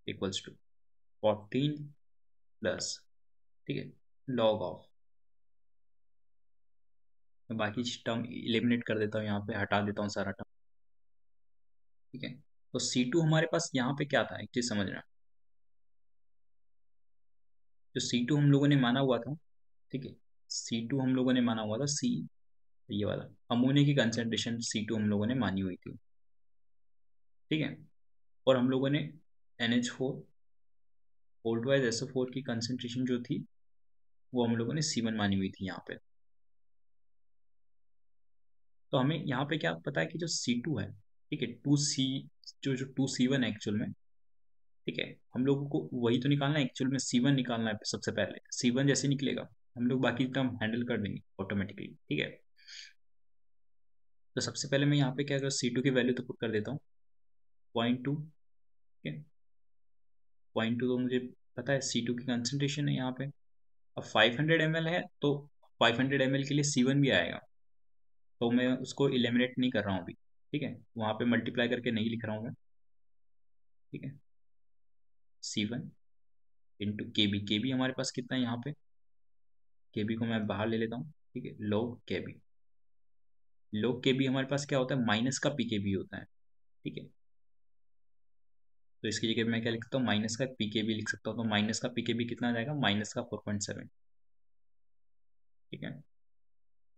इक्वल्स टू 14 प्लस, ठीक है, लॉग ऑफ, मैं बाकी टर्म एलिमिनेट कर देता हूँ, यहाँ पे हटा देता हूँ सारा टर्म। ठीक है, तो C2 हमारे पास यहाँ पे क्या था, एक चीज समझना, जो C2 हम लोगों ने माना हुआ था, ठीक है, C2 हम लोगों ने माना हुआ था, सी ये वाला अमोनिया की कंसेंट्रेशन C2 हम लोगों ने मानी हुई थी। ठीक है, और हम लोगों ने NH4 वोल्ट वाइज SO4 की कंसेंट्रेशन जो थी वो हम लोगों ने C1 मानी हुई थी यहाँ पे। तो हमें यहाँ पे क्या पता है कि जो C2 है, ठीक है, 2C, जो 2C1 है एक्चुअल में, ठीक है, हम लोगों को वही तो निकालना है एक्चुअल में, C1 निकालना है सबसे पहले। C1 जैसे निकलेगा हम लोग बाकी टर्म हैंडल कर देंगे ऑटोमेटिकली। ठीक है, तो सबसे पहले मैं यहाँ पे क्या कर, C2 की वैल्यू तो पुट कर देता हूँ 0.2। ठीक है, 0.2 तो मुझे पता है C2 की कंसंट्रेशन है यहाँ पे। अब 500 ml है तो 500 ml के लिए C1 भी आएगा, तो मैं उसको एलिमिनेट नहीं कर रहा हूँ अभी। ठीक है, वहाँ पे मल्टीप्लाई करके नहीं लिख रहा हूँ मैं। ठीक है, C1 इंटू के बी हमारे पास कितना है यहाँ पे, के बी को मैं बाहर ले लेता हूँ। ठीक है, लोग के बी हमारे पास क्या होता है, माइनस का पी के बी होता है। ठीक है, तो इसकी जगह मैं क्या लिख सकता हूँ, माइनस का पी के बी लिख सकता हूँ, तो माइनस का पी के बी कितना आ जाएगा, माइनस का 4.7। ठीक है,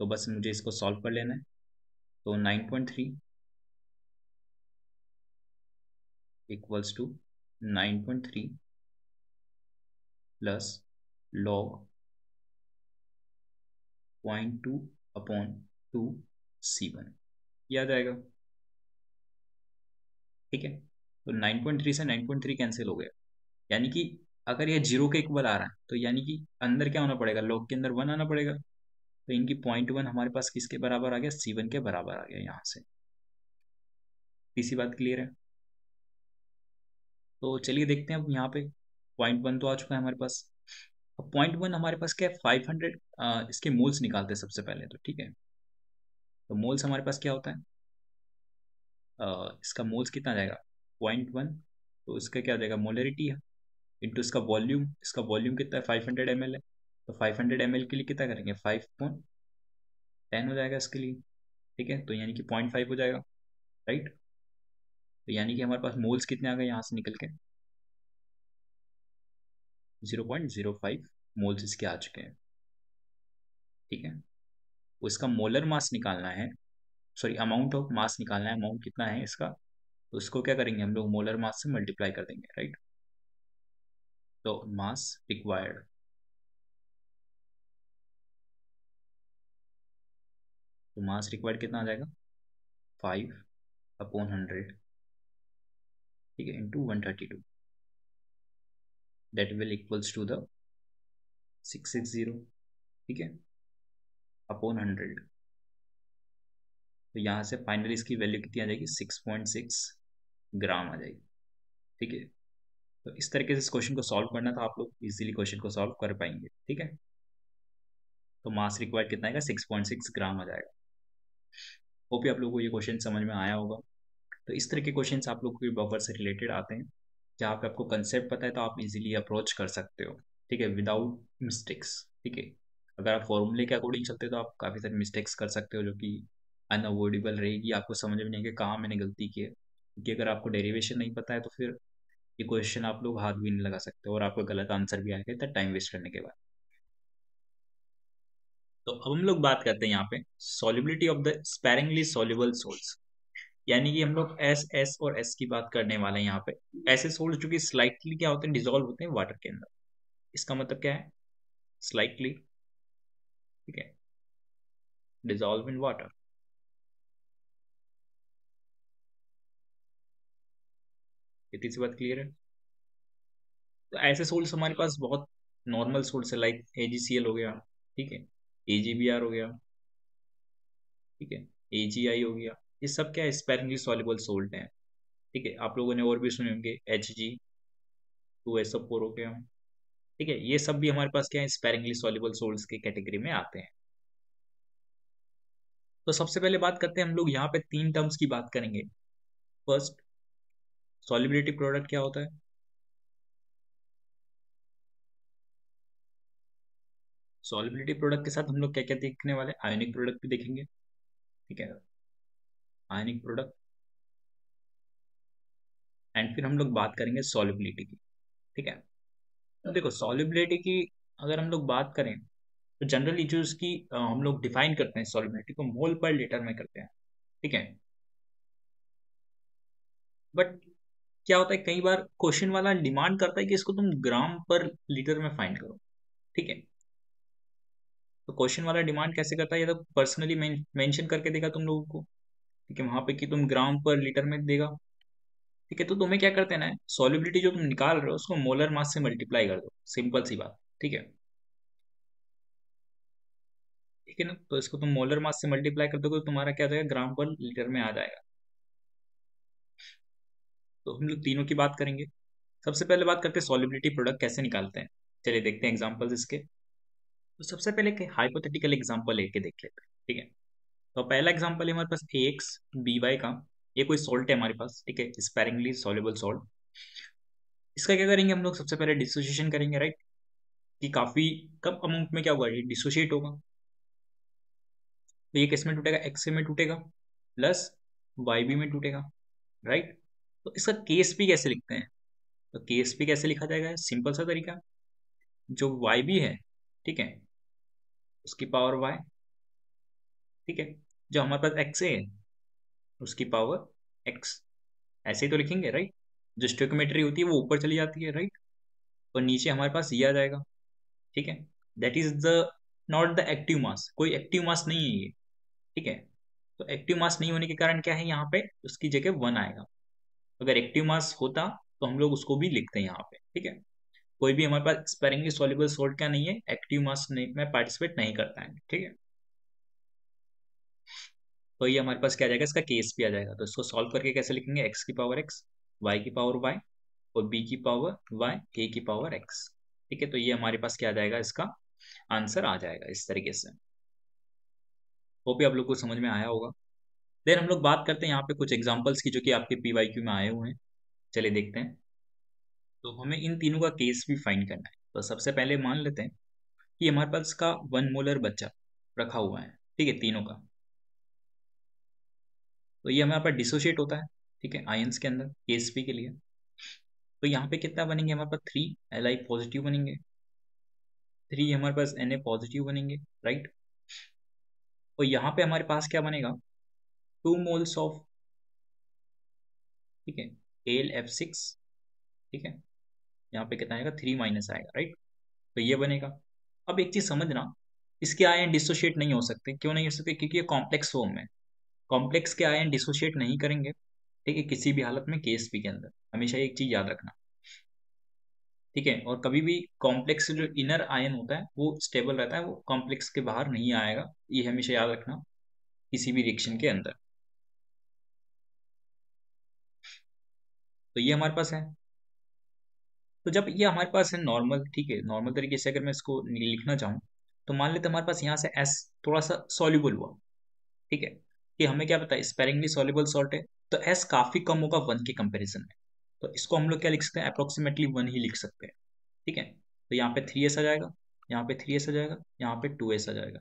तो बस मुझे इसको सॉल्व कर लेना है, तो 9.3 equals to 9.3 plus log 0.2 upon 2c1, ये आ जाएगा। ठीक है, तो 9.3 से 9.3 कैंसिल हो गया, यानी कि अगर ये 0 के इक्वल आ रहा है तो यानी कि अंदर क्या होना पड़ेगा, लॉग के अंदर 1 आना पड़ेगा। तो इनकी 0.1 हमारे पास किसके बराबर आ गया, C1 के बराबर आ गया यहाँ से। तीसरी बात क्लियर है। तो चलिए देखते हैं अब यहाँ पे 0.1 तो आ चुका है हमारे पास। अब 0.1 हमारे पास क्या है, 500, इसके मोल्स निकालते हैं सबसे पहले तो। ठीक है, तो मोल्स हमारे पास क्या होता है, इसका मोल्स कितना आ जाएगा, 0.1, तो इसका क्या आ जाएगा, मोलरिटी है, इंटू इसका वॉल्यूम कितना है, 500 ml है, तो 500 ml के लिए कितना करेंगे, 5/10 हो जाएगा इसके लिए। ठीक है, तो यानी कि 0.5 हो जाएगा, राइट। तो यानी कि हमारे पास मोल्स कितने आ गए यहाँ से निकल के, 0.05 मोल्स इसके आ चुके हैं। ठीक है, वो इसका मोलर मास निकालना है, सॉरी अमाउंट ऑफ मास निकालना है, अमाउंट कितना है इसका, तो इसको क्या करेंगे हम लोग, मोलर मास से मल्टीप्लाई कर देंगे, राइट। तो मास रिक्वायर्ड, तो मास रिक्वायर्ड कितना आ जाएगा, 5/100। ठीक है, into 132, that will equals to the 660। ठीक है, अपॉन 100। तो यहाँ से फाइनली इसकी वैल्यू कितनी आ जाएगी, 6.6 ग्राम आ जाएगी। ठीक है, तो इस तरीके से इस क्वेश्चन को सॉल्व करना था, आप लोग इजीली क्वेश्चन को सॉल्व कर पाएंगे। ठीक है, तो मास रिक्वायर्ड कितना आएगा, 6.6 ग्राम आ जाएगा। होप आप लोगों को ये क्वेश्चन समझ में आया होगा। तो इस तरह के क्वेश्चन आप लोग को बफर से रिलेटेड आते हैं, जहाँ पे आपको कंसेप्ट पता है तो आप इजीली अप्रोच कर सकते हो। ठीक है, विदाउट मिस्टेक्स। ठीक है, अगर आप फॉर्मूले के अकॉर्डिंग चलते हो तो आप काफ़ी सारे मिस्टेक्स कर सकते हो, जो कि अनअवॉइडेबल रहेगी, आपको समझ में नहीं कि कहाँ मैंने गलती की है। क्योंकि अगर आपको डेरिवेशन नहीं पता है तो फिर ये क्वेश्चन आप लोग हाथ भी नहीं लगा सकते और आपको गलत आंसर भी आएगा इतना टाइम वेस्ट करने के बाद। तो अब हम लोग बात करते हैं यहाँ पे solubility of the sparingly soluble salts, यानी कि हम लोग एस एस और एस की बात करने वाले हैं यहाँ पे। ऐसे सोल्स जो कि स्लाइटली क्या होते हैं, डिजोल्व होते हैं वाटर के अंदर। इसका मतलब क्या है, स्लाइटली। ठीक है, डिजोल्व इन वाटर। इतनी सी बात क्लियर है। तो ऐसे सोल्स हमारे पास बहुत नॉर्मल सोल्स है, लाइक AgCl हो गया। ठीक है, AgBr हो गया। ठीक है, AgI हो गया। ये सब क्या है, स्पैरिंगली सॉल्युबल सोल्ट है। ठीक है, आप लोगों ने और भी सुने होंगे, Hg2SO4 हो गया। ठीक है, ये सब भी हमारे पास क्या है, स्पैरिंगली सॉल्युबल सोल्ट्स की कैटेगरी में आते हैं। तो सबसे पहले बात करते हैं हम लोग यहाँ पे तीन टर्म्स की बात करेंगे। फर्स्ट, सॉल्युबिलिटी प्रोडक्ट क्या होता है। सॉल्युबिलिटी प्रोडक्ट के साथ हम लोग क्या क्या देखने वाले, आयनिक प्रोडक्ट भी देखेंगे। ठीक है, आयनिक प्रोडक्ट। एंड फिर हम लोग बात करेंगे सॉल्युबिलिटी की। ठीक है, तो देखो सॉल्युबिलिटी की अगर हम लोग बात करें तो जनरली जो इसकी हम लोग डिफाइन करते हैं सॉल्युबिलिटी को मोल पर लीटर में करते हैं। ठीक है, बट क्या होता है, कई बार क्वेश्चन वाला डिमांड करता है कि इसको तुम ग्राम पर लीटर में फाइंड करो। ठीक है, तो क्वेश्चन वाला डिमांड कैसे करता है, या तो पर्सनली मेंशन करके देगा तुम लोगों को। ठीक है, वहां पे कि तुम ग्राम पर लीटर में देगा। ठीक है, तो तुम्हें क्या करते ना है, सॉल्युबिलिटी जो तुम निकाल रहे हो उसको मोलर मास से मल्टीप्लाई कर दो, सिंपल सी बात। ठीक है, ठीक है ना, तो इसको तुम मोलर मास से मल्टीप्लाई कर दोगे तो तुम्हारा क्या आ जाएगा, ग्राम पर लीटर में आ जाएगा। तो हम लोग तीनों की बात करेंगे। सबसे पहले बात करते हैं सॉल्युबिलिटी प्रोडक्ट कैसे निकालते हैं। चलिए देखते हैं एग्जांपल्स इसके। तो सबसे पहले एक हाइपोथेटिकल एग्जांपल लेके देख लेते हैं। ठीक है, तो पहला एग्जांपल है हमारे पास AX BY का। ये कोई सॉल्ट है हमारे पास। ठीक है, स्पैरिंगली सॉल्युबल सॉल्ट। इसका क्या करेंगे हम लोग, सबसे पहले डिसोसिएशन करेंगे, राइट। कि काफी कम अमाउंट में क्या होगा, ये डिसोशिएट होगा। तो ये किस में टूटेगा, एक्स में टूटेगा, प्लस YB में टूटेगा, राइट। तो इसका केस भी कैसे लिखते हैं, तो केस भी कैसे लिखा जाएगा, सिंपल सा तरीका। जो YB है, ठीक है, उसकी पावर Y। ठीक है, जो हमारे पास XA है उसकी पावर X। ऐसे ही तो लिखेंगे, राइट। जो स्टोइकियोमेट्री होती है वो ऊपर चली जाती है, राइट, और नीचे हमारे पास ये आ जाएगा। ठीक है, that is the not the active mass, कोई एक्टिव मास नहीं है ये। ठीक है, तो एक्टिव मास नहीं होने के कारण क्या है, यहाँ पे उसकी जगह 1 आएगा। अगर एक्टिव मास होता तो हम लोग उसको भी लिखते हैं यहाँ पे। ठीक है, कोई भी हमारे पास स्पेरिंगली सॉल्युबल सॉल्ट क्या नहीं है, एक्टिव मास नहीं में पार्टिसिपेट नहीं करता है। ठीक है, तो ये हमारे पास क्या आ जाएगा, इसका केस भी आ जाएगा। तो इसको सॉल्व करके कैसे लिखेंगे, एक्स की पावर एक्स, वाई की पावर वाई, और बी की पावर वाई, ए की पावर एक्स। ठीक है, तो ये हमारे पास क्या आ जाएगा, इसका आंसर आ जाएगा इस तरीके से। वो भी आप लोग को समझ में आया होगा। देन हम लोग बात करते हैं यहाँ पे कुछ एग्जांपल्स की, जो कि आपके PYQ में आए हुए हैं। चलिए देखते हैं। तो हमें इन तीनों का केस भी फाइंड करना है। तो सबसे पहले मान लेते हैं कि हमारे पास का 1 मोलर बच्चा रखा हुआ है। ठीक है, तीनों का। तो ये हमारे पास डिसोशिएट होता है। ठीक है, आयंस के अंदर KSP के लिए। तो यहाँ पे कितना बनेंगे, हमारे पास 3 Li पॉजिटिव बनेंगे, 3 हमारे पास Na पॉजिटिव बनेंगे, राइट। और यहाँ पे हमारे पास क्या बनेगा, 2 मोल्स ऑफ, ठीक है, AlF6। ठीक है, यहाँ पे कितना आएगा, 3 माइनस आएगा, राइट। तो ये बनेगा। अब एक चीज समझना, इसके आयन डिसोशिएट नहीं हो सकते। क्यों नहीं हो सकते, क्योंकि ये कॉम्प्लेक्स फॉर्म है। कॉम्प्लेक्स के आयन डिसोशिएट नहीं करेंगे। ठीक है, किसी भी हालत में KSP के अंदर हमेशा एक चीज याद रखना। ठीक है, और कभी भी कॉम्प्लेक्स जो इनर आयन होता है वो स्टेबल रहता है, वो कॉम्प्लेक्स के बाहर नहीं आएगा। ये हमेशा याद रखना किसी भी रिएक्शन के अंदर। तो ये हमारे पास है। तो जब ये हमारे पास है नॉर्मल, ठीक है, नॉर्मल तरीके से अगर मैं इसको लिखना चाहूँ, तो मान लेते हैं हमारे पास यहाँ से एस थोड़ा सा सॉल्युबल हुआ, ठीक है, कि हमें क्या पता है स्पेरिंगली सॉल्युबल सॉल्ट है, तो एस काफी कम होगा 1 के कंपैरिजन में। तो इसको हम लोग क्या लिख सकते हैं, अप्रोक्सीमेटली 1 ही लिख सकते हैं, ठीक है। तो यहाँ पे 3s आ जाएगा, यहाँ पे 3s आ जाएगा, यहाँ पे 2s आ जाएगा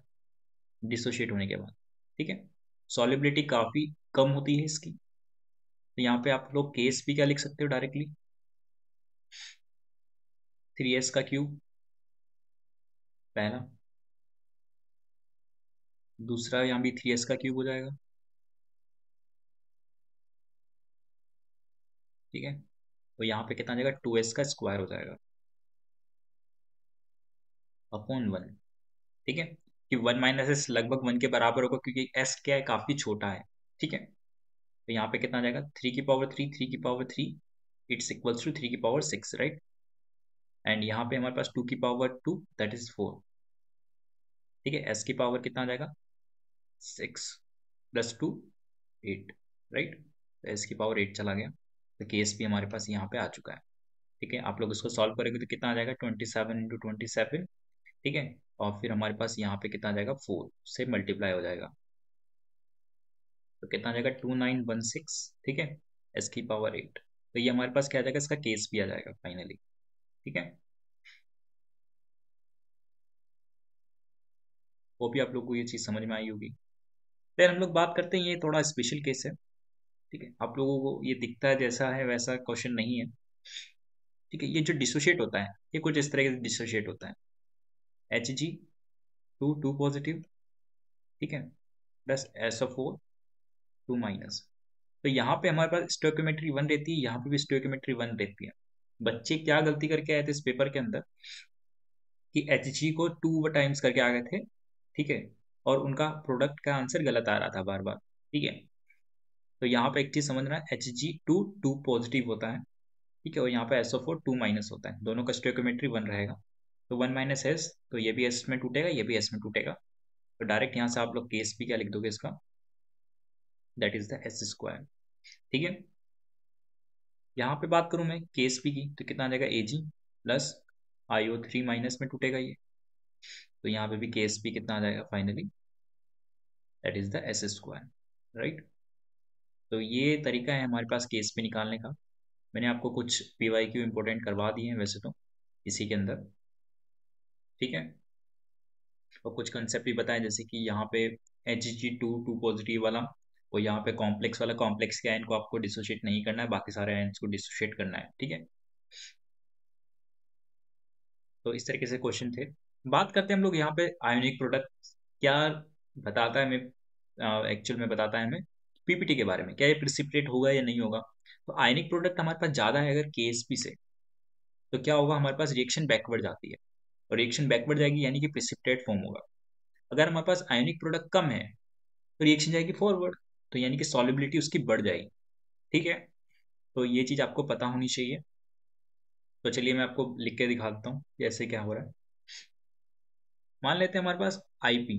डिसोशिएट होने के बाद, ठीक है। सॉल्युबिलिटी काफी कम होती है इसकी, तो यहाँ पे आप लोग केस भी क्या लिख सकते हो डायरेक्टली, 3s का क्यूब पहला, दूसरा यहाँ भी 3s का क्यूब हो जाएगा, ठीक है। तो यहाँ पे कितना आ जाएगा, 2s का स्क्वायर हो जाएगा अपॉन 1, ठीक है। कि 1 माइनस एस लगभग 1 के बराबर होगा, क्योंकि एस क्या है, काफी छोटा है, ठीक है। तो यहाँ पे कितना आ जाएगा, 3 की पावर 3, 3 की पावर 3, इट्स इक्वल्स टू 3 की पावर 6, राइट। एंड यहाँ पे हमारे पास 2 की पावर 2, दैट इज 4, ठीक है। एस की पावर कितना आ जाएगा, 6 + 2 8, राइट। तो एस की पावर 8 चला गया, तो केस भी हमारे पास यहाँ पे आ चुका है, ठीक है। आप लोग इसको सॉल्व करेंगे तो कितना आ जाएगा, 27 × 27, ठीक है। और फिर हमारे पास यहाँ पे कितना आ जाएगा, 4 से मल्टीप्लाई हो जाएगा, तो कितना आ जाएगा, 2916, ठीक है। एस की पावर 8, तो ये हमारे पास क्या आ जाएगा, इसका केस भी आ जाएगा फाइनली, ठीक है। वो भी आप लोग को ये चीज़ समझ में आई होगी। फिर हम लोग बात करते हैं, ये थोड़ा स्पेशल केस है, ठीक है। आप लोगों को ये दिखता है जैसा है वैसा क्वेश्चन नहीं है, ठीक है। ये जो डिसोशिएट होता है, ये कुछ इस तरह से डिसोशिएट होता है, Hg 2 पॉजिटिव, ठीक है, प्लस SO4 2 माइनस। तो यहाँ पे हमारे पास स्टोइकियोमेट्री 1 रहती है, यहाँ पे भी स्टोइकियोमेट्री 1 रहती है। बच्चे क्या गलती करके आए थे इस पेपर के अंदर, कि Hg को 2 टाइम्स करके आ गए थे, ठीक है, और उनका प्रोडक्ट का आंसर गलत आ रहा था बार बार, ठीक है। तो यहाँ पे एक चीज समझना, Hg 2 पॉजिटिव होता है, ठीक है, और यहाँ पे SO4 2 माइनस होता है, दोनों का स्टोइकियोमेट्री 1 रहेगा। तो 1 माइनस एस, तो ये भी एस में टूटेगा, ये भी एस में टूटेगा, तो डायरेक्ट यहाँ से आप लोग केस भी क्या लिख दोगे इसका, that is the S square, ठीक है। यहाँ पे बात करूँ मैं केस पी की, तो कितना आ जाएगा, Ag प्लस IO3 माइनस में टूटेगा ये, तो यहाँ पे भी केस पी कितना आ जाएगा finally, that is the S square, right. तो ये तरीका है हमारे पास केस पी निकालने का। मैंने आपको कुछ PYQ इंपॉर्टेंट करवा दिए हैं वैसे तो इसी के अंदर, ठीक है। और कुछ कंसेप्ट भी बताएं, जैसे कि यहाँ पे Hg 2 पॉजिटिव वाला, और यहाँ पे कॉम्प्लेक्स वाला, कॉम्प्लेक्स के आयन को आपको डिसोशिएट नहीं करना है, बाकी सारे आयन्स को डिसोशिएट करना है, ठीक है। तो इस तरीके से क्वेश्चन थे। बात करते हैं हम लोग यहाँ पे आयोनिक प्रोडक्ट क्या बताता है हमें, एक्चुअल में बताता है हमें पीपीटी के बारे में, क्या ये प्रिसिपिटेट होगा या नहीं होगा। तो आयनिक प्रोडक्ट हमारे पास ज़्यादा है अगर केएसपी से, तो क्या होगा, हमारे पास रिएक्शन बैकवर्ड जाती है, और रिएक्शन बैकवर्ड जाएगी यानी कि प्रिसिपिटेट फॉर्म होगा। अगर हमारे पास आयोनिक प्रोडक्ट कम है, तो रिएक्शन जाएगी फॉरवर्ड, तो यानी कि सॉलिबिलिटी उसकी बढ़ जाएगी, ठीक है। तो ये चीज़ आपको पता होनी चाहिए। तो चलिए मैं आपको लिख के दिखा देता हूँ जैसे क्या हो रहा है। मान लेते हैं हमारे पास आईपी,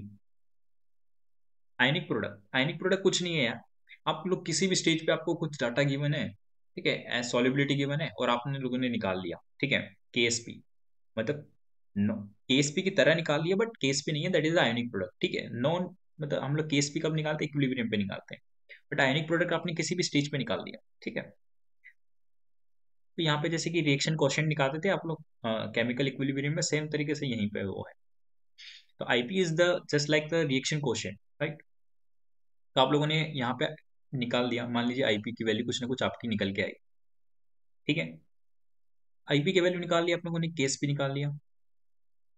आयनिक प्रोडक्ट कुछ नहीं है यार। आप लोग किसी भी स्टेज पे आपको कुछ डाटा गिवन है, ठीक है, सॉलिबिलिटी गिवन है, और आपने लोगों ने निकाल लिया, ठीक है, केएसपी, मतलब नो केएसपी की तरह निकाल लिया, बट केएसपी नहीं है, दैट इज आयनिक प्रोडक्ट, ठीक है। नॉन, मतलब हम लोग केएसपी कब निकालते हैं, इक्विलिब्रियम पे निकालते हैं, बट आयनिक प्रोडक्ट आपने किसी भी स्टेज पे निकाल दिया, ठीक है। तो यहाँ पे जैसे कि रिएक्शन क्वोशिएंट निकालते थे आप लोग केमिकल इक्विलिब्रियम में, सेम तरीके से यहीं पे वो है। तो IP is the just like the reaction quotient, right. तो आप लोगों ने यहाँ पे निकाल दिया, मान लीजिए आईपी की वैल्यू कुछ ना कुछ आपकी निकल के आई, ठीक है। आईपी की वैल्यू निकाल लिया आप लोगों ने, केस भी निकाल लिया।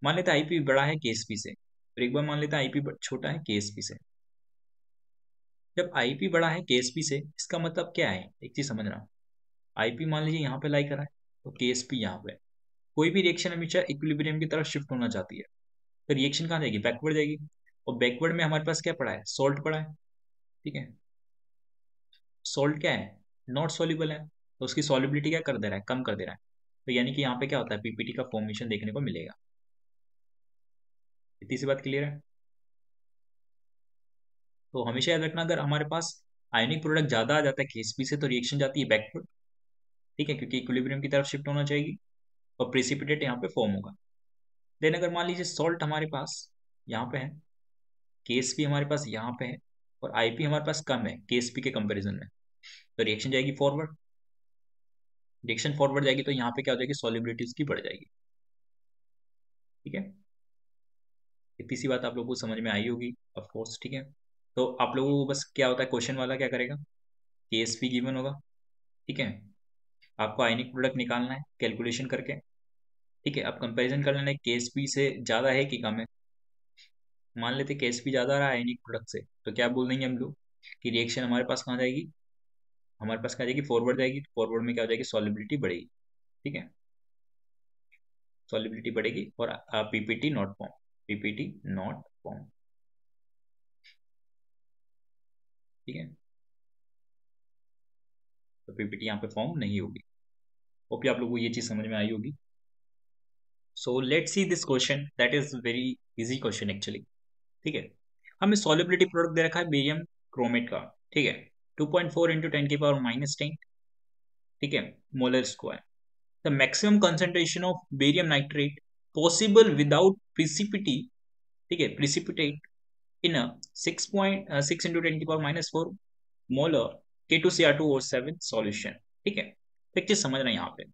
मान लेते हैं आईपी बड़ा है केस पी से, और एक बार मान लेते हैं आईपी छोटा है केस पी से। जब आईपी बड़ा है केस पी से, इसका मतलब क्या है, एक चीज समझना। आईपी मान लीजिए यहाँ पे लाई करा है, तो केस पी यहाँ पे, कोई भी रिएक्शन हमेशा इक्विलिब्रियम की तरफ शिफ्ट होना चाहती है, तो रिएक्शन कहाँ जाएगी, बैकवर्ड जाएगी। और बैकवर्ड में हमारे पास क्या पड़ा है, सॉल्ट पड़ा है, ठीक है। सॉल्ट क्या है, नॉट सॉल्युबल है, तो उसकी सॉल्युबिलिटी क्या कर दे रहा है, कम कर दे रहा है। तो यानी कि यहाँ पे क्या होता है, पीपीटी का फॉर्मेशन देखने को मिलेगा। इतनी सी बात क्लियर है। तो हमेशा याद रखना, अगर हमारे पास आयनिक प्रोडक्ट ज्यादा आ जाता है केएसपी से, तो रिएक्शन जाती है बैकवर्ड, ठीक है, क्योंकि इक्विलिब्रियम की तरफ शिफ्ट होना चाहिए और प्रेसिपिटेट यहाँ पे फॉर्म होगा। देन अगर मान लीजिए सॉल्ट हमारे पास यहाँ पे है, केएसपी हमारे पास यहाँ पे है और आईपी हमारे पास कम है केएसपी के कंपैरिजन में, तो रिएक्शन जाएगी फॉरवर्ड। रिएक्शन फॉरवर्ड जाएगी तो यहाँ पे क्या हो जाएगी, सॉल्युबिलिटी उसकी बढ़ जाएगी। ठीक है, इतनी सी बात आप लोगों को समझ में आई होगी ऑफ कोर्स। ठीक है, तो आप लोगों को बस क्या होता है, क्वेश्चन वाला क्या करेगा, केएसपी गिवन होगा। ठीक है, आपको आयनिक प्रोडक्ट निकालना है कैलकुलेशन करके। ठीक है, अब कंपैरिजन कर लेना है केएसपी से ज़्यादा है कि कम है। मान लेते केएसपी ज़्यादा रहा है आयनिक प्रोडक्ट से, तो क्या बोल देंगे हम लोग कि रिएक्शन हमारे पास कहाँ जाएगी, हमारे पास क्या जाएगी, फॉरवर्ड जाएगी। फॉरवर्ड में क्या हो जाएगी, सॉल्युबिलिटी बढ़ेगी। ठीक है, सॉल्युबिलिटी बढ़ेगी और PPT not form, PPT not form. ठीक है, तो पीपीटी यहाँ पे फॉर्म नहीं होगी। होप आप लोगों को ये चीज़ समझ में आई होगी। So let's see this question, that is very easy question actually. ठीक है, हमें सॉल्युबिलिटी प्रोडक्ट दे रखा है बेरियम क्रोमेट का। ठीक है, 2.4 इंटू 10⁻⁻10। ठीक है, molar square. The maximum concentration of barium nitrate possible without precipitate. ठीक है, precipitate in a 6 into 10⁻⁻4 molar K2Cr2O7 solution. ठीक है, तो एक चीज समझ रहे हैं यहाँ पे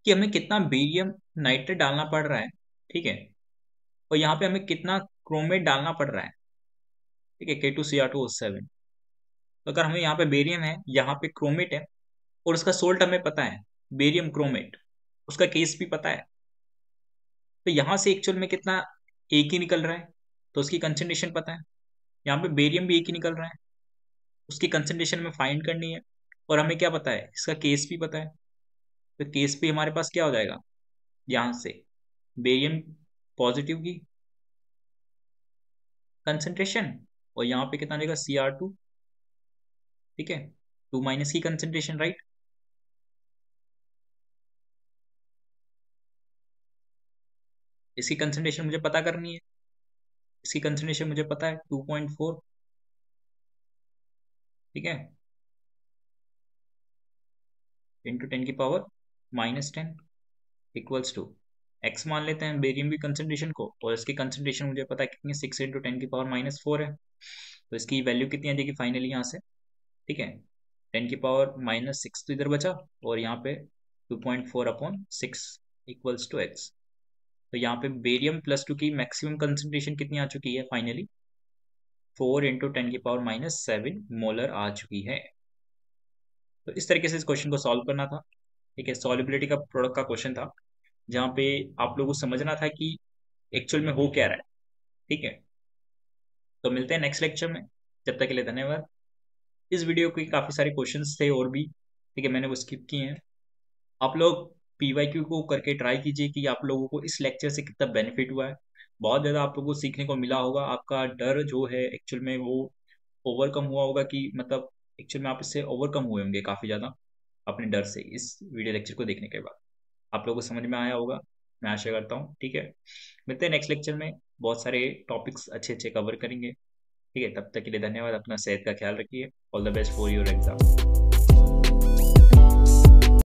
कि हमें कितना बेरियम नाइट्रेट डालना पड़ रहा है। ठीक है, और यहाँ पे हमें कितना क्रोमेट डालना पड़ रहा है। ठीक है, K2Cr2O7। तो अगर हमें यहाँ पे बेरियम है, यहाँ पे क्रोमेट है और उसका सोल्ट हमें पता है, बेरियम क्रोमेट, उसका केस भी पता है, तो यहाँ से एक्चुअल में कितना एक ही निकल रहा है, तो उसकी कंसंट्रेशन पता है। यहाँ पे बेरियम भी एक ही निकल रहा है, उसकी कंसंट्रेशन में फाइंड करनी है। और हमें क्या पता है, इसका केस भी पता है। तो केस भी हमारे पास क्या हो जाएगा, यहाँ से बेरियम पॉजिटिव की कंसंट्रेशन और यहाँ पे कितना देगा Cr2। ठीक है, 2- की कंसंट्रेशन, राइट। इसकी कंसंट्रेशन मुझे पता करनी है, इसकी कंसंट्रेशन मुझे पता है 2.4। ठीक है, इंटू 10⁻⁻10 इक्वल्स टू एक्स मान लेते हैं बेरियम की कंसंट्रेशन को, और इसकी कंसंट्रेशन मुझे पता है कितनी, 6 इंटू 10⁻⁻4 है। तो इसकी वैल्यू कितनी आ जाएगी फाइनली यहाँ से। ठीक है, 10⁻⁻6 तो इधर बचा और यहाँ पे 2.4/6 इक्वल्स टू एक्स। तो यहाँ पे बेरियम +2 की मैक्सिमम कंसंट्रेशन कितनी आ चुकी है फाइनली, 4 इंटू 10⁻⁻7 मोलर आ चुकी है। तो इस तरीके से इस क्वेश्चन को सॉल्व करना था। ठीक है, सॉल्युबिलिटी का प्रोडक्ट का क्वेश्चन था, जहाँ पे आप लोगों को समझना था कि एक्चुअल में हो क्या रहा है। ठीक है, तो मिलते हैं नेक्स्ट लेक्चर में, जब तक के लिए धन्यवाद। इस वीडियो के काफ़ी सारे क्वेश्चंस थे और भी, ठीक है, मैंने वो स्किप किए हैं। आप लोग पीवाईक्यू को करके ट्राई कीजिए कि आप लोगों को इस लेक्चर से कितना बेनिफिट हुआ है। बहुत ज़्यादा आप लोगों को सीखने को मिला होगा, आपका डर जो है एक्चुअल में वो ओवरकम हुआ होगा, कि मतलब एक्चुअल में आप इससे ओवरकम हुए होंगे काफ़ी ज़्यादा अपने डर से, इस वीडियो लेक्चर को देखने के बाद आप लोगों को समझ में आया होगा, मैं आशा करता हूँ। ठीक है, मिलते हैं नेक्स्ट लेक्चर में, बहुत सारे टॉपिक्स अच्छे अच्छे कवर करेंगे। ठीक है, तब तक के लिए धन्यवाद, अपना सेहत का ख्याल रखिए। All the best for your exam.